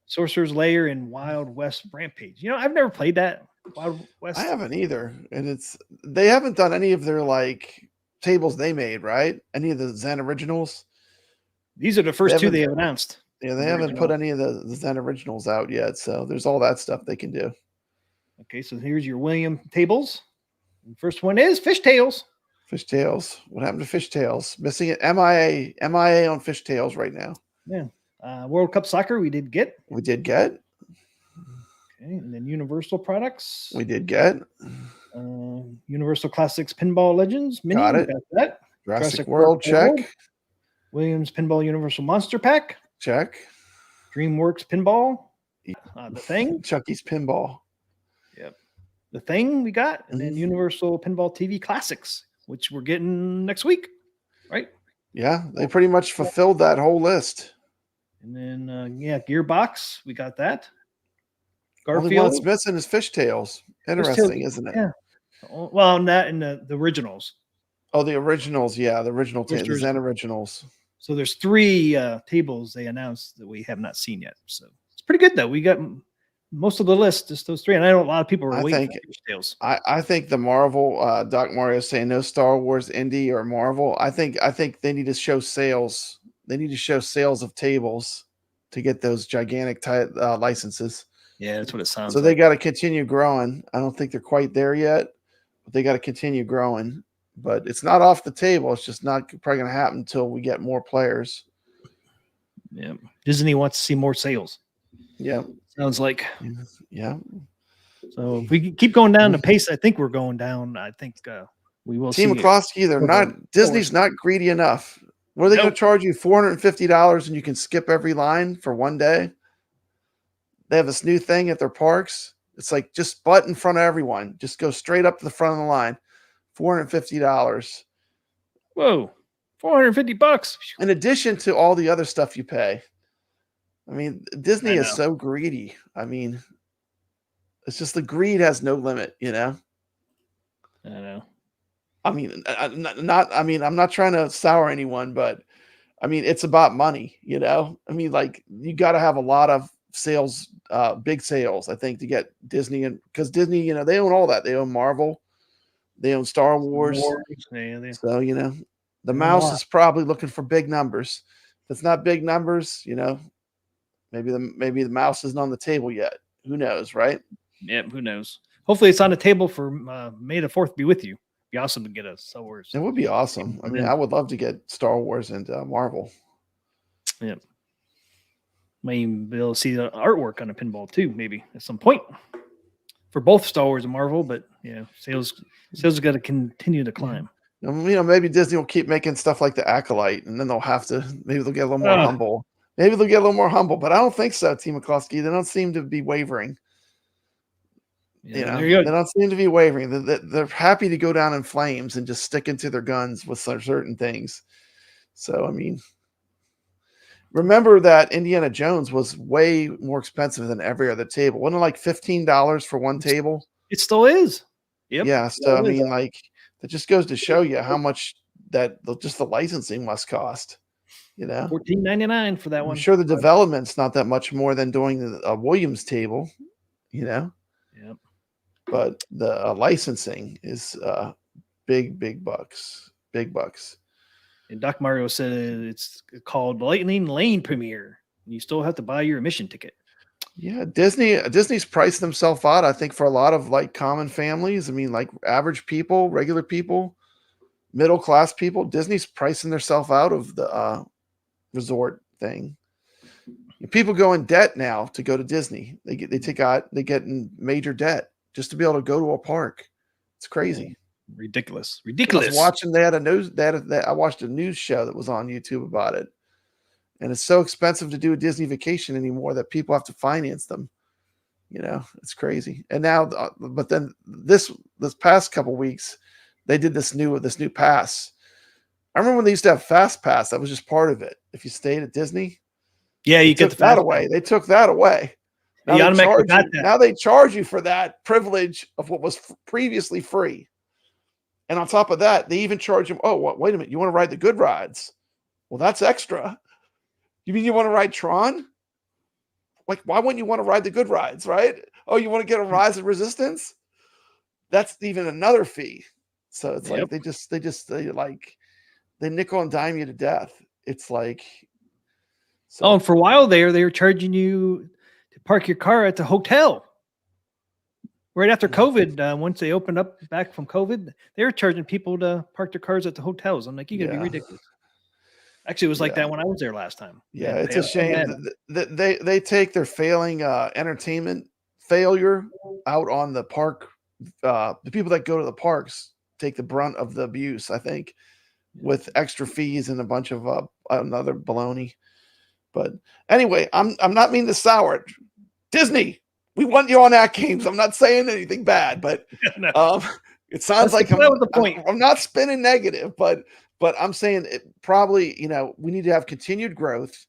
Sorcerer's Lair and Wild West Rampage. I've never played that. Wild West. I haven't either, and they haven't done any of their like tables they made, right? Any of the Zen originals. These are the first two they have announced. Yeah, they haven't put any of the Zen originals out yet, so there's all that stuff they can do. Okay, so here's your William tables. The first one is Fishtails. Fishtails. What happened to Fishtails? Missing it. MIA on Fishtails right now. Yeah. World Cup Soccer we did get. We did get. Okay, and then Universal Products. We did get. Universal Classics Pinball Legends Mini. Got it. Got that. Jurassic World, check. Williams Pinball Universal Monster Pack. Check. DreamWorks Pinball. The Thing. Chucky's Pinball. Yep. The Thing we got. And Mm-hmm. then Universal Pinball TV Classics, which we're getting next week. Right? Yeah, they pretty much fulfilled that whole list. And then, Gearbox. We got that. Only one Garfield. that's missing is Fishtails. Interesting, isn't it? Yeah. Well, not in the originals. Oh, the originals. Yeah, the original There's the Zen originals. So there's 3 tables they announced that we have not seen yet. So it's pretty good though. We got most of the list, just those 3. And I know a lot of people are waiting for Fishtails. I think the Marvel, Doc Mario saying no Star Wars, Indie, or Marvel. I think they need to show sales. They need to show sales of tables to get those gigantic licenses. Yeah, that's what it sounds So like. they got to continue growing. I don't think they're quite there yet, but they got to continue growing. But it's not off the table. It's just not probably going to happen until we get more players. Yeah. Disney wants to see more sales. Yeah. Sounds like. Yeah. So if we keep going down the pace, I think we're going down. I think we will Team see. McCloskey, they're not Disney's not greedy enough. What are they going to charge you? $450 and you can skip every line for one day? They have this new thing at their parks. It's like just butt in front of everyone. Just go straight up to the front of the line. $450. Whoa, $450. In addition to all the other stuff you pay. I mean, Disney is so greedy. I mean, it's just the greed has no limit, I know. I mean, I'm not trying to sour anyone, but I mean, it's about money, I mean, like you got to have a lot of sales, big sales, I think, to get Disney, and because Disney, they own all that. They own Marvel, they own Star Wars. Yeah, So, the mouse is probably looking for big numbers. It's not big numbers, maybe the mouse isn't on the table yet. Who knows, right? Yeah, who knows? Hopefully, it's on the table for May the 4th be with you. Be awesome to get a Star Wars. It would be awesome. I mean, I would love to get Star Wars and Marvel. Yeah. Might even be able to see the artwork on a pinball too, maybe at some point for both Star Wars and Marvel. But sales have got to continue to climb. Maybe Disney will keep making stuff like the Acolyte, and then they'll get a little more humble. Maybe they'll get a little more humble, but I don't think so, T. McCloskey. They don't seem to be wavering. Yeah, They don't seem to be wavering. They're happy to go down in flames and just sticking to their guns with certain things. So, I mean, remember that Indiana Jones was way more expensive than every other table. Wasn't it like $15 for one table? It still is. Yep. Yeah. So, I mean, like, that just goes to show you how much just the licensing must cost. $14.99 for that one. I'm sure the development's not that much more than doing a Williams table, Yep. But the licensing is big bucks. And Doc Mario said it's called Lightning Lane Premiere. You still have to buy your admission ticket. Yeah, Disney's priced themselves out, I think, for a lot of like common families. I mean, like average people, regular people, middle class people. Disney's pricing themselves out of the resort thing. People go in debt now to go to Disney. They get in major debt just to be able to go to a park. It's crazy. Ridiculous. I was watching. I watched a news show that was on YouTube about it, and it's so expensive to do a Disney vacation anymore that people have to finance them. It's crazy. And now, but then this past couple weeks, they did this new pass. I remember when they used to have Fast Pass. That was just part of it. If you stayed at Disney, you took that away. They took that away. Now they charge you for that privilege of what was previously free. And on top of that, they even charge them. Oh, wait a minute. You want to ride the good rides? Well, that's extra. You mean you want to ride Tron? Like, why wouldn't you want to ride the good rides, right? Oh, you want to get a Rise of Resistance? That's even another fee. So it's like they nickel and dime you to death. It's like, and for a while they were charging you to park your car at the hotel. Right after COVID, once they opened up back from COVID, they were charging people to park their cars at the hotels. I'm like, you gotta be ridiculous. Actually, it was like that when I was there last time. Yeah, it's a shame that they take their failing entertainment failure out on the park. The people that go to the parks take the brunt of the abuse, I think, with extra fees and a bunch of another baloney. But anyway, I'm not meaning to sour it. Disney, we want you on Atgames. I'm not saying anything bad, but it sounds like I'm not spinning negative, but I'm saying it probably, we need to have continued growth.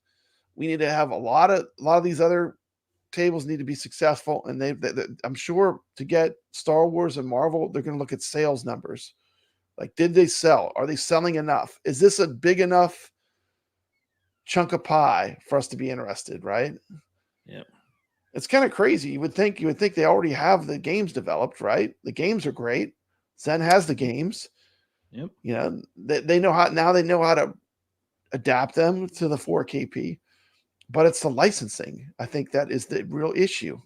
We need to have a lot of these other tables need to be successful, and I'm sure to get Star Wars and Marvel, they're going to look at sales numbers. Like, did they sell? Are they selling enough? Is this a big enough chunk of pie for us to be interested? Right? Yeah. It's kind of crazy. You would think they already have the games developed, right? The games are great. Zen has the games. Yep. They know how to adapt them to the 4KP, but it's the licensing. I think that is the real issue.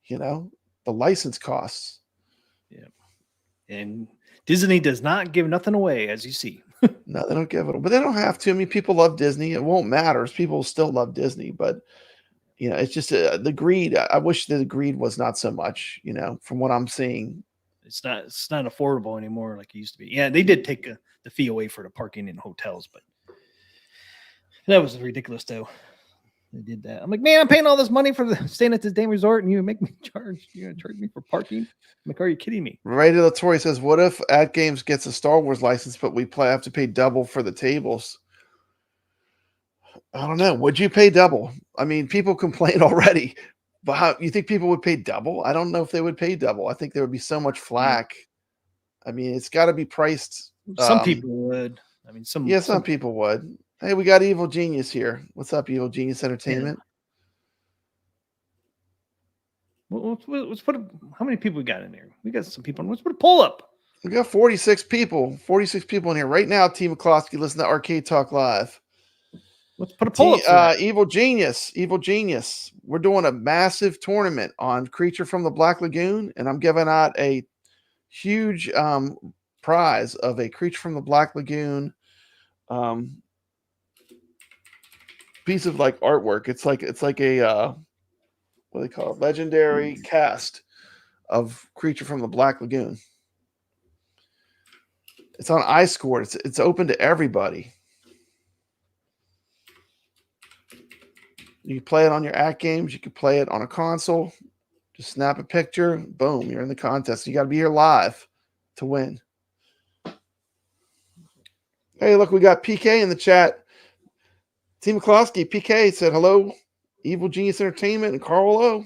The license costs. Yeah. And Disney does not give nothing away, as you see. No, they don't give it, but they don't have to. I mean, people love Disney. It won't matter. People still love Disney, but it's just the greed. I wish the greed was not so much, from what I'm seeing. It's not affordable anymore like it used to be. Yeah, they did take the fee away for the parking in hotels, but that was ridiculous though. They did that. I'm like, man, I'm paying all this money for staying at this damn resort, and you make me charge. You're gonna charge me for parking? I'm like, are you kidding me? Radio Latory says, what if Atgames gets a Star Wars license, but we have to pay double for the tables? I don't know. Would you pay double? I mean, people complain already, but how you think people would pay double? I don't know if they would pay double. I think there would be so much flack. I mean, it's got to be priced. Some people would. I mean, some people would. Hey, we got Evil Genius here. What's up, Evil Genius Entertainment? Yeah. Let's put how many people we got in there? We got some people. Let's put a poll up. We got 46 people. 46 people in here right now. T. McCloskey, listen to Arcade Talk Live. Let's put a poll up for that. Evil Genius. We're doing a massive tournament on Creature from the Black Lagoon, and I'm giving out a huge prize of a Creature from the Black Lagoon piece of like artwork. It's like a what do they call it? Legendary cast of Creature from the Black Lagoon. It's on iScore. It's open to everybody. You can play it on your Atgames. You can play it on a console. Just snap a picture. Boom, you're in the contest. You got to be here live to win. Hey, look, we got PK in the chat. T. McCloskey, PK said hello. Evil Genius Entertainment and Karl. Hello.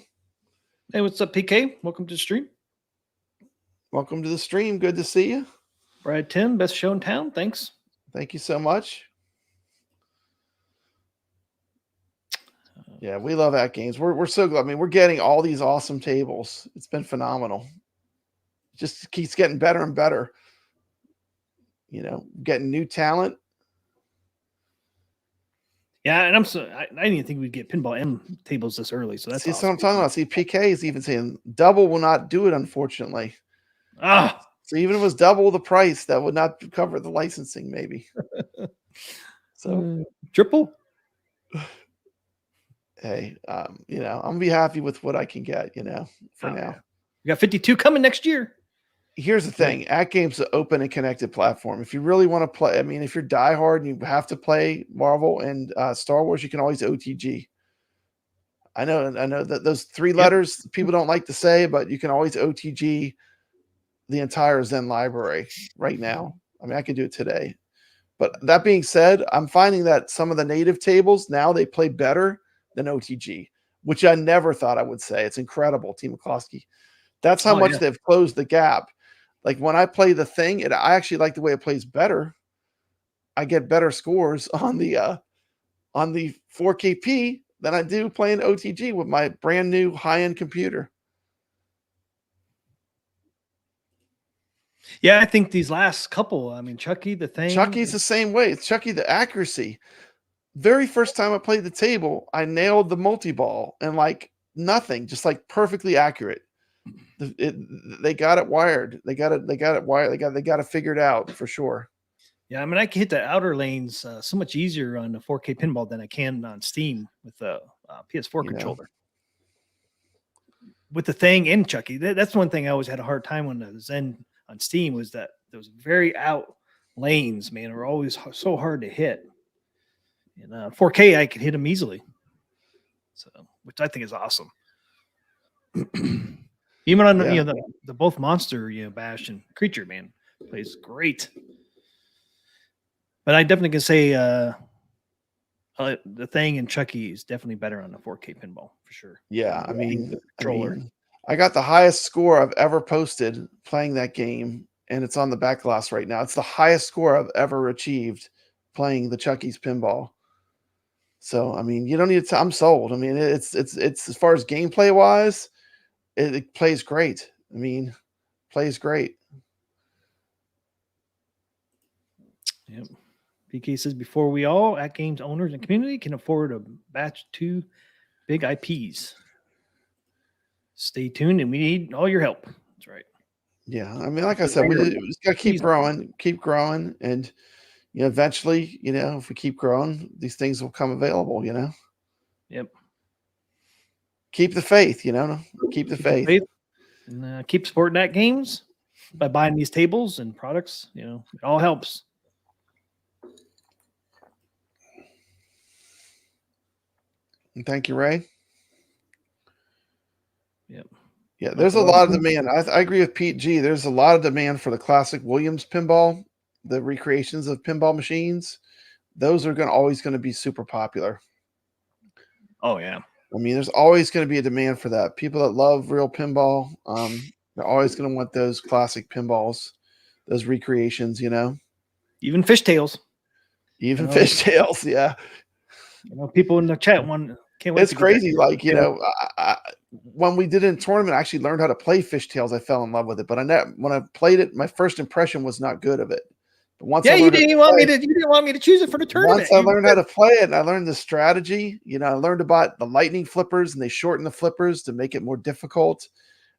Hey, what's up, PK? Welcome to the stream. Welcome to the stream. Good to see you. Brad Tim, best show in town. Thanks. Thank you so much. Yeah, we love Atgames. We're so glad. I mean, we're getting all these awesome tables. It's been phenomenal. It just keeps getting better and better. You know, getting new talent. Yeah, and I didn't even think we'd get Pinball M tables this early. So that's See, awesome. what I'm talking about. See, PK is even saying double will not do it, unfortunately. So even if it was double the price, that would not cover the licensing, maybe. So triple. Hey, you know, I'm gonna be happy with what I can get, you know, for now. Yeah. We got 52 coming next year. Here's the thing: Atgames is an open and connected platform. If you really want to play, I mean, if you're diehard and you have to play Marvel and Star Wars, you can always OTG. I know that those three letters people don't like to say, but you can always OTG the entire Zen library right now. I mean, I could do it today. But that being said, I'm finding that some of the native tables now they play better than OTG, which I never thought I would say. It's incredible, T. McCloskey. That's how much they've closed the gap. Like when I play the thing, I actually like the way it plays better. I get better scores on the 4KP than I do playing OTG with my brand new high-end computer. Yeah, I think these last couple, I mean, Chucky, the thing. Chucky's the same way. It's Chucky, the accuracy. Very first time I played the table, I nailed the multi-ball and like nothing, just like perfectly accurate. They got it wired. They got it wired. They got it figured out for sure. Yeah, I mean, I can hit the outer lanes so much easier on the 4K pinball than I can on Steam with the PS4 controller. With the thing and Chucky, that's one thing I always had a hard time on the Zen on Steam was that those very out lanes, man, are always so hard to hit. And 4K, I could hit them easily. So, which I think is awesome. Even on the both monster, bash and creature, man, plays great. But I definitely can say the thing and Chucky is definitely better on the 4K pinball for sure. Yeah, I mean, I got the highest score I've ever posted playing that game, and it's on the back glass right now. It's the highest score I've ever achieved playing the Chucky's pinball. So I mean, you don't need to. I'm sold. I mean, it's as far as gameplay wise, it plays great. I mean, plays great. Yep. PK says before we all Atgames owners and community can afford a batch 2 big IPs. Stay tuned, and we need all your help. That's right. Yeah, I mean, like I said, we just got to keep growing, and eventually, if we keep growing, these things will come available. Yep. Keep the faith. Keep the faith. And, keep supporting Atgames by buying these tables and products. It all helps. And thank you, Ray. Yep. Yeah, there's a lot of demand. I agree with Pete G. There's a lot of demand for the classic Williams pinball, the recreations of pinball machines. Those are always going to be super popular. Oh, yeah. I mean, there's always going to be a demand for that. People that love real pinball, they're always going to want those classic pinballs, those recreations, Even Even fishtails. fishtails, yeah. People in the chat can't wait. It's crazy. Like, when we did it in tournament, I actually learned how to play fishtails. I fell in love with it. But when I played it, my first impression was not good of it. But once Yeah, I you learned how didn't to even want me play- to. You didn't want me to choose it for the tournament. once I You learned how to play it, and I learned the strategy. I learned about the lightning flippers, and they shorten the flippers to make it more difficult.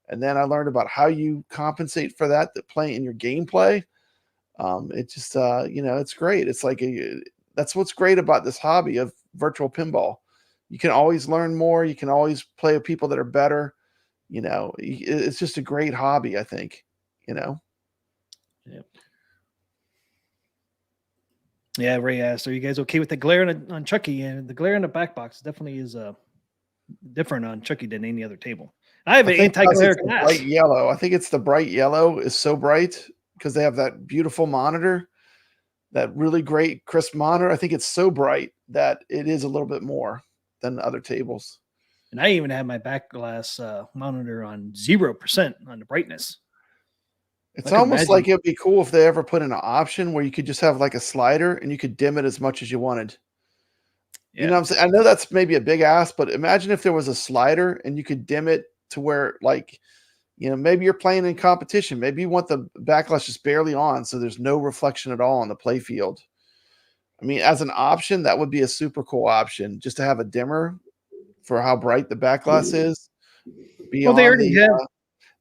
And then I learned about how you compensate for that play in your gameplay. It just it's great. It's like that's what's great about this hobby of virtual pinball. You can always learn more. You can always play with people that are better. It's just a great hobby, I think. Yeah, Ray asked, "Are you guys okay with the glare on Chucky?" And the glare in the back box definitely is different on Chucky than any other table. I have I an think 'cause anti-glare it's the glass. bright yellow. I think it's the bright yellow is so bright because they have that beautiful monitor, that really great crisp monitor. I think it's so bright that it is a little bit more than other tables. And I even have my back glass monitor on 0% on the brightness. It's I could almost imagine. like it'd be cool if they ever put in an option where you could just have like a slider and you could dim it as much as you wanted. You know what I'm saying? I know that's maybe a big ask, but imagine if there was a slider and you could dim it to where, like, maybe you're playing in competition. Maybe you want the backlash just barely on, so there's no reflection at all on the play field. I mean, as an option, that would be a super cool option, just to have a dimmer for how bright the backglass is Well, they beyond already the. have.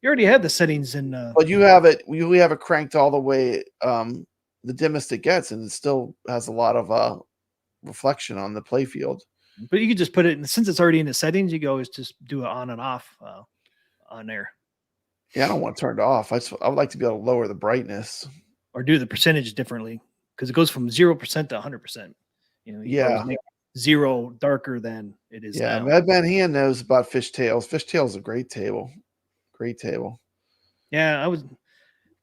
You already have the settings in. But you have it. We have it cranked all the way, the dimmest it gets, and it still has a lot of reflection on the play field. But you could just put it, since it's already in the settings, you can always just do it on and off on there. Yeah, I don't want it turned off. I would like to be able to lower the brightness. Or do the percentage differently, because it goes from 0% to 100%. You can Yeah. always make 0 darker than it is Yeah, now. Mad Man Hand knows about Fishtails. Fishtails is a great table. Great table. Yeah,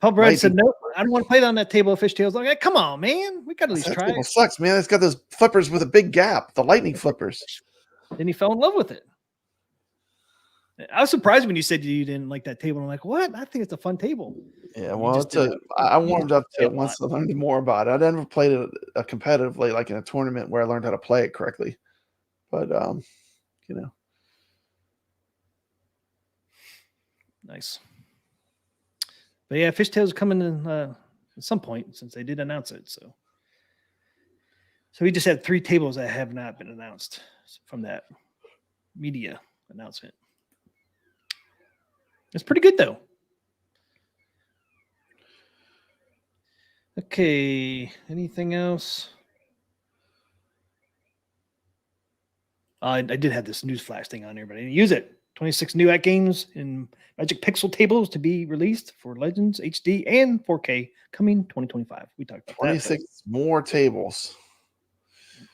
Paul Brad said, Lightning "No, I don't want to play on that table of fishtails." Like, come on, man, we got to at least That try table it. sucks, man. It's got those flippers with a big gap, the lightning flippers. Then he fell in love with it. I was surprised when you said you didn't like that table. I'm like, what? I think it's a fun table. Yeah, You well, just didn't- I warmed up to play it a once I lot. learned more about it. I never played it competitively, like in a tournament where I learned how to play it correctly. But Nice. But yeah, Fishtails coming in at some point, since they did announce it. So we just had 3 tables that have not been announced from that media announcement. It's pretty good though. Okay, anything else? I did have this news flash thing on there, but I didn't use it. 26 new Atgames and Magic Pixel tables to be released for Legends HD and 4K coming 2025. We talked about 26 more tables. that.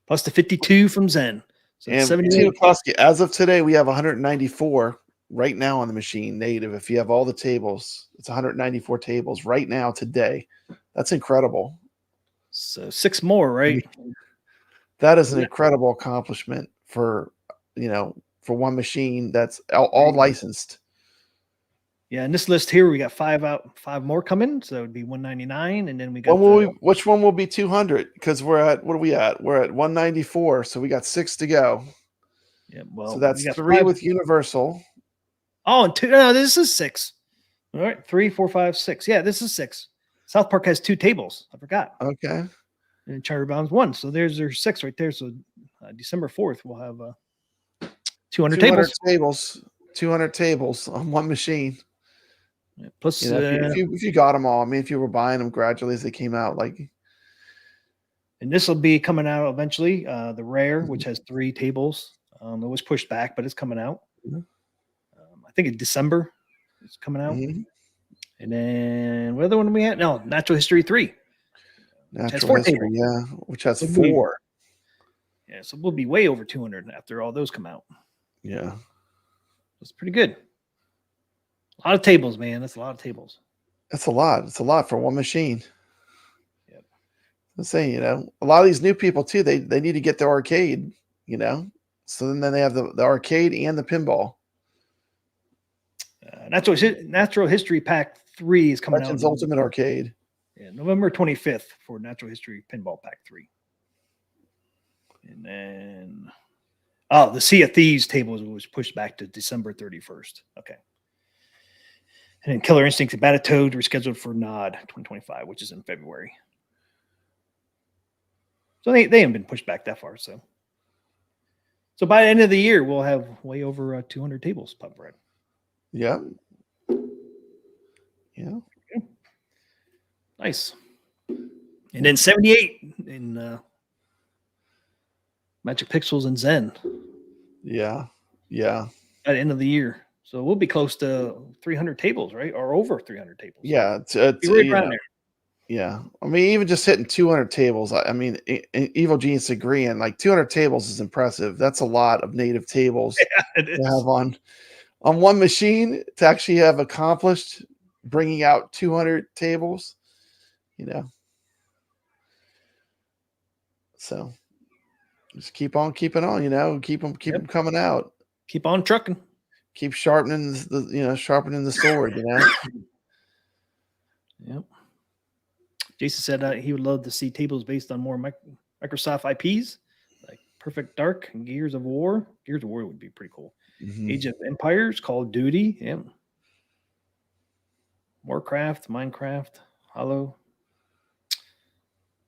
Plus the 52 from Zen. So And 78. Koski, as of today, we have 194 right now on the machine native. If you have all the tables, it's 194 tables right now today. That's incredible. So 6 more, right? That is an incredible accomplishment for one machine that's all licensed. Yeah, in this list here, we got 5 more coming, so it'd be 199, and then we got Which one will be 200? Because we're at, what are we at? We're at 194, so we got 6 to go. Yeah, well, So that's we got 3 5 with Universal. Oh, and 2. No, this is 6. All right, 3, 4, 5, 6. Yeah, this is 6. South Park has 2 tables. I forgot. Okay. And Charter Bound's 1. So there's 6 right there. So December 4th, we'll have 200 tables. 200 tables on one machine. Yeah, plus, if you got them all, I mean, if you were buying them gradually as they came out, like. And this will be coming out eventually. The Rare, which has 3 tables. It was pushed back, but it's coming out. I think in December it's coming out. Mm-hmm. And then what other one do we have? No, Natural History 3. Natural History, yeah, which has 4. Yeah, so we'll be way over 200 after all those come out. Yeah. It's pretty good. A lot of tables, man. That's a lot of tables. That's a lot. It's a lot for one machine. Yep. I'm saying, a lot of these new people too, they need to get the arcade, So then they have the arcade and the pinball. Natural History Pack 3 is coming Legends out. Ultimate Arcade. Yeah, November 25th for Natural History Pinball Pack 3. And then, the Sea of Thieves table was pushed back to December 31st. Okay. And then Killer Instinct and Battletoads were scheduled for NOD 2025, which is in February. So they haven't been pushed back that far. So by the end of the year, we'll have way over 200 tables pub bread. Yeah. Yeah. Nice. And then 78 in Magic Pixels and Zen Yeah. Yeah. at the end of the year. So we'll be close to 300 tables, right? Or over 300 tables. Yeah. It's Be right you around know, there. yeah. I mean, even just hitting 200 tables. I mean, Evil Genius agreeing, like 200 tables is impressive. That's a lot of native tables It to is. have on one machine to actually have accomplished bringing out 200 tables, you know. So just keep on keeping on, you know, keep them coming out. Keep on trucking. Keep sharpening sharpening the sword, you know. Yep. Jason said he would love to see tables based on more Microsoft IPs, like Perfect Dark and Gears of War. Gears of War would be pretty cool. Mhm. Age of Empires, Call of Duty, yeah. Warcraft, Minecraft, Halo.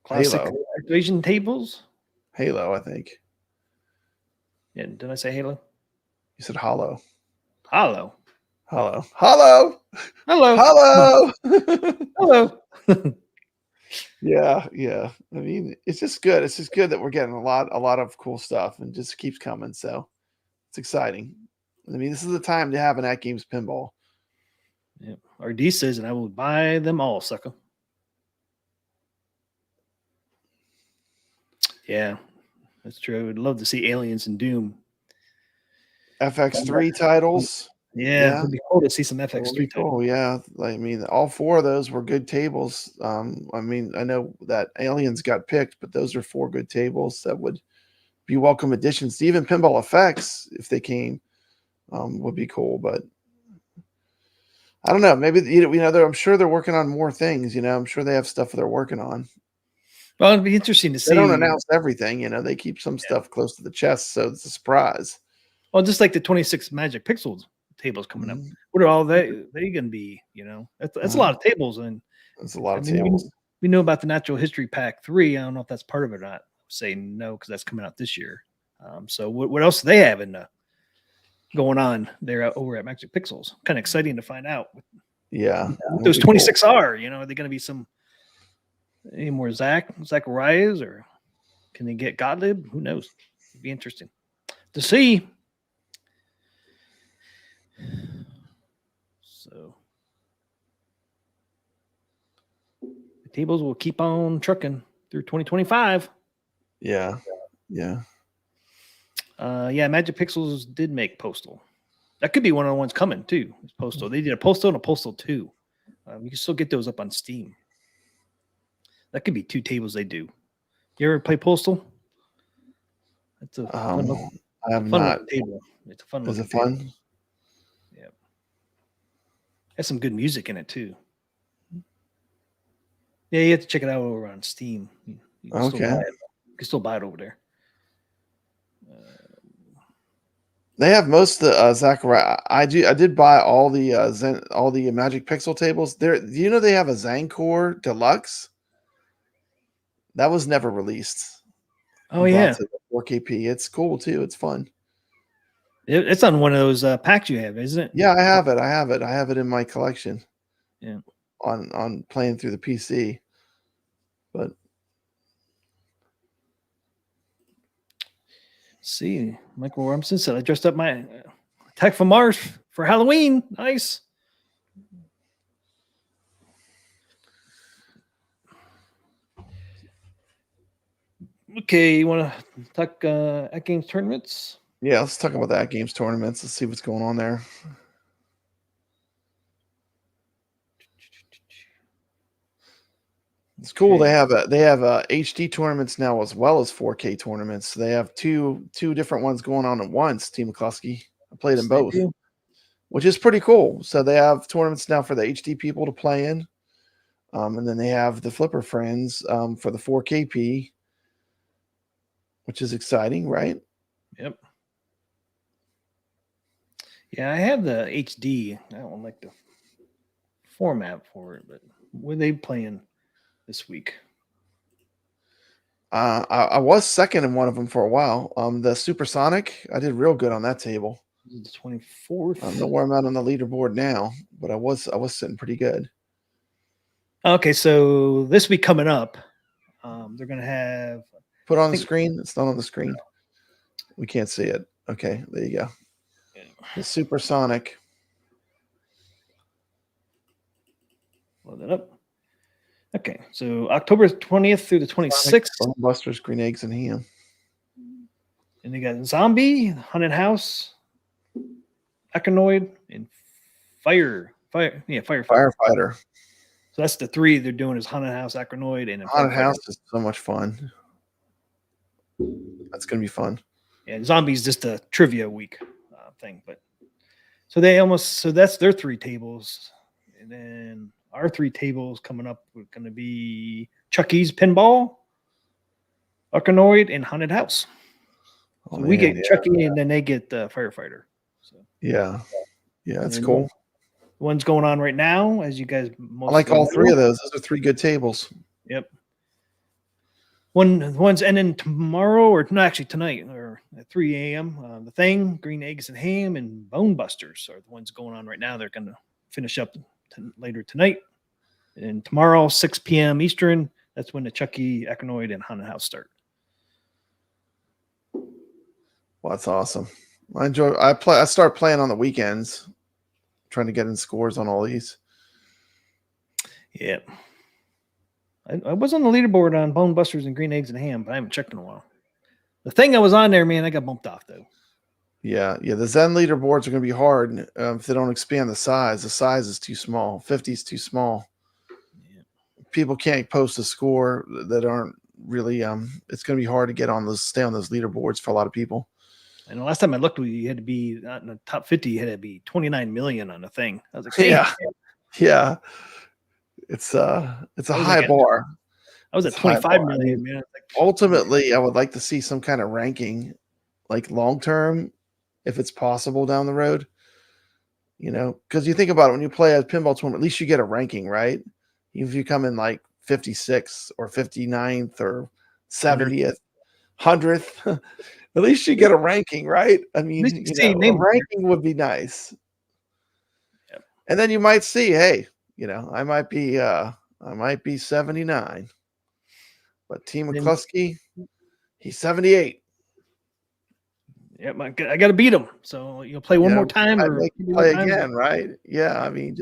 Classic Halo. activation tables. Halo, I think. Yeah, did I say Halo? You said hollow. Halo. Hollow. Hollow. Hello. Hollow. Hello. Yeah, yeah. I mean, it's just good. It's just good that we're getting a lot of cool stuff and just keeps coming. So it's exciting. I mean, this is the time to have an Atgames pinball. Yeah. RD says, and I will buy them all, sucker. Yeah, that's true. I would love to see Aliens and Doom. FX3 titles. Yeah, it'd be cool to see some That would FX3 be cool. Yeah. I mean, all four of those were good tables. I mean, I know that Aliens got picked, but those are four good tables that would be welcome additions to even Pinball Effects if they came. Would be cool, but I don't know. Maybe I'm sure they're working on more things. You know, I'm sure they have stuff they're working on. Well, it'd be interesting to see. They don't announce everything. You know, they keep some stuff close to the chest, so it's a surprise. Well, just like the 26 Magic Pixels tables coming up. What are all they going to be? You know, that's a lot of tables, and It's a lot of I mean, tables. we know about the Natural History Pack 3. I don't know if that's part of it or not. Say no because that's coming out this year. So what else do they have going on there over at Magic Pixels? Kind of exciting to find out. Yeah, What those 26 are, you know, are they going to be any more Zacharias, or can they get Gottlieb? Who knows? It'd be interesting to see. So the tables will keep on trucking through 2025. Yeah. Yeah, Magic Pixels did make Postal. That could be one of the ones coming too. It's Postal. They did a Postal and a Postal 2. You can still get those up on Steam. That could be 2 tables they do. You ever play Postal? It's a fun I have fun not. table. It's a fun. Is it looking table. fun? Yeah. Has some good music in it too. Yeah, you have to check it out over on Steam. You can still Okay. buy it. You can still buy it over there. They have most of the Zachariah. I did buy all the all the Magic Pixel tables. There, do you know they have a Zancor Deluxe? That was never released. Oh yeah, 4KP. It's cool too. It's fun. it's on one of those packs you have, isn't it? Yeah, I have it. I have it in my collection. Yeah. On playing through the PC, but See, Michael Rumson said I dressed up my Attack from Mars for Halloween. Nice. Okay, you want to talk at games tournaments? yeah, let's talk about that games tournaments. Let's see what's going on there. It's cool. Okay. They have HD tournaments now as well as 4K tournaments. They have two different ones going on at once. Team McCluskey. I played them both, which is pretty cool. So they have tournaments now for the HD people to play in, and then they have the Flipper friends for the 4KP, which is exciting, right? Yep. Yeah, I have the HD. I don't like the format for it, but what are they playing this week? I was second in one of them for a while. The Supersonic, I did real good on that table. This is the 24th. I don't know where I'm at on the leaderboard now, but I was sitting pretty good. Okay, so this week coming up, they're going to have. Put on the screen. It's not on the screen. We can't see it. Okay, there you go. The Supersonic. Load that up. Okay, so October 20th through the 26th. Busters, Green Eggs, and Ham. And they got Zombie, Haunted House, Echinoid, and Firefighter. So that's the three they're doing is Haunted House, Echinoid, and Haunted House is so much fun. That's gonna be fun. Yeah, Zombie's just a trivia week thing, but so that's their three tables, and then our three tables coming up are going to be Chucky's Pinball, Arkanoid, and Haunted House. So we get Chucky, and then they get the Firefighter. So yeah, that's cool. One's going on right now, as you guys. I like all three of those. Those are three good tables. Yep. One's ending tomorrow, or no, actually tonight, or at 3 a.m. The Thing, Green Eggs and Ham, and Bone Busters are the ones going on right now. They're going to finish up later tonight, and tomorrow 6 p.m. Eastern. That's when the Chucky, Echinoid, and Haunted House start. Well, that's awesome. I start playing on the weekends, trying to get in scores on all these. Yeah, I was on the leaderboard on Bone Busters and Green Eggs and Ham, but I haven't checked in a while. The Thing I was on there, man, I got bumped off though. Yeah. The Zen leaderboards are going to be hard if they don't expand the size. The size is too small. 50 is too small. Yeah. People can't post a score that aren't really. It's going to be hard to stay on those leaderboards for a lot of people. And the last time I looked, you had to be not in the top 50. You had to be 29 million on the Thing. I was like, hey. Yeah. It's a high bar. I was at 25 million, man. Ultimately, I would like to see some kind of ranking, like long term, if it's possible down the road. Because you think about it, when you play a pinball tournament, at least you get a ranking, right? Even if you come in like 56th or 59th or 70th, 100th, at least you get a ranking, right? I mean, a ranking would be nice. Yep. And then you might see, hey, I might be 79, but T. McCluskey, he's 78. Yeah, I got to beat him. So you'll play one more time, or play again, right? Yeah, I mean,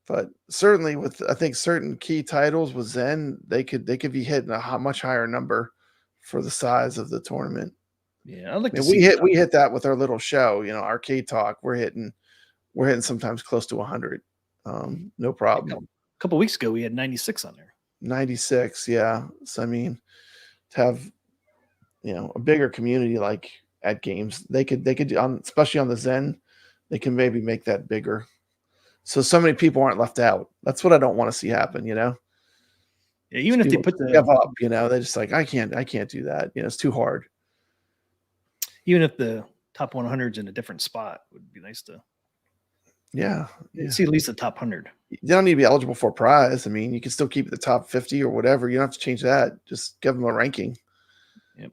but certainly I think certain key titles with Zen, they could be hitting a much higher number for the size of the tournament. Yeah, we hit that with our little show, Arcade Talk. We're hitting sometimes close to 100. No problem. A couple weeks ago, we had 96 on there. 96, yeah. So I mean, to have a bigger community like Atgames, they could especially on the Zen, they can maybe make that bigger, so many people aren't left out. That's what I don't want to see happen. Yeah, even if they put give up, they're just like, I can't do that. It's too hard. Even if the top 100's in a different spot, would be nice to. Yeah. See at least the top 100. You don't need to be eligible for a prize. I mean, you can still keep the top 50 or whatever. You don't have to change that. Just give them a ranking. Yep.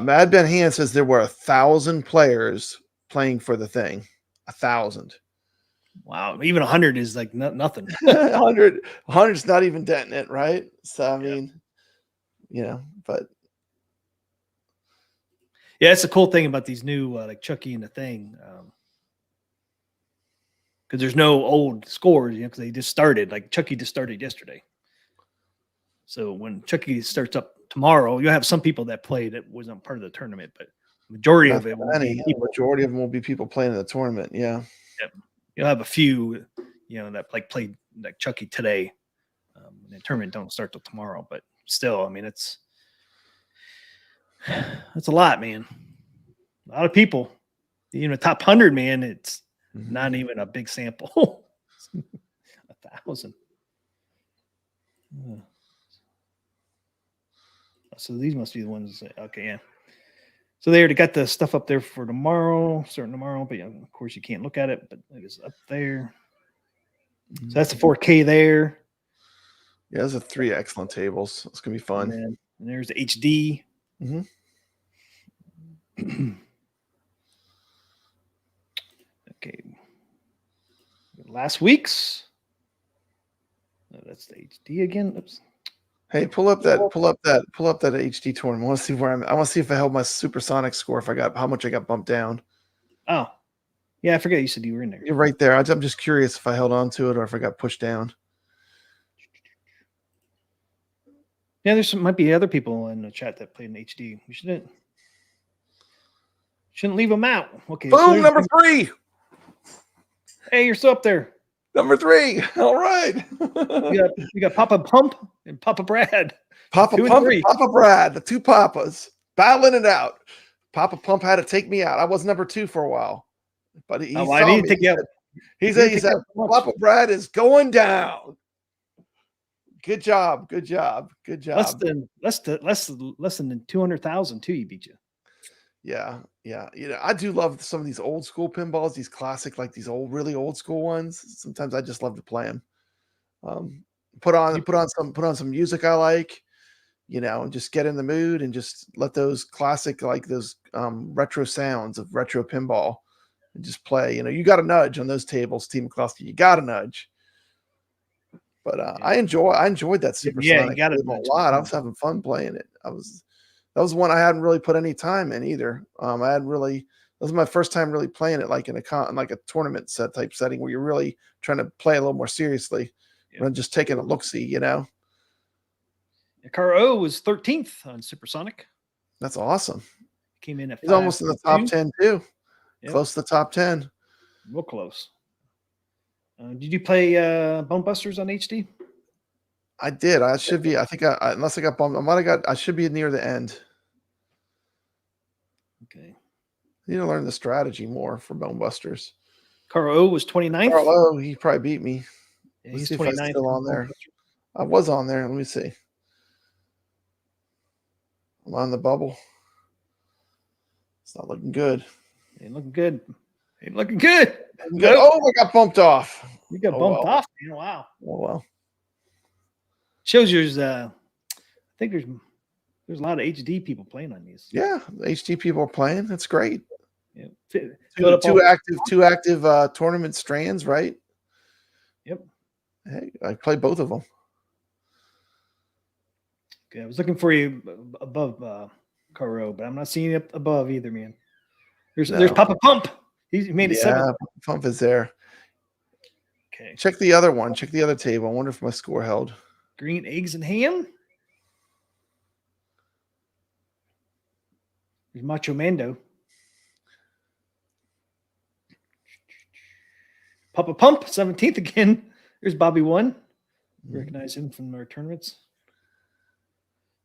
Mad Ben Han says there were 1,000 players playing for the Thing. 1,000. Wow. Even 100 is like nothing. 100's not even denting it, right? So, I mean, but. Yeah, it's a cool thing about these new like Chucky and the Thing. Because there's no old scores, because they just started. Like Chucky just started yesterday. So when Chucky starts up tomorrow, you'll have some people that played that wasn't part of the tournament, but majority of it majority of them will be people playing in the tournament. Yeah. Yep. You'll have a few, that like played like Chucky today. The tournament don't start till tomorrow, but still, I mean, it's a lot, man. A lot of people. Top 100, man. It's not even a big sample. 1,000. So these must be the ones. Okay, yeah. So they already got the stuff up there for tomorrow, starting tomorrow. But yeah, of course you can't look at it, but it is up there. So that's the 4K there. Yeah, those are 3 excellent tables. It's gonna be fun. And there's the HD. Mm-hmm. Okay. Last week's. Oh, that's the HD again. Oops. Hey, pull up that HD tournament. I want to see where I want to see if I held my supersonic score. If I got how much I got bumped down. Oh, yeah. I forget you said you were in there. You're right there. I'm just curious if I held on to it or if I got pushed down. Yeah, might be other people in the chat that played in HD. We shouldn't leave them out. Okay. Boom, so number 3. Hey, you're still up there. Number 3. All right. You got Papa Pump and Papa Brad. Papa 2 and Pump 3. and Papa Brad, the 2 papas, battling it out. Papa Pump had to take me out. I was number 2 for a while. But he I saw didn't me. take you out. He said, Papa Brad is going down. Good job. Good job. Good job. Less than 200,000 too. You beat you. Yeah. Yeah. You know, I do love some of these old school pinballs, these classic, like these really old school ones. Sometimes I just love to play them. Put on some music I like, you know, and just get in the mood and just let those classic, like those retro sounds of retro pinball and just play. You know, you got a nudge on those tables, Team McCluskey. You got a nudge. But I enjoyed that supersonic you table a lot. I was having fun playing it. That was one I hadn't really put any time in either. That was my first time really playing it like in a tournament set type setting where you're really trying to play a little more seriously than just taking a look-see, you know. Karl was 13th on Supersonic. That's awesome. Came in at He's almost in the top 10 too. Yep. Close to the top 10. Real close. Did you play Bone Busters on HD? I did. I should be. I think unless I got bumped, I should be near the end. Okay. I need to learn the strategy more for Bone Busters. Karl was 29th. Karl, he probably beat me. Yeah, he's 29th. Still on there. I was on there. Let me see. I'm on the bubble. It's not looking good. Ain't looking good. Ain't looking good. Nope. Oh, I got bumped off. You got bumped off. Man. Wow. Oh well. Shows yours. I think there's a lot of HD people playing on these. Yeah, HD people are playing. That's great. Yeah. Two active tournament strands, right? Yep. Hey, I played both of them. Okay, I was looking for you above Karl, but I'm not seeing it above either, man. There's Papa Pump. He made it 7th. Pump is there. Okay. Check the other one. Check the other table. I wonder if my score held. Green eggs and ham. There's Macho Mando. Papa Pump, 17th again. There's Bobby 1. Recognize him from our tournaments.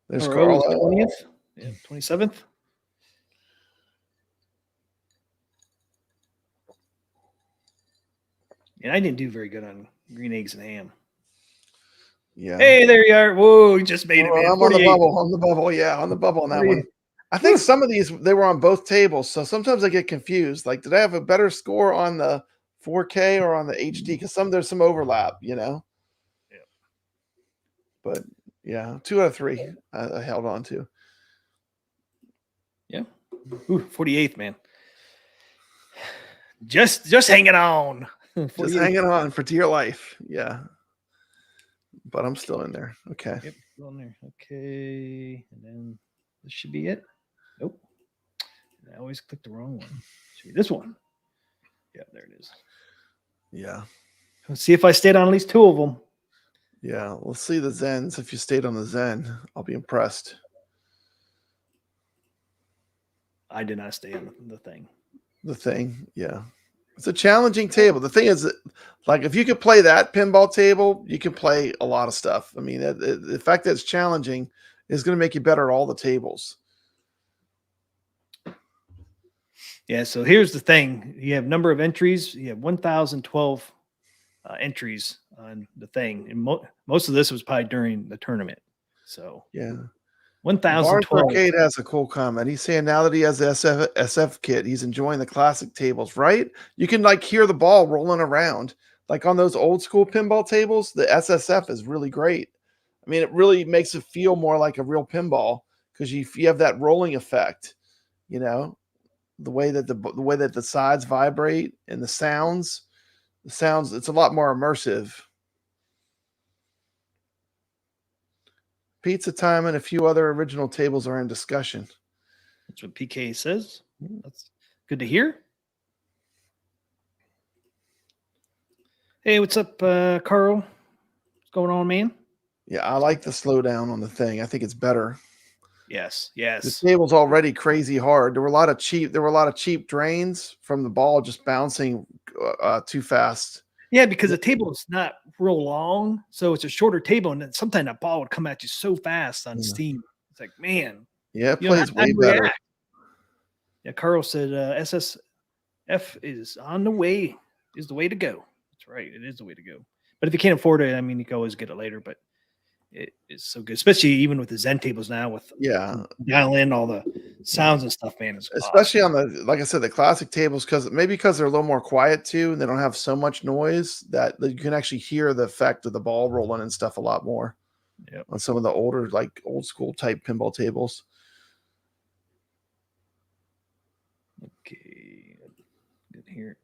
There's Karl. 20th. Yeah, 27th. And I didn't do very good on green eggs and ham. Yeah. Hey, there you are. Whoa, you just made it, man. I'm on the bubble. On the bubble. Yeah, on the bubble on that one. I think some of these, they were on both tables. So sometimes I get confused. Like, did I have a better score on the 4K or on the HD? Because there's some overlap, you know? Yeah. But yeah, 2 out of 3 I held on to. Yeah. Ooh, 48th, man. Just hanging on. Just hanging on for dear life. Yeah. But I'm still in there. Okay. Yep, still in there. Okay. And then this should be it. Nope. I always click the wrong one. Should be this one. Yeah, there it is. Yeah. Let's see if I stayed on at least 2 of them. Yeah. We'll see the Zens. If you stayed on the Zen, I'll be impressed. I did not stay on the thing. The thing. Yeah. It's a challenging table. The thing is, like, if you could play that pinball table, you can play a lot of stuff. I mean, the fact that it's challenging is going to make you better at all the tables. Yeah, so here's the thing. You have number of entries. You have 1,012 entries on the thing. And most of this was probably during the tournament. So yeah. Barnes 1012. Arcade has a cool comment. He's saying now that he has the SF kit, he's enjoying the classic tables, right? You can like hear the ball rolling around. Like on those old school pinball tables, the SSF is really great. I mean, it really makes it feel more like a real pinball because you have that rolling effect, you know, the way that the sides vibrate and the sounds, it's a lot more immersive. Pizza Time and a few other original tables are in discussion. That's what PK says. That's good to hear. Hey, what's up, Karl? What's going on, man? Yeah, I like the slowdown on the thing. I think it's better. Yes, The yes. table's already crazy hard. There were a lot of cheap drains from the ball just bouncing too fast. Yeah, because the table is not real long, so it's a shorter table, and then sometimes that ball would come at you so fast on Yeah. Steam. It's like, man, Yeah, it you don't plays have time way to better. react. Yeah, Karl said SSF is on the way, is the way to go. That's right, it is the way to go. But if you can't afford it, I mean, you can always get it later. But it is so good, especially even with the Zen tables now, with Yeah, dial in all the sounds and stuff, man. It's especially on the, like I said, the classic tables, because they're a little more quiet too, and they don't have so much noise that you can actually hear the effect of the ball rolling and stuff a lot more. Yep. On some of the older, like old school type pinball tables. Okay, good here.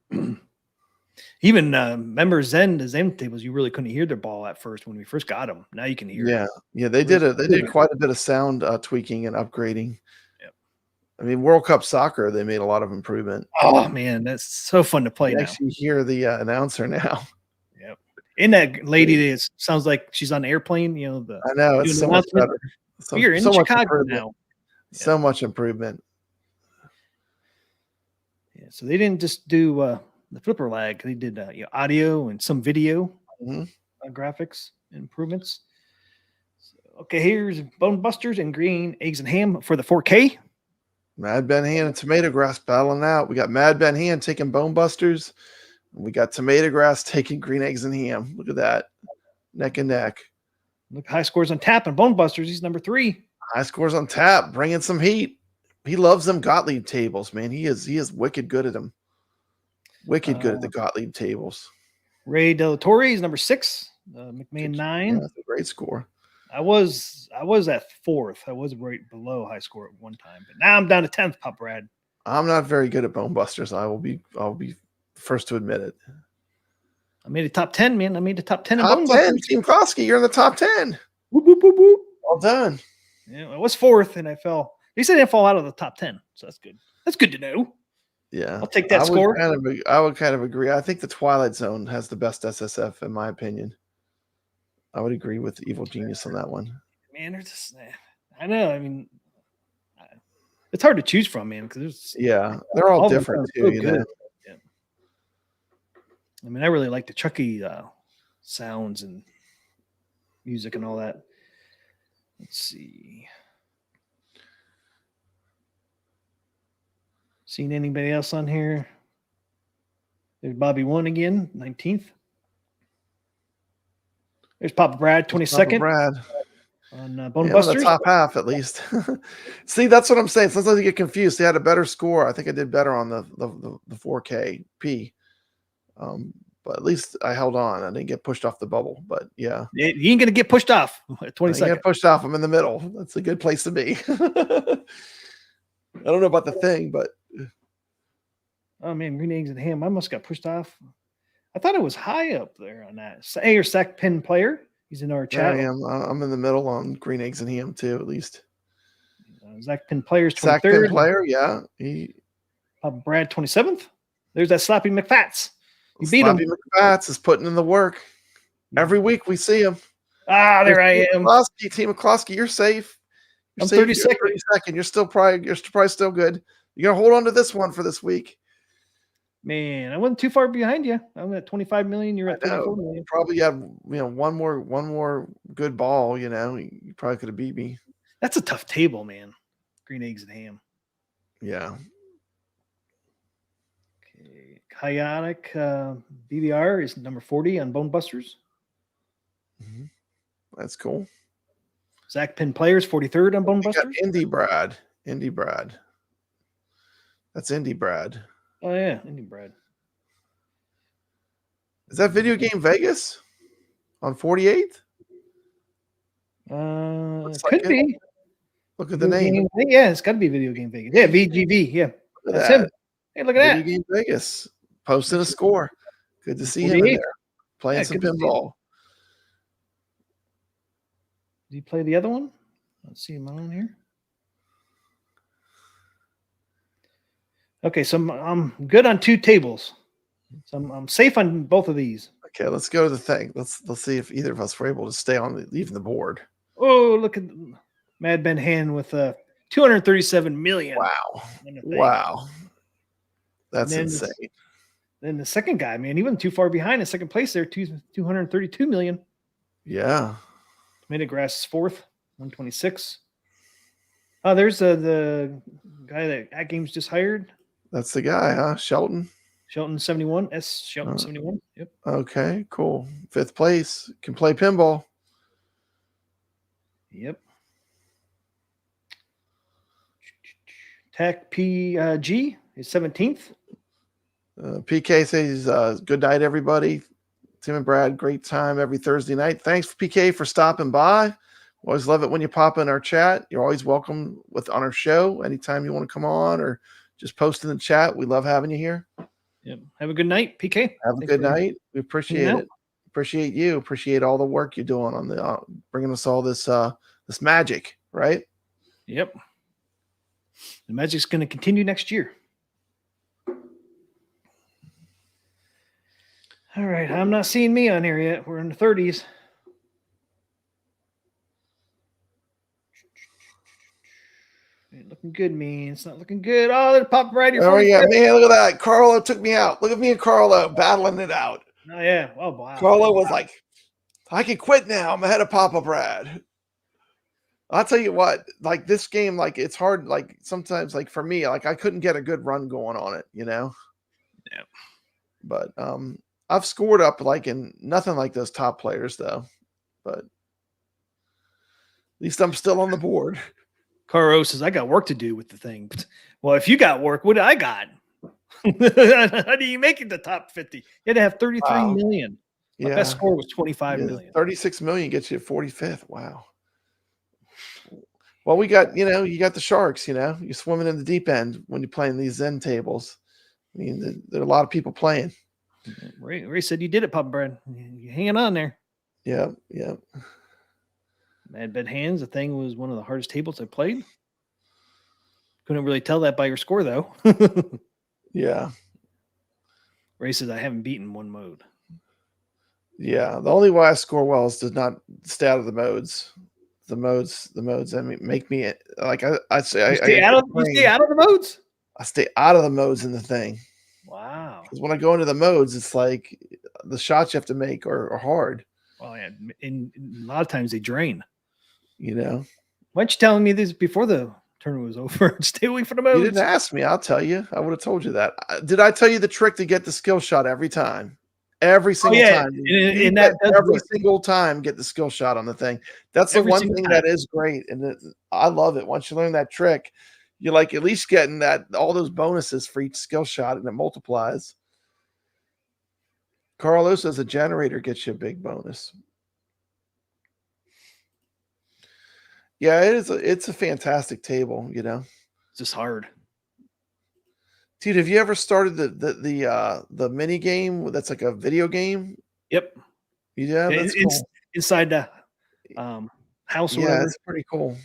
Even remember the Zen tables, you really couldn't hear their ball at first when we first got them. Now you can hear. Yeah, they did quite a bit of sound tweaking and upgrading. Yep. I mean, World Cup Soccer, they made a lot of improvement. Oh man, that's so fun to play You now. actually hear the announcer now. Yep. And that lady that sounds like she's on an airplane. You know, I know, it's so much better. You're in so much Chicago improvement. now. So much improvement. Yeah, so they didn't just do the flipper lag; they did audio and some video graphics improvements. So, okay, here's Bone Busters and Green Eggs and Ham for the 4K. Mad Ben Hand and Tomato Grass battling out. We got Mad Ben Hand taking Bone Busters. And we got Tomato Grass taking Green Eggs and Ham. Look at that. Neck and neck. Look, high scores on tap and Bone Busters. He's number 3. High scores on tap, bringing some heat. He loves them Gottlieb tables, man. He is wicked good at them. Wicked good at the Gottlieb tables. Ray Delatorre is number 6. McMahon 9. Yeah, that's a great score. I was at 4th. I was right below high score at one time, but now I'm down to 10th, Pop Brad. I'm not very good at Bone Busters. I'll be the first to admit it. I made a top 10, man. I made the top 10 in Top Bone 10, Busters. Team Klosky, you're in the top 10. Whoop, whoop, whoop, whoop. Well done. Yeah, I was 4th and I fell. At least I didn't fall out of the top 10, so that's good. That's good to know. Yeah, I'll take that score. I would kind of agree. I think the Twilight Zone has the best SSF in my opinion. I would agree with Evil Genius on that one. Man, they're just, I know. I mean, it's hard to choose from, man, because they're all different too. You know? Yeah. I mean, I really like the Chucky sounds and music and all that. Let's see. Seen anybody else on here? There's Bobby 1 again, 19th. There's Papa Brad, 22nd. Brad. On Bone Busters. The top half at least. See, that's what I'm saying. Sometimes you get confused. They had a better score. I think I did better on the 4K P. But at least I held on. I didn't get pushed off the bubble. But yeah. You ain't gonna get pushed off at 22nd. Get pushed off. I'm in the middle. That's a good place to be. I don't know about the thing, but oh man, Green Eggs and Ham. I must got pushed off. I thought it was high up there on that. Hey, or Sack Pin Player. He's in our chat. I am. I'm in the middle on Green Eggs and Ham too, at least. Zach Pin Player's 23rd. Sack Pin Player, yeah. Brad 27th. There's that Slappy McFats. You beat him. Slappy McFats is putting in the work. Every week we see him. Ah, there I am. Team McCloskey, you're safe. I'm 32nd. 32nd. You're probably still good. You're gonna hold on to this one for this week. Man, I wasn't too far behind you. I'm at 25 million. You're at 34 million. You probably had one more good ball. You probably could have beat me. That's a tough table, man. Green Eggs and Ham. Yeah. Okay. Chaotic BBR is number 40 on Bone Busters. That's cool. Zach Penn Players, 43rd on Bone We got Busters. Indy Brad. Indy Brad. That's Indy Brad. Oh yeah, Indy Brad. Is that Video Game Vegas on 48th? Looks like Could it. be. Look at the Video name. Game- yeah, it's got to be Video Game Vegas. Yeah, VGV. Yeah, Look at that's that. him. Hey, look at Video that. Game Vegas posting a score. Good to see him in 48. there playing Yeah, some good to see pinball. Did you play the other one? Let's see him on here. Okay, so I'm good on 2 tables. So I'm safe on both of these. Okay, let's go to the thing. Let's see if either of us were able to stay on even the board. Oh, look at Mad Ben Hand with 237 million. Wow. on the thing. Wow. That's then insane. Then the second guy, man, he wasn't too far behind in second place there, 232 million. Yeah. Tomato Grass is 4th, 126. Oh, there's the guy that Atgames just hired, That's the guy, huh? Shelton. Shelton 71. Shelton 71. Yep. Okay, cool. 5th place. Can play pinball. Yep. Tech PG is 17th. PK says, good night, everybody. Tim and Brad, great time every Thursday night. Thanks, PK, for stopping by. Always love it when you pop in our chat. You're always welcome on our show anytime you want to come on or just post in the chat. We love having you here. Yep. Have a good night, PK. Have a Thanks good for- night. We appreciate out. it. Appreciate you. Appreciate all the work you're doing on the bringing us all this this magic, right? Yep. The magic's going to continue next year. All right. I'm not seeing me on here yet. We're in the 30s. Ain't looking good, man. It's not looking good. Oh, they're popping right here. Oh yeah, man! Look at that. Carlo took me out. Look at me and Carlo battling it out. Oh, yeah. Oh, wow. Carlo was like, "I can quit now. I'm ahead of Papa Brad." I'll tell you what, like this game, like it's hard. Like sometimes, like for me, like I couldn't get a good run going on it, you know. Yeah. But I've scored up like in nothing like those top players though. But at least I'm still on the board. Caro says, I got work to do with the thing. Well, if you got work, what do I got? How do you make it the top 50? You had to have 33 million. My best score was 25 million. 36 million gets you 45th. Wow. Well, we got, you got the sharks, you're swimming in the deep end when you're playing these Zen tables. I mean, there are a lot of people playing. Ray said you did it, Papa Brad. You're hanging on there. Yeah. Mad Bed Hands, the thing was one of the hardest tables I played. Couldn't really tell that by your score, though. Yeah. Ray says I haven't beaten one mode. Yeah. The only way I score well is to not stay out of the modes. The modes, I mean, make me like I say, You stay out of the modes? I stay out of the modes in the thing. Wow. Because when I go into the modes, it's like the shots you have to make are hard. Well, yeah. And a lot of times they drain. Why aren't you telling me this before the tournament was over? Stay away from the modes. You didn't ask me. I'll tell you. I would have told you that. Did I tell you the trick to get the skill shot every time? Every single time. And that every single time get the skill shot on the thing. That's the one thing that is great. And I love it. Once you learn that trick, you're like at least getting all those bonuses for each skill shot and it multiplies. Carlos says a generator gets you a big bonus. Yeah, it's a fantastic table, It's just hard. Dude, have you ever started the mini game that's like a video game? Yep. Yeah, that's cool. Inside the house. Or whatever. It's pretty cool.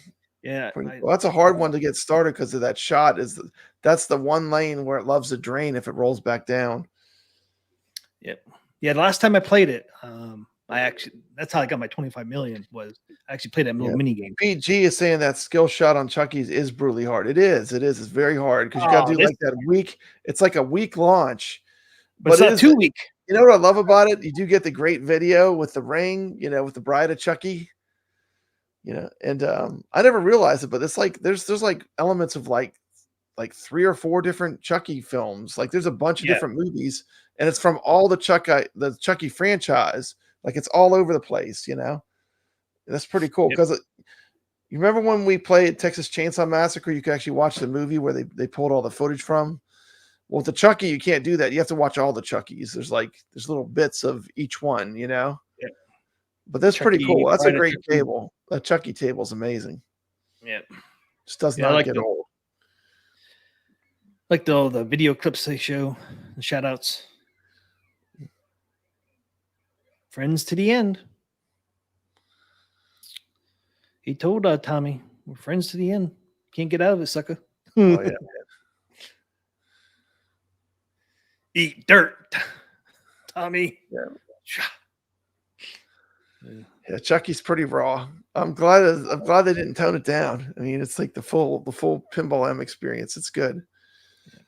Yeah, cool. That's a hard one to get started because of that shot. That's the one lane where it loves to drain if it rolls back down. Yep. Yeah, the last time I played it, that's how I got my 25 million. Was I actually played that little mini game. PG is saying that skill shot on Chucky's is brutally hard. It is. It's very hard because you got to do like that week. It's like a week launch, but it's not 2 week. You know what I love about it? You do get the great video with the ring, with the bride of Chucky. And I never realized it, but it's like there's like elements of like 3 or 4 different Chucky films. Like there's a bunch of different movies, and it's from all the Chucky franchise. Like it's all over the place, That's pretty cool because You remember when we played Texas Chainsaw Massacre? You could actually watch the movie where they pulled all the footage from. Well, with the Chucky, you can't do that. You have to watch all the Chuckies. There's little bits of each one, you know. Yeah. But that's pretty Chucky, cool. That's a Friday great Chucky. table. That Chucky table is amazing. Yeah. Just does Yeah, I not like get old. Like the video clips they show, the shout outs. Friends to the end. He told Tommy, we're friends to the end. Can't get out of it, sucker. Oh yeah. Eat dirt, Tommy. Yeah. Yeah, Chucky's pretty raw. I'm glad they didn't tone it down. I mean, it's like the full Pinball M experience. It's good.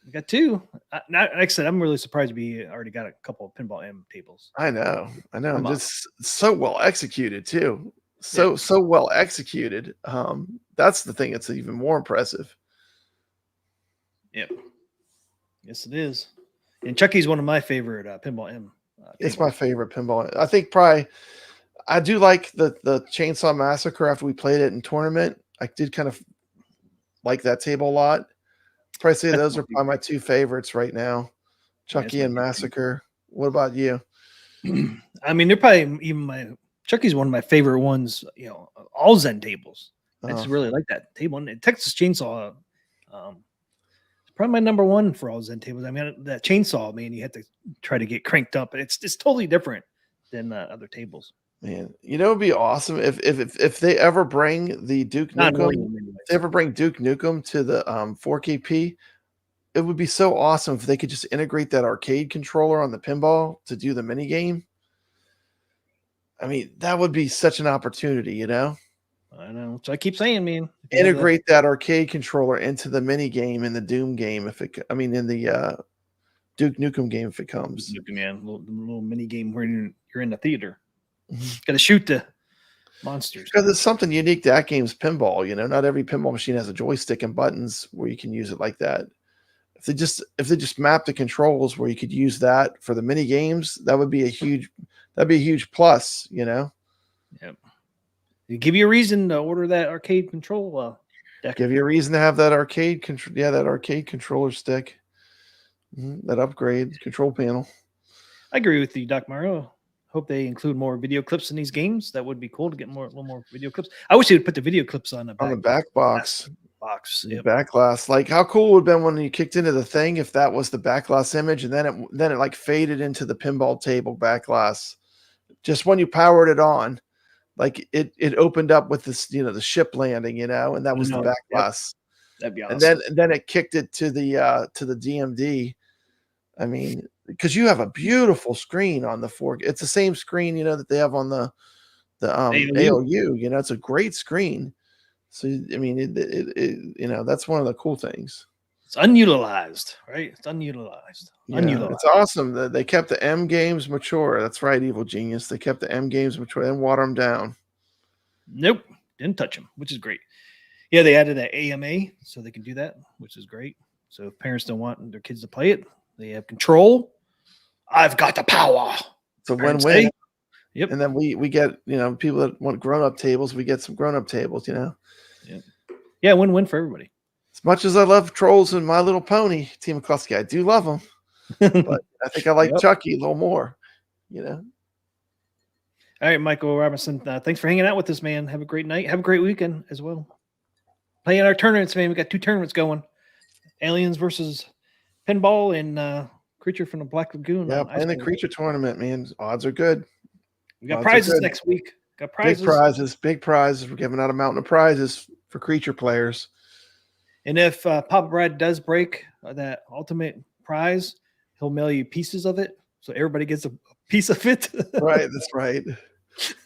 We got two. Like I said, I'm really surprised we already got a couple of Pinball M tables. I know. Come I'm on. just so well executed too. So well executed. That's the thing that's even more impressive. Yep. Yes, it is. And Chucky's one of my favorite Pinball M. It's my favorite pinball. I think probably I do like the Chainsaw Massacre after we played it in tournament. I did kind of like that table a lot. Probably say those are probably my two favorites right now. Chucky and Massacre. What about you? I mean, they're probably even Chucky's one of my favorite ones, you know, all Zen tables. I just really like that table. And Texas Chainsaw, it's probably my number one for all Zen tables. I mean, that chainsaw, man, you have to try to get cranked up. It's totally different than other tables. Man, you know, it'd be awesome if they ever bring the Duke Nukem, if they ever bring Duke Nukem to the 4KP, it would be so awesome if they could just integrate that arcade controller on the pinball to do the mini game. I mean, that would be such an opportunity, you know. I know. So I keep saying, man, integrate that arcade controller into the mini game in the Doom game in the Duke Nukem game if it comes. Man, little mini game where you're in the theater. Got to shoot the monsters. Because it's something unique to Atgames Pinball. You know, not every pinball machine has a joystick and buttons where you can use it like that. If they just map the controls where you could use that for the mini games, that'd be a huge plus. You know. Yep. It give you a reason to order that arcade control deck. Give you a reason to have that arcade control. Yeah, that arcade controller stick. That upgrade control panel. I agree with you, Doc Mario. Hope they include more video clips in these games. That would be cool to get a little more video clips. I wish they would put the video clips on the back box. Yep. Back glass. Like how cool would have been when you kicked into the thing if that was the back glass image and then it like faded into the pinball table back glass. Just when you powered it on, like it opened up with this, you know, the ship landing, you know, and that was the back glass. That'd be awesome. And then it kicked it to the DMD. I mean, because you have a beautiful screen on the fork. It's the same screen, you know, that they have on the ALU. You know, it's a great screen. So I mean, it you know, that's one of the cool things. It's unutilized, right? It's unutilized. Yeah, it's awesome that they kept the M games mature. That's right, Evil Genius. They kept the M games mature and water them down. Nope, didn't touch them, which is great. Yeah, they added that AMA so they can do that, which is great. So if parents don't want their kids to play it, they have control. I've got the power. It's a win-win. Yep. And then we get, you know, people that want grown-up tables, we get some grown-up tables, you know. Yeah, win-win for everybody. As much as I love Trolls and My Little Pony, Team McCluskey, I do love them. But I think I like Chucky a little more, you know. All right, Michael Robinson, thanks for hanging out with us, man. Have a great night. Have a great weekend as well. Playing our tournaments, man. We got 2 tournaments going. Aliens versus Pinball and Creature from the Black Lagoon. Yeah, playing the Creature tournament, man. Odds are good. We got prizes next week. Got prizes. Big prizes. We're giving out a mountain of prizes for Creature players. And if Papa Brad does break that ultimate prize, he'll mail you pieces of it, so everybody gets a piece of it. Right, that's right.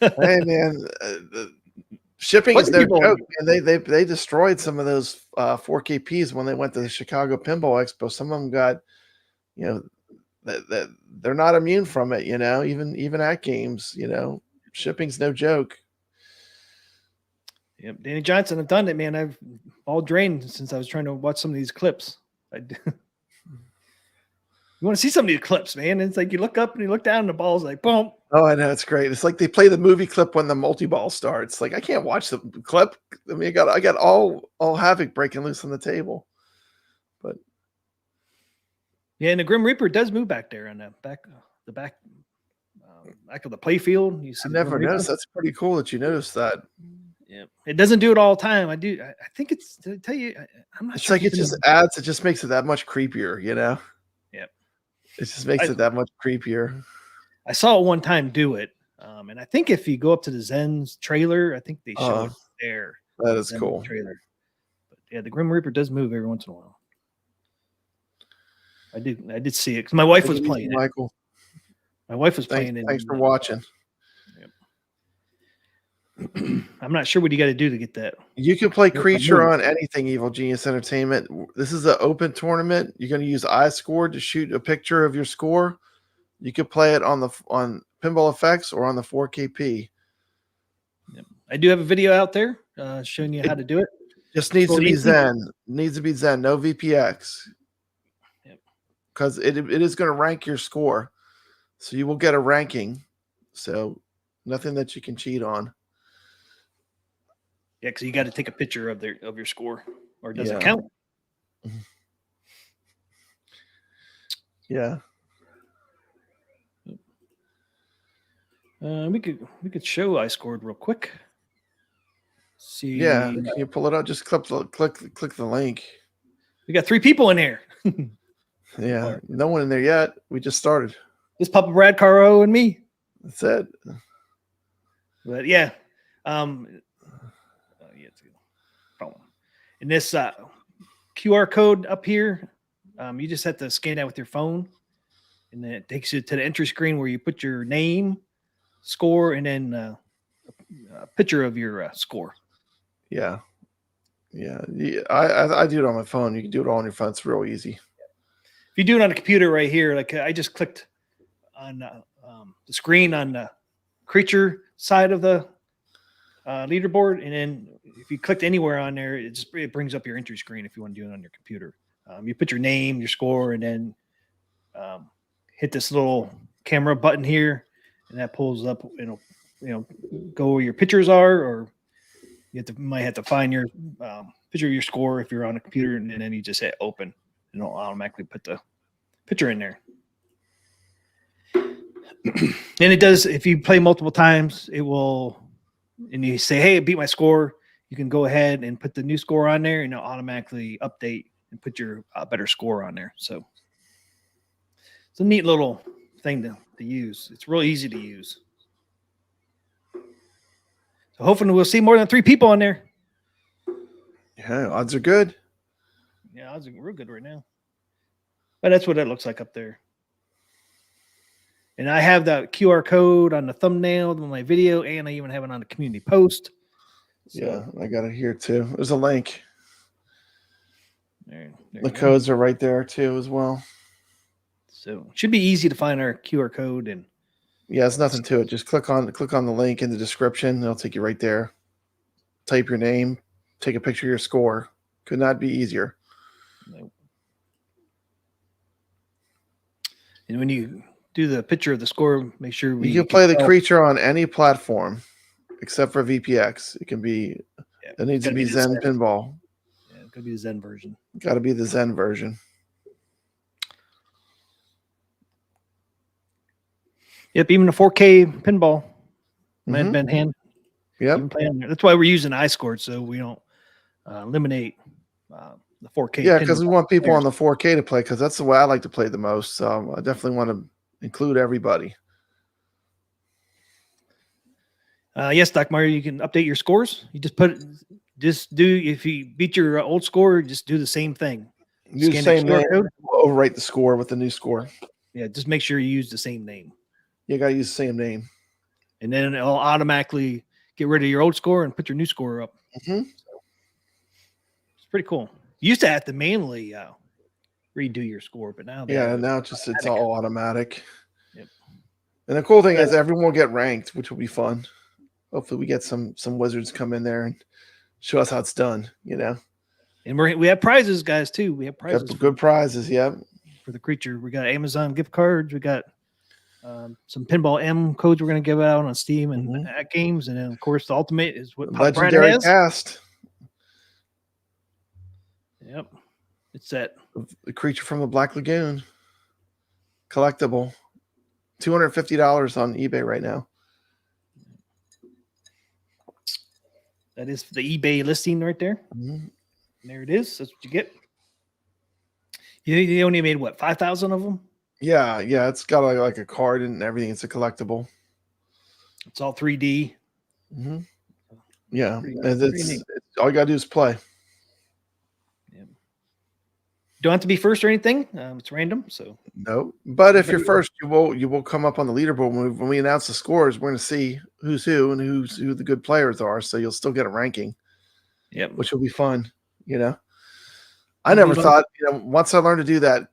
Hey, man, shipping is no joke. And they destroyed some of those 4KPs when they went to the Chicago Pinball Expo. Some of them got, you know, that they're not immune from it. You know, even at games, you know, shipping's no joke. Yep, Danny Johnson, I've done it, man. I've all drained since I was trying to watch some of these clips. You want to see some of these clips, man. It's like you look up and you look down and the ball's like, boom. Oh, I know, it's great. It's like they play the movie clip when the multi-ball starts. Like I can't watch the clip. I mean, I got all havoc breaking loose on the table. But Yeah, and the Grim Reaper does move back there on the back of the play field. You see I the never Grim Reaper? noticed. That's pretty cool that you noticed that. Yeah, it doesn't do it all the time. I think it's to tell you. I'm not It's sure. like it just adds. It just makes it that much creepier. You know. Yep. It just makes it that much creepier. I saw it one time do it, and I think if you go up to the Zen's trailer, I think they show it there. That is Zen cool. Trailer. But yeah, the Grim Reaper does move every once in a while. I did see it because my wife was playing it. Michael. My wife was playing it. Thanks for watching. I'm not sure what you got to do to get that. You can play Creature on anything, Evil Genius Entertainment. This is an open tournament. You're going to use iScore to shoot a picture of your score. You could play it on Pinball Effects or on the 4KP. Yep. I do have a video out there showing you how to do it. Just needs to be Zen. Needs to be Zen. No VPX. Because it is going to rank your score. So you will get a ranking. So nothing that you can cheat on. Yeah, because you got to take a picture of your score, or does it count? Yeah. We could show I scored real quick. See. Yeah, can you pull it up? Just click the link. We got 3 people in here. Yeah, no one in there yet. We just started. Just Papa Brad, Caro, and me. That's it. But yeah, in this QR code up here, you just have to scan that with your phone, and then it takes you to the entry screen where you put your name, score, and then a picture of your score. Yeah. I do it on my phone. You can do it all on your phone. It's real easy. If you do it on a computer right here, like I just clicked on the screen on the creature side of the leaderboard, and then if you clicked anywhere on there, it brings up your entry screen if you want to do it on your computer. You put your name, your score, and then hit this little camera button here, and that pulls up. It'll go where your pictures are, or you might have to find your picture of your score if you're on a computer, and then you just hit open, and it'll automatically put the picture in there. And it does, if you play multiple times, it will, and you say, hey, it beat my score, you can go ahead and put the new score on there, and it'll automatically update and put your better score on there. So it's a neat little thing to use. It's real easy to use. So hopefully we'll see more than 3 people on there. Yeah, odds are good. Yeah, odds are real good right now. But that's what it looks like up there. And I have the QR code on the thumbnail of my video, and I even have it on the community post. So, yeah, I got it here too. There's a link. There the codes are right there too as well. So it should be easy to find our QR code. And yeah, it's nothing to it. Just click on the link in the description. It'll take you right there. Type your name, take a picture of your score. Could not be easier. Nope. And when you do the picture of the score, make sure you can play the creature on any platform except for VPX. It can be, it needs to be Zen Pinball. Yeah, it could be the Zen version. Got to be the Zen version. Yep, even a 4K pinball. Man, Ben Hand. Yep. That's why we're using iScored, so we don't eliminate the 4K. Yeah, because we want people on the 4K to play, because that's the way I like to play the most. So I definitely want to include everybody. Yes, Doc Mario, you can update your scores. You if you beat your old score, just do the same thing. Use the same name. Overwrite the score with the new score. Yeah, just make sure you use the same name. You got to use the same name. And then it'll automatically get rid of your old score and put your new score up. So, it's pretty cool. You used to have to manually redo your score, but now now it's all automatic. Yep. And the cool thing is everyone will get ranked, which will be fun. Hopefully we get some wizards come in there and show us how it's done, you know. And we have prizes, guys, too. We have prizes. Good prizes, yep. for the creature. We got Amazon gift cards. We got some Pinball M codes we're going to give out on Steam and at games. And then, of course, the ultimate is what Pop Brad Legendary has. cast. Yep. It's that. The creature from the Black Lagoon. Collectible. $250 on eBay right now. That is the eBay listing right there. Mm-hmm. There it is. That's what you get. You only made what, 5,000 of them? Yeah. It's got like a card and everything. It's a collectible. It's all 3D. Mm-hmm. Yeah, Pretty and it's neat. all you gotta do is play. Yeah. Don't have to be first or anything. It's random. So No, but if you're first, you will come up on the leaderboard when we announce the scores. We're going to see who's who and who the good players are. So you'll still get a ranking. Yep. Which will be fun. I never thought. Once I learned to do that,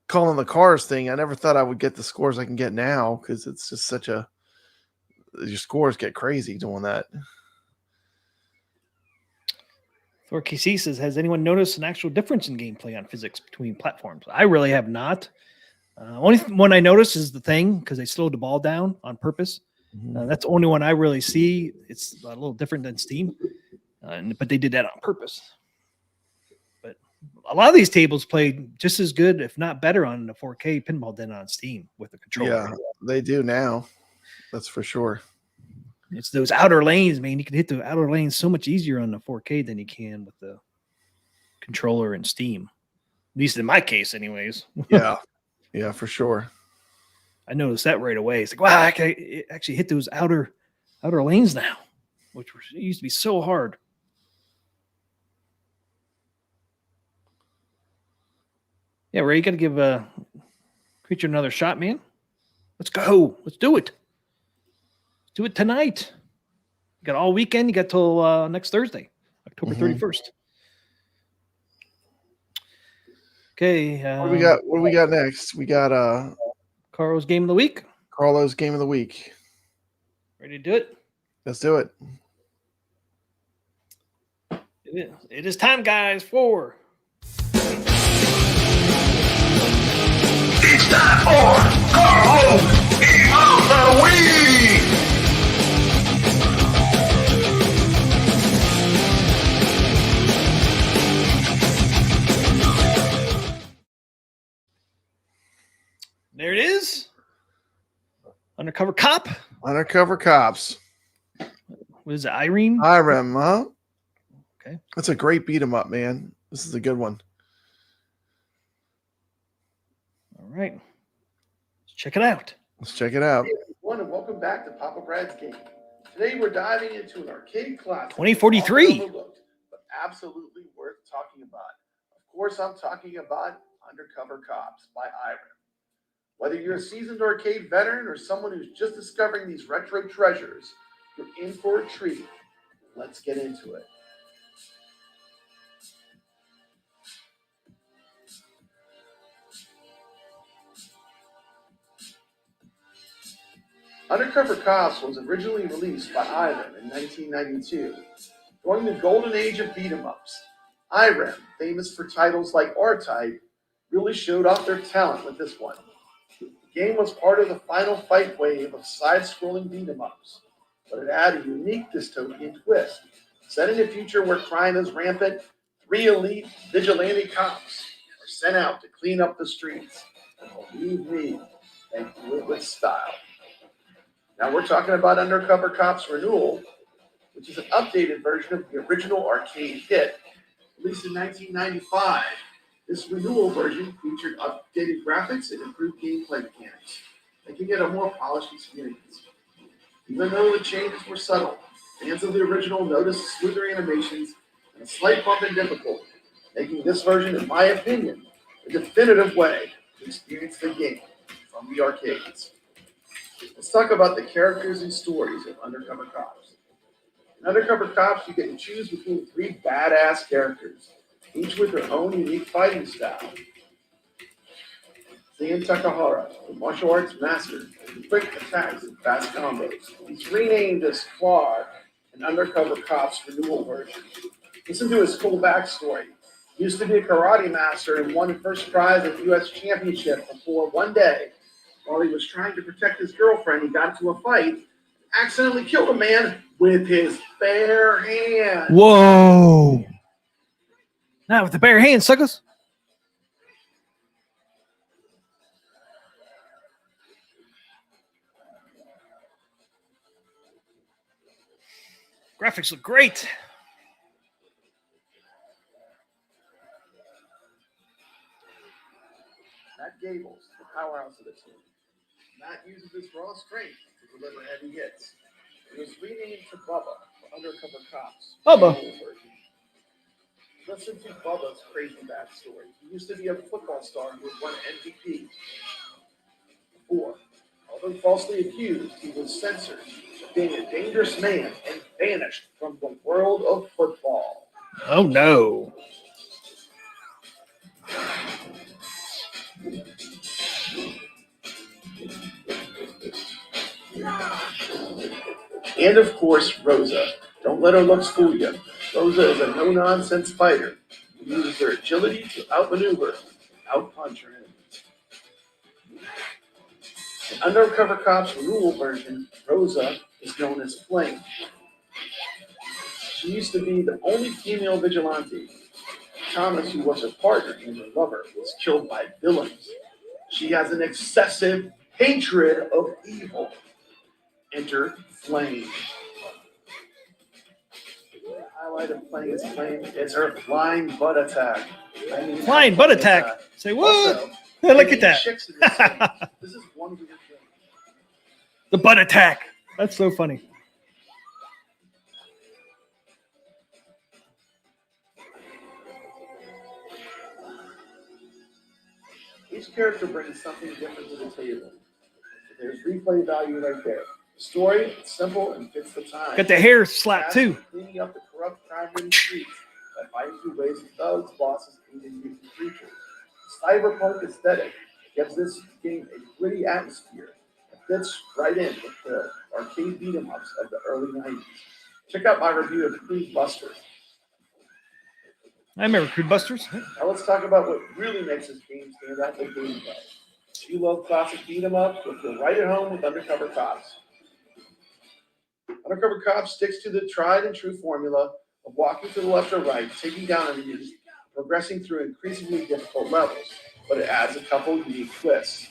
calling the cars thing, I never thought I would get the scores I can get now because it's just your scores get crazy doing that. Thor KC says, has anyone noticed an actual difference in gameplay on physics between platforms? I really have not. Only one I noticed is the thing, because they slowed the ball down on purpose. That's the only one I really see. It's a little different than Steam, but they did that on purpose. But a lot of these tables play just as good, if not better, on the 4K pinball than on Steam with the controller. Yeah, they do now. That's for sure. It's those outer lanes, man. You can hit the outer lanes so much easier on the 4K than you can with the controller and Steam. At least in my case, anyways. Yeah, for sure. I noticed that right away. It's like, wow, I can actually hit those outer lanes now, which used to be so hard. Yeah, Ray, you got to give Creature another shot, man. Let's go. Let's do it. Do it tonight. You got all weekend. You got till next Thursday, October 31st. Okay. What do we got next? We got Karl's game of the week. Carlo's game of the week. Ready to do it? Let's do it. It is time, guys, for It's time for Karl's game of the week. there it is. Undercover Cop. Undercover Cops. What is it? Irene? Irem, huh? Okay. That's a great beat 'em up, man. This is a good one. All right. Let's check it out. Let's check it out. Hey everyone, and welcome back to Papa Brad's Game. Today we're diving into an arcade classic. 2043. often overlooked, but absolutely worth talking about. Of course, I'm talking about Undercover Cops by Irem. Whether you're a seasoned arcade veteran or someone who's just discovering these retro treasures, you're in for a treat. Let's get into it. Undercover Cops was originally released by Irem in 1992. During the golden age of beat-em-ups, Irem, famous for titles like R-Type, really showed off their talent with this one. The game was part of the Final Fight wave of side-scrolling beat-em-ups, but it had a unique dystopian twist. Set in a future where crime is rampant, 3 elite vigilante cops are sent out to clean up the streets. And believe me, they do it with style. Now we're talking about Undercover Cops Renewal, which is an updated version of the original arcade hit. Released in 1995, this renewal version featured updated graphics and improved gameplay mechanics, making it a more polished experience. Even though the changes were subtle, fans of the original noticed smoother animations and a slight bump in difficulty, making this version, in my opinion, a definitive way to experience the game from the arcades. Let's talk about the characters and stories of Undercover Cops. In Undercover Cops, you get to choose between 3 badass characters, each with their own unique fighting style. Zen Takahara, the martial arts master, with quick attacks and fast combos. He's renamed as Clark in Undercover Cops Renewal version. Listen to his full backstory. He used to be a karate master and won the first prize at the U.S. Championship before one day, while he was trying to protect his girlfriend, he got into a fight, accidentally killed a man with his bare hand. Whoa. Not with the bare hands, suckers. Graphics look great. Matt Gables, the powerhouse of the team. Matt uses his raw strength to deliver heavy hits. He was leading into Bubba for Undercover Cops. Bubba. Listen to Bubba's crazy backstory. He used to be a football star who had won MVP. Before, although falsely accused, he was censored for being a dangerous man and banished from the world of football. Oh, no. And of course, Rosa. Don't let her looks fool you. Rosa is a no-nonsense fighter who uses her agility to outmaneuver, outpunch her enemies. In Undercover Cops Renewal version, Rosa is known as Flame. She used to be the only female vigilante. Thomas, who was her partner and her lover, was killed by villains. She has an excessive hatred of evil. Enter Flame. The highlight of playing as Flame is her flying butt attack. Flying butt attack. Say what? Also, Look at that. chicks in this game. This is one weird thing. The butt attack. That's so funny. Each character brings something different to the table. There's replay value right there. The story is simple and fits the time. Got the hair slap too. Cleaning up the corrupt crime-ridden streets by fighting through ways of thugs, bosses, and mutant creatures. The cyberpunk aesthetic gives this game a gritty atmosphere that fits right in with the arcade beat-em-ups of the early 90s. Check out my review of Cruise Busters. I remember Crude Busters. Now let's talk about what really makes this game stand out with gameplay. If you love classic beat-em-ups, you'll feel right at home with Undercover Cops. Undercover Cops sticks to the tried and true formula of walking to the left or right, taking down enemies, progressing through increasingly difficult levels, but it adds a couple unique twists.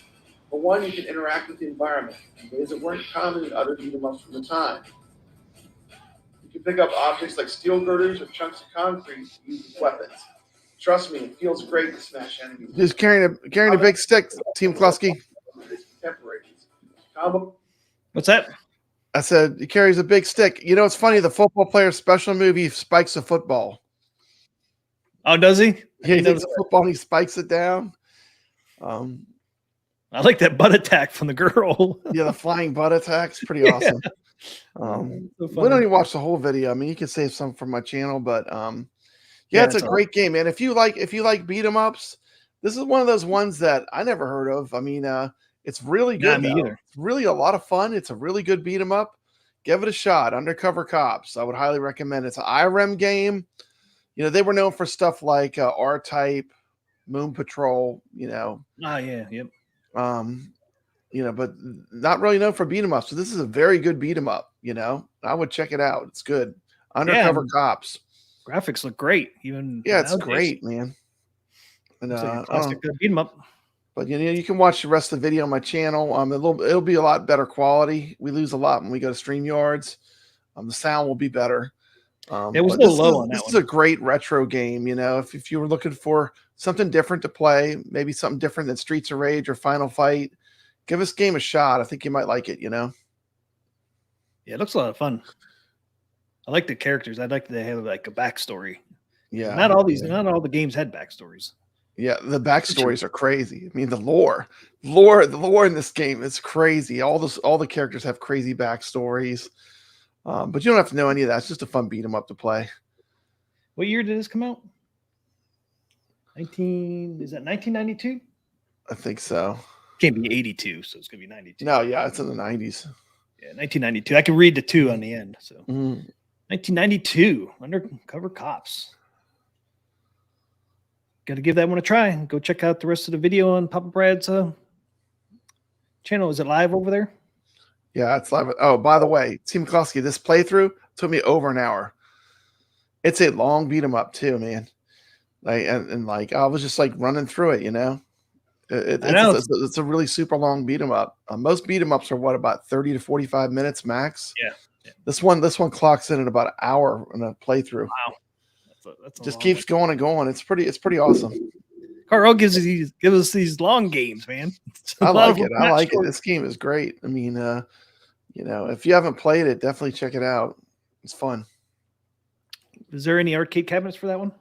For one, you can interact with the environment in ways that weren't common in other beat-em-ups from the time. You can pick up objects like steel girders or chunks of concrete to use as weapons. Trust me, it feels great to smash enemies. Just carrying a big stick, Team Klusky. What's that? I said he carries a big stick. You know, it's funny. The football player's special move, he spikes a football. Oh, does he? Yeah, he takes a football and he spikes it down. I like that butt attack from the girl. Yeah, the flying butt attack's pretty awesome. So We don't even watch the whole video. I mean, you can save some from my channel, but yeah, it's a great game, man. If you like beat 'em ups, this is one of those ones that I never heard of. I mean, it's really good. Me either. It's really a lot of fun. It's a really good beat 'em up. Give it a shot. Undercover Cops. I would highly recommend it. It's an IREM game. You know, they were known for stuff like R-Type, Moon Patrol, you know. Oh, yeah, yep. You know, but not really known for beat 'em up. So this is a very good beat 'em up, you know. I would check it out. It's good. Undercover Cops. Graphics look great. Even Yeah, it's nowadays. great, man. And Looks like a classic beat 'em up. but you know, you can watch the rest of the video on my channel. It'll be a lot better quality. We lose a lot when we go to StreamYards. The sound will be better. It was a but little low on that This is one. a great retro game. You know, if you were looking for something different to play, maybe something different than Streets of Rage or Final Fight, give this game a shot. I think you might like it. You know. Yeah, it looks a lot of fun. I like the characters. I'd like to have like a backstory. Yeah. Not all the games had backstories. Yeah, the backstories are crazy. I mean, the lore in this game is crazy. All the characters have crazy backstories. But you don't have to know any of that. It's just a fun beat 'em up to play. What year did this come out? Is that 1992? I think so. Can't be 82, so it's gonna be 92. No, yeah, it's in the 90s. Yeah, 1992. I can read the 2 on the end. So 1992, Undercover Cops. got to give that one a try. Go check out the rest of the video on Papa Brad's channel. Is it live over there? Yeah, it's live. Oh, by the way, Team McCloskey, this playthrough took me over an hour. It's a long beat 'em up too, man. Like and like I was just like running through it, you know. It's a really super long beat 'em up. Most beat 'em ups are what, about 30 to 45 minutes max. Yeah. This one clocks in at about an hour in a playthrough. Wow. That's a just long keeps one. going and going. It's pretty awesome. Karl gives us these long games, man. I like it. I like it. This game is great. I mean, you know, if you haven't played it, definitely check it out. It's fun. Is there any arcade cabinets for that one?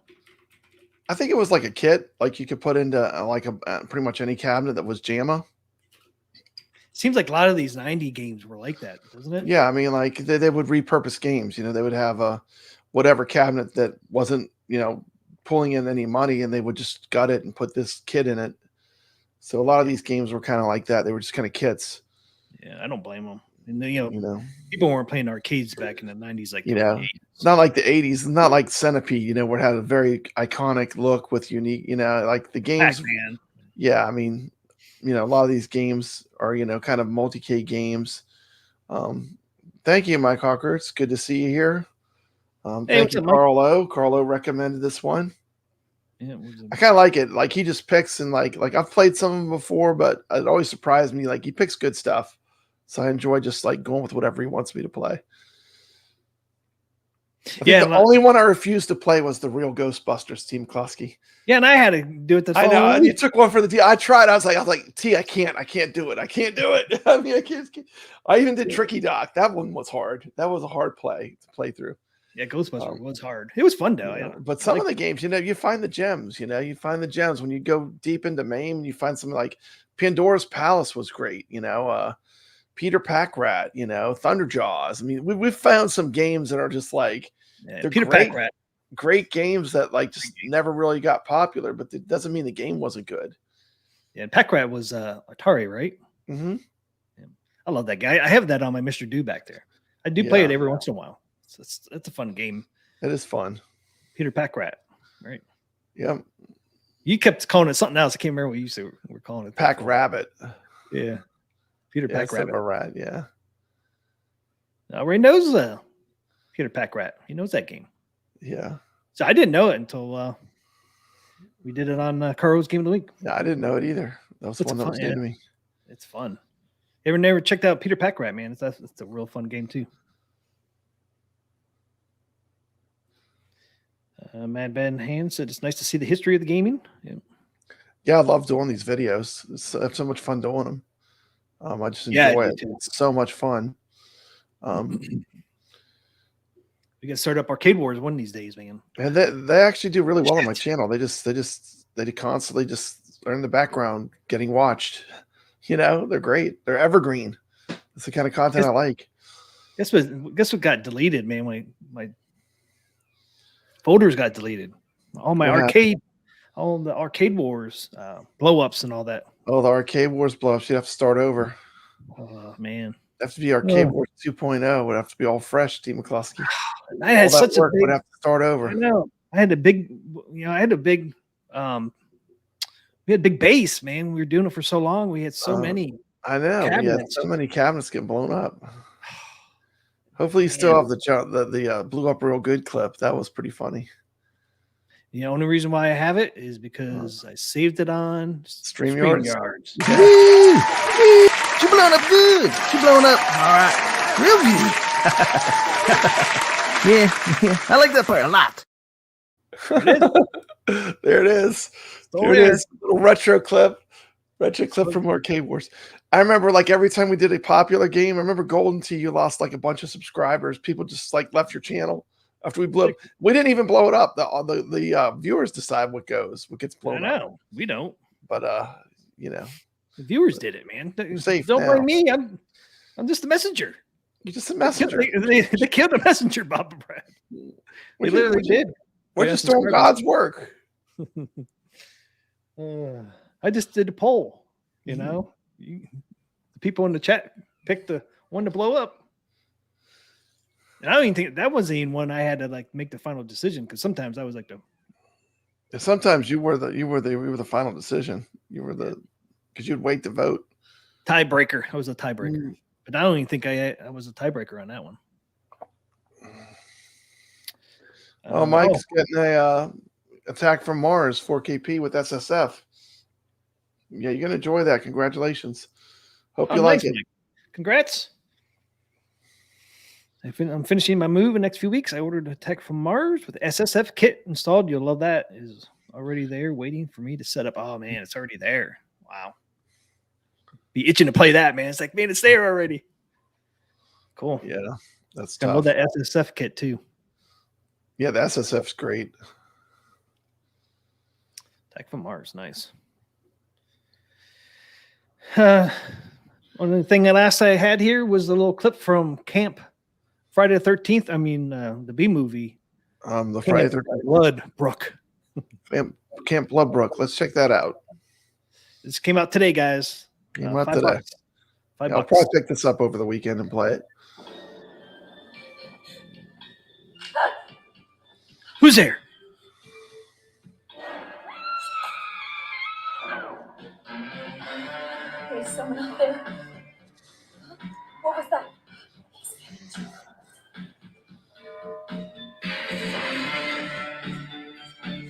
I think it was like a kit, like you could put into like a pretty much any cabinet that was JAMA. Seems like a lot of these 90 games were like that, doesn't it? Yeah, I mean, like they would repurpose games. You know, they would have a whatever cabinet that wasn't, you know, pulling in any money, and they would just gut it and put this kit in it. So a lot of these games were kind of like that. They were just kind of kits. Yeah, I don't blame them. And You know, people weren't playing arcades back in the 90s like You the know, 80s. it's not like the 80s, not like Centipede, you know, where it had a very iconic look with unique, you know, like the games. Pac-Man. Yeah, I mean, you know, a lot of these games are, you know, kind of multi-K games. Thank you, Mike Hawker. It's good to see you here. Thank what's you, up, Mike? Karl O. Karl O recommended this one. Yeah, I kind of like it. Like he just picks and like I've played some of them before, but it always surprised me. Like he picks good stuff. So I enjoy just like going with whatever he wants me to play. I think the only one I refused to play was the real Ghostbusters, Team Klosky. Yeah, and I had to do it the I know. following And you week. took one for the T. I tried. I was like, T, I can't do it. I can't do it. I mean, I can't. I even did Tricky Dock. That one was hard. That was a hard play to play through. Yeah, Ghostbusters was hard. It was fun though. Yeah, but some of the games, you know, you find the gems. You know, you find the gems when you go deep into MAME. You find something like Pandora's Palace was great. You know, Peter Pack-Rat. You know, Thunderjaws. I mean, we've found some games that are just like they're Peter great, Pack-Rat. great games that like just never really got popular. But it doesn't mean the game wasn't good. Yeah, Pack-Rat was Atari, right? Mm-hmm. Yeah. I love that guy. I have that on my Mr. Do back there. I do play it every once in a while. It's a fun game. It is fun. Peter Pack-Rat, right? Yeah. You kept calling it something else. I can't remember what you were calling it. Pack Rabbit. Yeah. Peter Pack-Rabbit. Rat, yeah. Ray knows Peter Pack-Rat. He knows that game. Yeah. So I didn't know it until we did it on Karl's Game of the Week. Yeah, I didn't know it either. That was one that was new to me. It's fun. You ever never checked out Peter Pack-Rat, man? It's a real fun game too. Mad Ben Hand said it's nice to see the history of the gaming. Yeah, I love doing these videos. It's so much fun doing them. I just enjoy it. It's so much fun. We got to start up Arcade Wars one of these days, man. And they actually do really well on my channel. They constantly just are in the background getting watched. You know, they're great. They're evergreen. It's the kind of content I like. Guess what got deleted, man? My folders got deleted. All my all the Arcade Wars blow ups and all that. Oh, the Arcade Wars blow ups. You'd have to start over. Oh man. It'd have to be Arcade Wars 2.0. Would have to be all fresh, Team McCloskey. I had such a big, would have to start over. I know. I had a big we had a big base, man. We were doing it for so long. We had so many. I know. We had so many cabinets get blown up. Hopefully you still have the blew up real good clip. That was pretty funny. The only reason why I have it is because I saved it on StreamYards. She blowing up good. She blowing up. All right. Real good. yeah. I like that part a lot. There it is. There it is. Little retro clip from Arcade Wars. I remember like every time we did a popular game, I remember Golden Tee, you lost like a bunch of subscribers. People just like left your channel after we blew up. We didn't even blow it up. The viewers decide what gets blown up. I know. We don't. But you know. The viewers did it, man. Safe don't now. blame me. I'm just a messenger. You're just a messenger. They killed the messenger, Bob and Brad. They literally did. We're just doing God's work. I just did a poll, you know. The people in the chat picked the one to blow up. And I don't even think that wasn't even one I had to like make the final decision, because sometimes I was like Sometimes you were the final decision. You were the because you'd wait to vote. Tiebreaker. I was a tiebreaker, but I don't even think I was a tiebreaker on that one. Oh, Mike's getting a Attack from Mars 4KP with SSF. Yeah, you're gonna enjoy that. Congratulations. Hope you like it. Mike. Congrats. I'm finishing my move in the next few weeks. I ordered a Attack from Mars with SSF kit installed. You'll love that. It is already there waiting for me to set up. Oh man, it's already there. Wow. Be itching to play that, man. It's like, man, it's there already. Cool. Yeah, that's I tough. love that SSF kit too. Yeah, the SSF's great. Attack from Mars, nice. Only thing that last I had here was a little clip from Camp Friday the 13th. I mean, the B movie. The Friday the 13th. Blood Brooke. Camp Blood Brooke. Let's check that out. This came out today, guys. Came out $5. today. $5. I'll probably pick this up over the weekend and play it. Who's there? There's someone out there. What was that?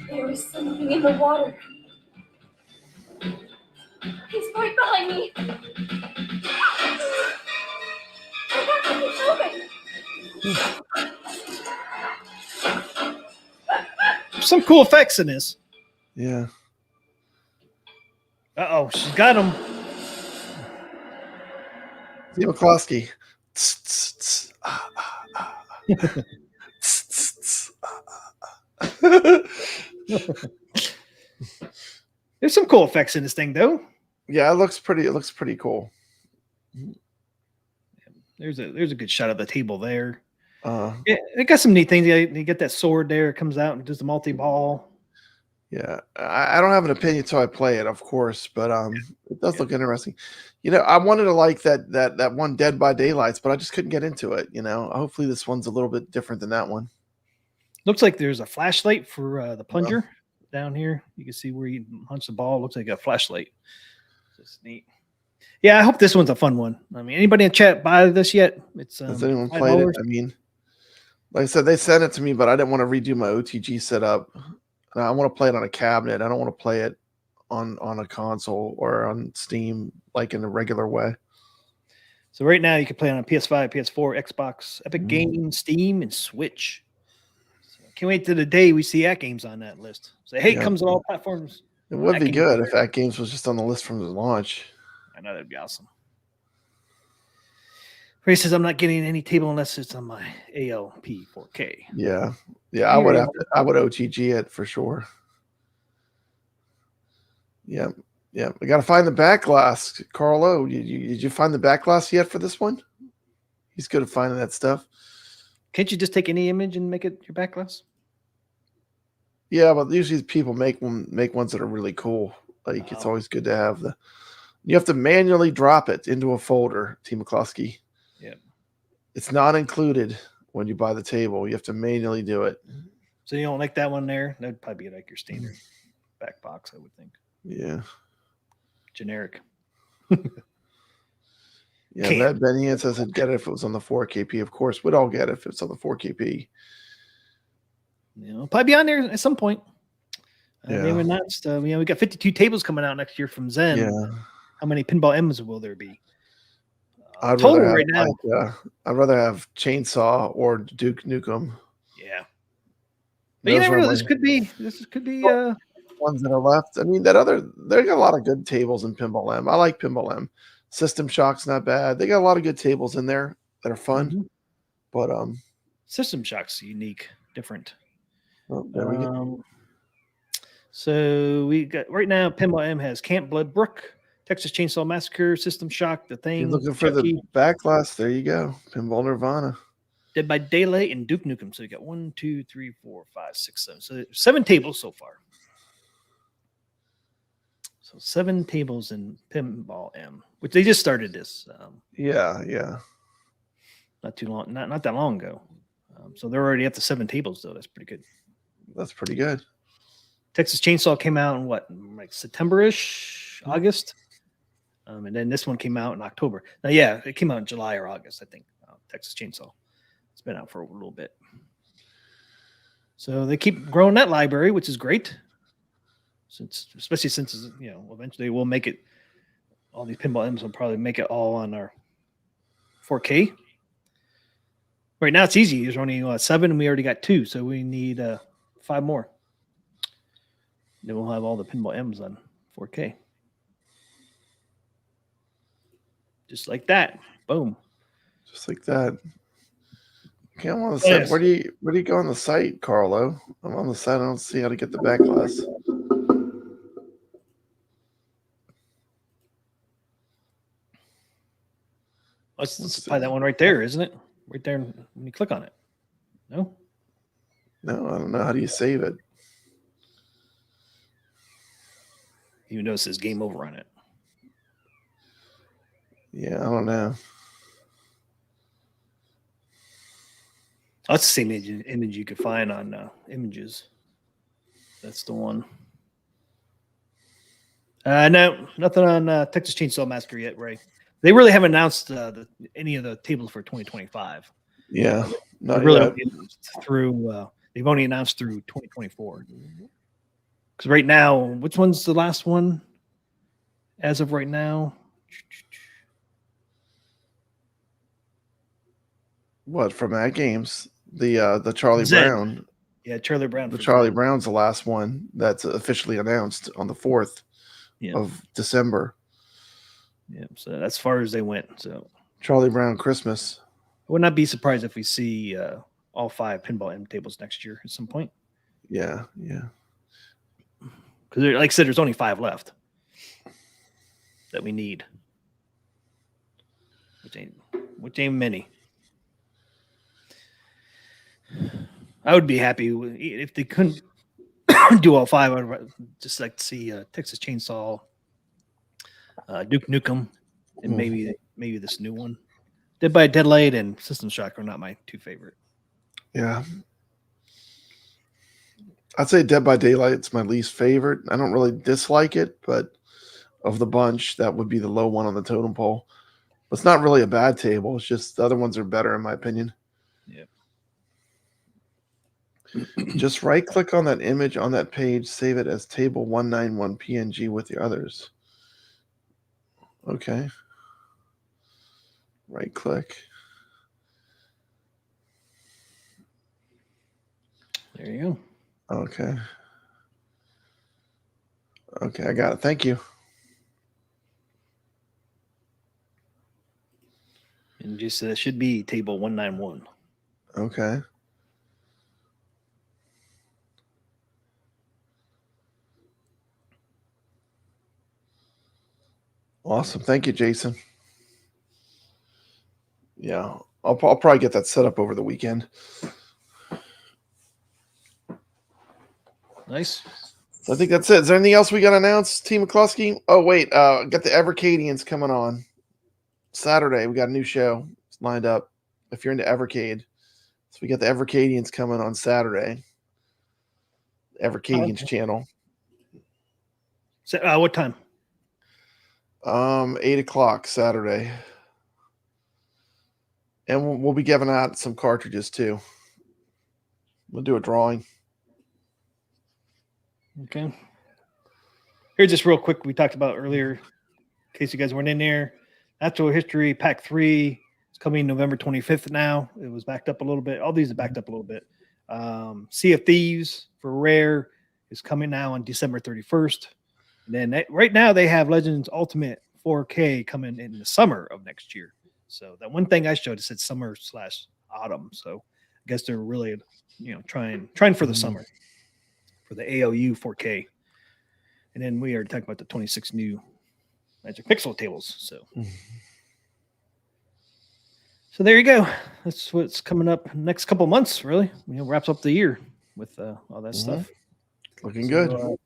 There is something in the water. He's right behind me. I have to keep moving. Some cool effects in this. Yeah. Uh-oh, she's got him. Steve McCloskey. There's some cool effects in this thing, though. Yeah, it looks pretty cool. There's a good shot of the table there. Yeah, it got some neat things. You get that sword there. It comes out and does the multi-ball. Yeah, I don't have an opinion until I play it, of course, but it does look interesting. I wanted to like that one Dead by Daylights, but I just couldn't get into it. Hopefully this one's a little bit different than that one. Looks like there's a flashlight for the plunger down here. You can see where you punch the ball. Looks like a flashlight. That's neat. Yeah, I hope this one's a fun one. I mean, anybody in chat buy this yet? Has anyone played it? I mean, like I said, they sent it to me, but I didn't want to redo my OTG setup. I want to play it on a cabinet. I don't want to play it on a console or on Steam like in a regular way. So right now you can play on a PS5, PS4, Xbox, Epic Games, Steam, and Switch. So can't wait to the day we see Atgames on that list. Say, hey, it comes on all platforms. It would be good if Atgames was just on the list from the launch. I know that'd be awesome. Ray says I'm not getting any table unless it's on my ALP 4K. Yeah, I would OTG it for sure. Yeah. We got to find the back glass. Karl, did you find the back glass yet for this one? He's good at finding that stuff. Can't you just take any image and make it your back glass? Yeah, but usually people make ones that are really cool. Like it's always good to have you have to manually drop it into a folder, T. McCloskey. Yeah. It's not included when you buy the table. You have to manually do it. So you don't like that one there? That would probably be like your standard back box, I would think. Yeah. Generic. Yeah, that Benny says I'd get it if it was on the 4KP. Of course, we'd all get it if it's on the 4KP. Probably be on there at some point. Yeah. They announced, we got 52 tables coming out next year from Zen. Yeah. How many pinball M's will there be? I'd rather have Chainsaw or Duke Nukem. Yeah. But you never know. This could be ones that are left. I mean, they got a lot of good tables in Pinball M. I like Pinball M. System Shock's not bad. They got a lot of good tables in there that are fun. But System Shock's unique, different. Well, there we go. So we got right now. Pinball M has Camp Blood Brooke, Texas Chainsaw Massacre, System Shock, The Thing. You're looking for Chucky, the back glass. There you go. Pinball Nirvana. Dead by Daylight, and Duke Nukem. So you got 1, 2, 3, 4, 5, 6, 7. So 7 tables so far. So 7 tables in Pinball M, which they just started this. Yeah. Not too long, not that long ago. So they're already at the 7 tables though. That's pretty good. That's pretty good. Texas Chainsaw came out in what, like September-ish, August? And then this one came out in October. Now, yeah, it came out in July or August, I think. Texas Chainsaw. It's been out for a little bit. So they keep growing that library, which is great. Especially since eventually we'll make it. All these pinball M's will probably make it all on our 4K. Right now it's easy. There's only 7, and we already got 2, so we need 5 more. Then we'll have all the pinball M's on 4K. Just like that. Boom. Just like that. Okay, I'm on the site. Yes. Where do you go on the site, Carlo? I'm on the site. I don't see how to get the back glass. Let's probably that one right there, isn't it? Right there when you click on it. No? No, I don't know. How do you save it? Even though it says game over on it. Yeah, I don't know. That's the same image you could find on images. That's the one. No, nothing on Texas Chainsaw Massacre yet, Ray. They really haven't announced any of the tables for 2025. Yeah, not really yet. Through they've only announced through 2024. Because right now, which one's the last one? As of right now, What from Atgames? The Charlie Zen. Brown. Yeah, Charlie Brown. The Charlie Brown's the last one that's officially announced on the 4th of December. Yeah, so that's as far as they went. So Charlie Brown Christmas. I would not be surprised if we see all 5 pinball M tables next year at some point. Yeah. Because, like I said, there's only 5 left that we need, which ain't many. I would be happy if they couldn't do all 5. I'd just like to see Texas Chainsaw, Duke Nukem, and maybe this new one. Dead by Daylight and System Shock are not my 2 favorite. Yeah. I'd say Dead by Daylight's my least favorite. I don't really dislike it, but of the bunch, that would be the low one on the totem pole. But it's not really a bad table. It's just the other ones are better, in my opinion. Yeah. Just right-click on that image on that page, save it as table 191 PNG with the others. Okay. Right-click. There you go. Okay. Okay, I got it. Thank you. And just should be table 191. Okay. Awesome. Thank you, Jason. Yeah, I'll probably get that set up over the weekend. Nice. So I think that's it. Is there anything else we got to announce, Team McCluskey? Oh, wait. Got the Evercadians coming on Saturday. We got a new show lined up if you're into Evercade. So we got the Evercadians coming on Saturday. Evercadians channel. So, what time? 8 o'clock Saturday. And we'll be giving out some cartridges too. We'll do a drawing. Okay. Here, just real quick, we talked about earlier, in case you guys weren't in there. Natural History Pack 3 is coming November 25th now. It was backed up a little bit. All these are backed up a little bit. Sea of Thieves for Rare is coming now on December 31st. And then right now they have Legends Ultimate 4K coming in the summer of next year. So that one thing I showed, it said summer/autumn. So I guess they're really, trying for the summer for the ALU 4K. And then we are talking about the 26 new Magic Pixel tables. So there you go. That's what's coming up next couple months, really. Wraps up the year with all that stuff. Looking good.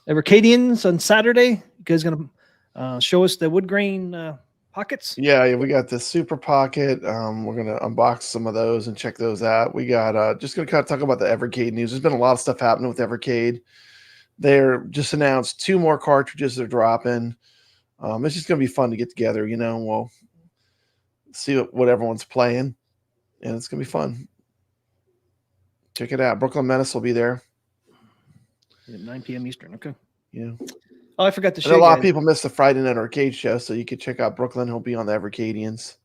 Evercadians on Saturday. You guys going to show us the wood grain pockets. Yeah, we got the Super Pocket. We're gonna unbox some of those and check those out. We got just gonna kind of talk about the Evercade news. There's been a lot of stuff happening with Evercade. They're just announced 2 more cartridges they're dropping. It's just gonna be fun to get together, we'll see what everyone's playing, and it's gonna be fun. Check it out. Brooklyn Menace will be there. At 9 p.m. Eastern. Okay. Yeah. Oh, I forgot to show And a you lot of guys. people missed the Friday Night Arcade show, so you could check out Brooklyn. He'll be on the Evercadians.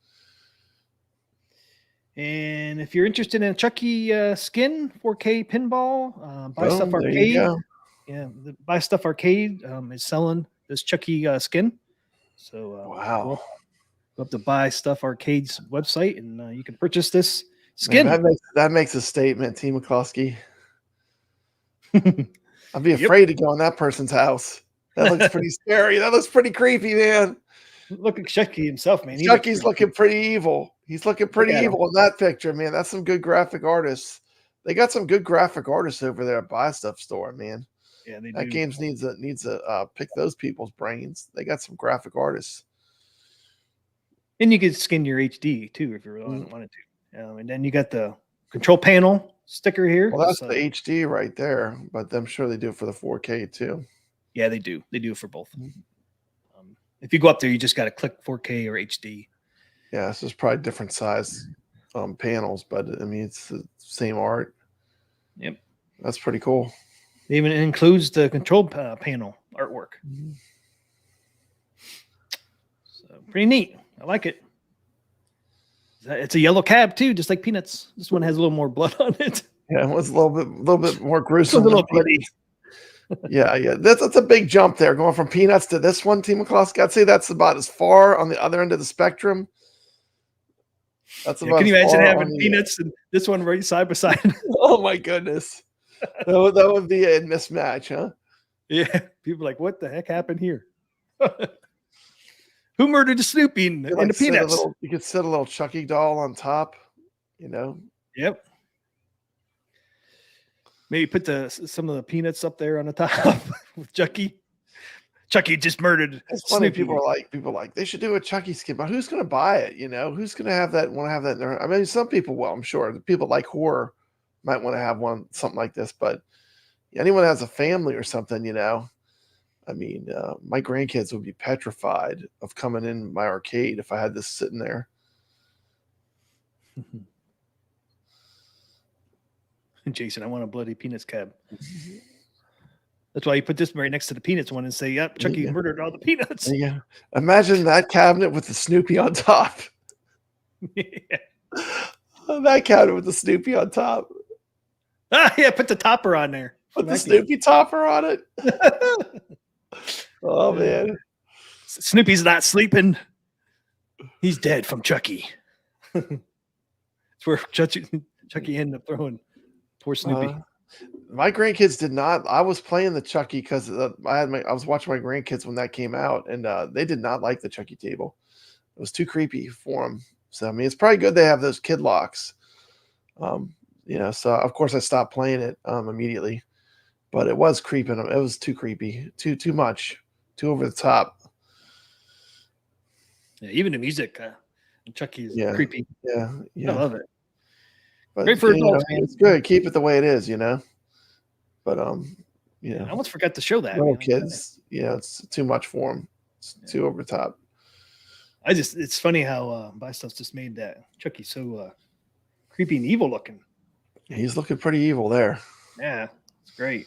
And if you're interested in a Chucky skin 4K pinball, Buy Stuff Boom, there you Arcade. go. Yeah, the Buy Stuff Arcade is selling this Chucky skin. So Wow. go up to Buy Stuff Arcade's website, and you can purchase this skin. Man, that makes a statement, T. McCloskey. I'd be afraid to go in that person's house. That looks pretty scary. That looks pretty creepy, man. Look at Chucky himself, man. Chucky's looking pretty evil. He's looking pretty at him. evil in that picture, man. That's some good graphic artists. They got some good graphic artists over there at Buy Stuff Store, man. Yeah, they That do. games needs to pick those people's brains. They got some graphic artists. And you could skin your HD too if you really wanted to. And then you got the control panel sticker here. Well, that's So- the HD right there, but I'm sure they do it for the 4K too. Yeah, they do. They do it for both. If you go up there, you just got to click 4K or HD. Yeah, so it's probably different size panels, but I mean it's the same art. Yep. That's pretty cool. It even includes the control panel artwork. So pretty neat. I like it. It's a yellow cab too, just like Peanuts. This one has a little more blood on it. Yeah, it was a little bit more It's a gruesome. little than bloody. Yeah. That's a big jump there, going from Peanuts to this one, Team McCloskey. I'd say that's about as far on the other end of the spectrum. That's Yeah, about. can you as imagine far having on the- Peanuts and this one right side by side? Oh my goodness, that would be a mismatch, huh? Yeah. People are like, what the heck happened here? Who murdered the Snoopy and, You and the sit a Peanuts? little- you could sit a little Chucky doll on top, Yep. Maybe put some of the Peanuts up there on the top with Chucky. Chucky just murdered It's funny. Snoopy. People are like they should do a Chucky skin, but who's going to buy it? Who's going to have that? Want to have that? In their, I mean, some people will. I'm sure the people like horror might want to have something like this, but anyone that has a family or something, I mean, my grandkids would be petrified of coming in my arcade if I had this sitting there. Jason, I want a bloody Peanuts cab. That's why you put this right next to the Peanuts one and say, yep, Chucky Yeah. murdered all the Peanuts. Yeah, imagine that cabinet with the Snoopy on top. Yeah. That cabinet with the Snoopy on top. Yeah, put the topper on there. Put the Snoopy topper on it. Oh man. Snoopy's not sleeping. He's dead from Chucky. It's where Chucky ended up throwing poor Snoopy. My grandkids did not. I was playing the Chucky because I was watching my grandkids when that came out, and they did not like the Chucky table. It was too creepy for them. So I mean, it's probably good they have those kid locks. So of course I stopped playing it immediately, but it was creeping. It was too creepy, too much, too over the top. Yeah, even the music, Chucky is creepy. Yeah, I love it. But, Great for adults, man. it's good. Keep it the way it is, But I almost forgot to show that. little man. kids, it's too much for them. It's too over the top. It's funny how Buy Stuff's just made that Chucky so creepy and evil looking. He's looking pretty evil there. Yeah, it's great.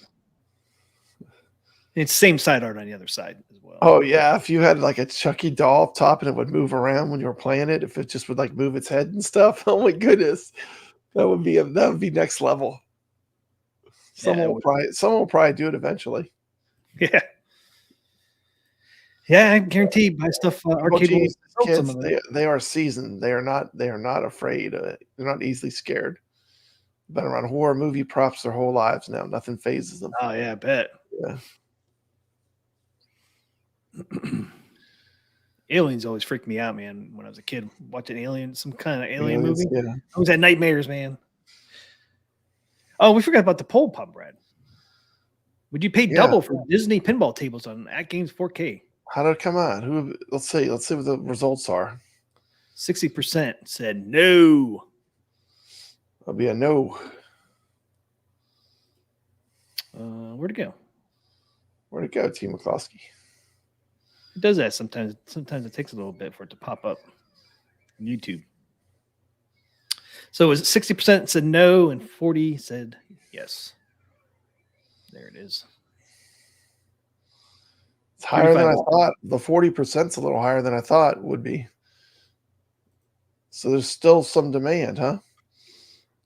It's same side art on the other side as well. Oh yeah, if you had like a Chucky doll up top and it would move around when you were playing it, if it just would like move its head and stuff. Oh my goodness, that would be next level. Someone will probably do it eventually. Yeah. Yeah, I guarantee Buy Stuff arcade will sell Kids, some of it. they are seasoned. They are not afraid. They're not easily scared. Been around horror movie props their whole lives now. Nothing phases them. Oh yeah, I bet. Yeah. Aliens always freaked me out, man. When I was a kid, watching some kind of alien movie. Yeah. I always had nightmares, man. Oh, we forgot about the pole pump, Brad. Would you pay double for Disney pinball tables on Atgames 4K? How did it come out? Who? Let's see what the results are. 60% said no. That'll be a no. Where'd it go? Where'd it go, T. McCloskey? It does that sometimes. Sometimes it takes a little bit for it to pop up on YouTube. So it was 60% said no and 40 said yes. There it is. It's higher than I thought. The 40%'s a little higher than I thought it would be. So there's still some demand, huh?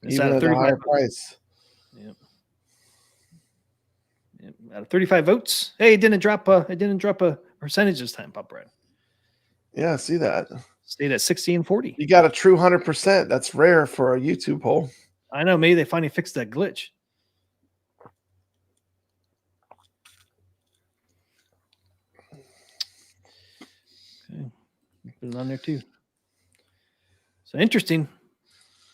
It's Even at a higher price. Yep. Out of 35 votes. Hey, it didn't drop a percentage this time, Pop Brad. Yeah, I see that. Stayed at 60 and 40. You got a true 100%. That's rare for a YouTube poll. I know. Maybe they finally fixed that glitch. Okay. Put it on there too. So interesting.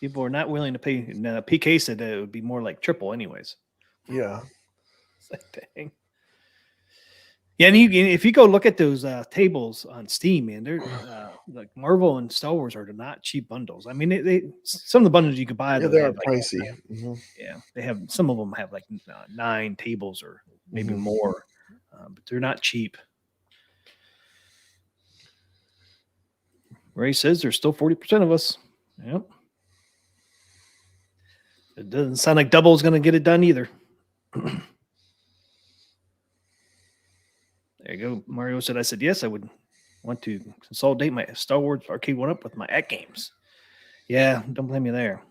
People are not willing to pay. PK said that it would be more like triple anyways. Yeah. It's like, dang. Yeah, and if you go look at those tables on Steam, man, they're like Marvel and Star Wars are not cheap bundles. I mean, they some of the bundles you could buy, Yeah, they're pricey. Yeah, they have some of them have like 9 tables or maybe more, but they're not cheap. Ray says there's still 40% of us. Yep. It doesn't sound like Double is going to get it done either. There you go. Mario said, I said, yes, I would want to consolidate my Star Wars Arcade 1-Up with my Atgames. Yeah, don't blame me there.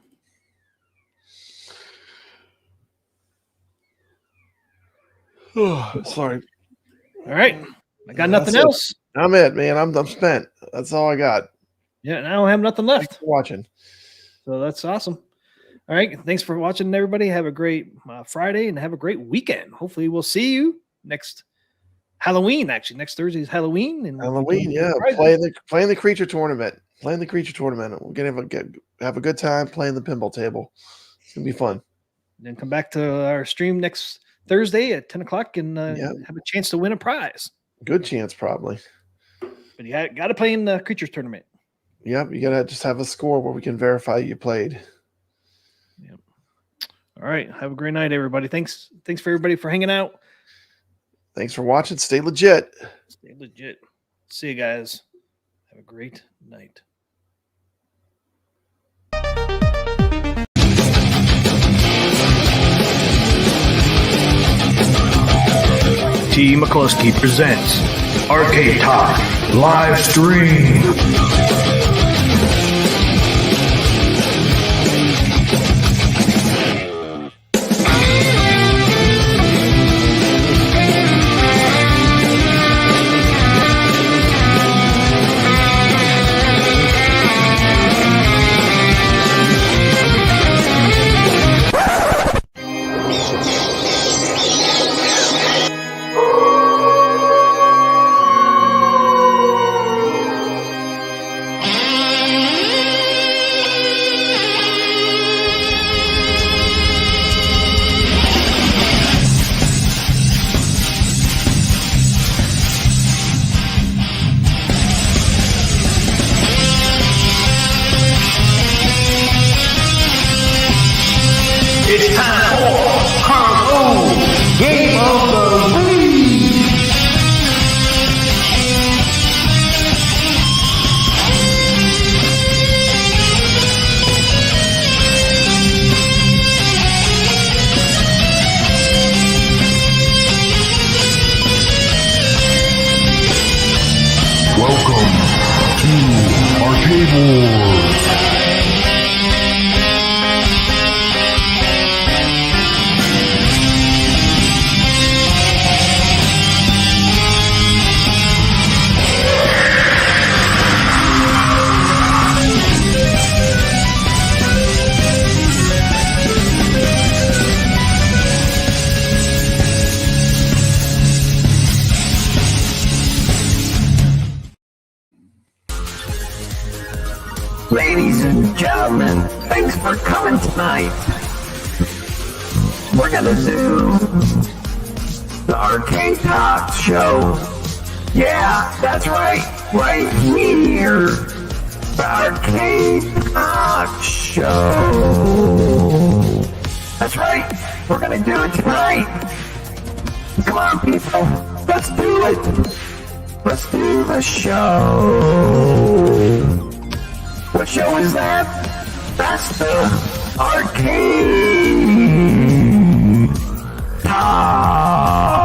Sorry. All right. I got nothing else. I'm it, man. I'm spent. That's all I got. Yeah, and I don't have nothing left. Thanks for watching. So that's awesome. All right. Thanks for watching, everybody. Have a great Friday and have a great weekend. Hopefully we'll see you next Halloween, actually. Next Thursday is Halloween. And Halloween, yeah. Playing the creature tournament. Playing the creature tournament. We're going to have a good time playing the pinball table. It's going to be fun. Then come back to our stream next Thursday at 10 o'clock and have a chance to win a prize. Good chance, probably. But you got to play in the creatures tournament. Yep, you got to just have a score where we can verify you played. Yep. All right. Have a great night, everybody. Thanks for everybody for hanging out. Thanks for watching. Stay legit. Stay legit. See you guys. Have a great night. T. McCluskey presents Arcade Talk live stream. It's time for Karl Game of the Week. Welcome to Arcade Wars. Ladies and gentlemen, thanks for coming tonight. We're gonna do the Arcade Talk show Yeah, that's right. Right here. The Arcade Talk Show. That's right. We're gonna do it tonight. Come on, people. Let's do it. Let's do the show. What show is that? That's the Arcade Talk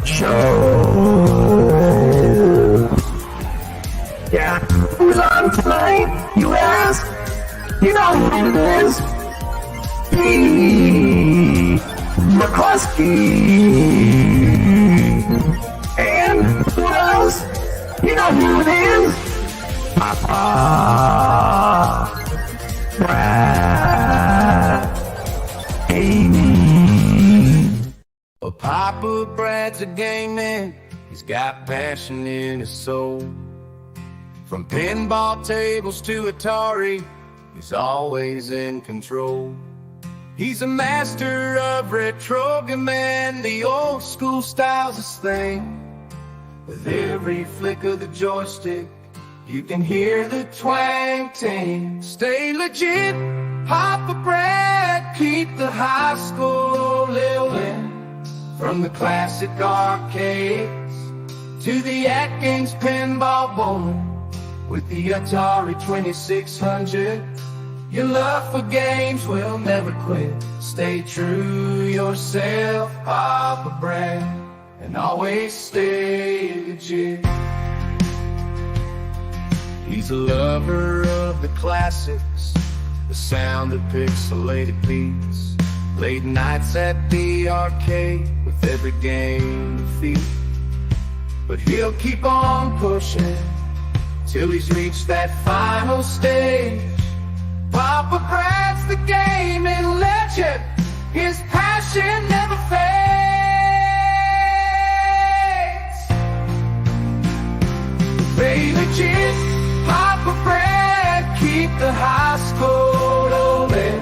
Show. Yeah, who's on tonight, you ask? You know who it is. P. McCluskey. And who else? You know who it is? Papa Brad. Well, Papa Brad's a gaming. He's got passion in his soul. From pinball tables to Atari, he's always in control. He's a master of retrogaming, the old school style's his thing. With every flick of the joystick, you can hear the twang ting. Stay legit, Papa Brad, keep the high school living. From the classic arcades to the Atgames Pinball Bowling. With the Atari 2600, your love for games will never quit. Stay true yourself, Papa Brad, and always stay legit. He's a lover of the classics, the sound of pixelated beats. Late nights at the arcade with every game defeat. But he'll keep on pushing till he's reached that final stage. Papa Brad's the gaming legend, his passion never fades. Stay legit, Papa Brad, keep the high school rolling.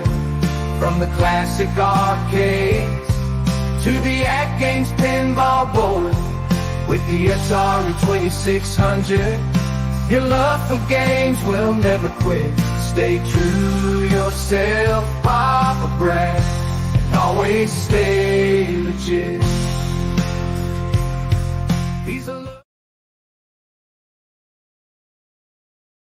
From the classic arcades to the Atgames Pinball Bowling. With the Atari 2600, your love for games will never quit. Stay true yourself, Papa Brad, and always stay legit. He's a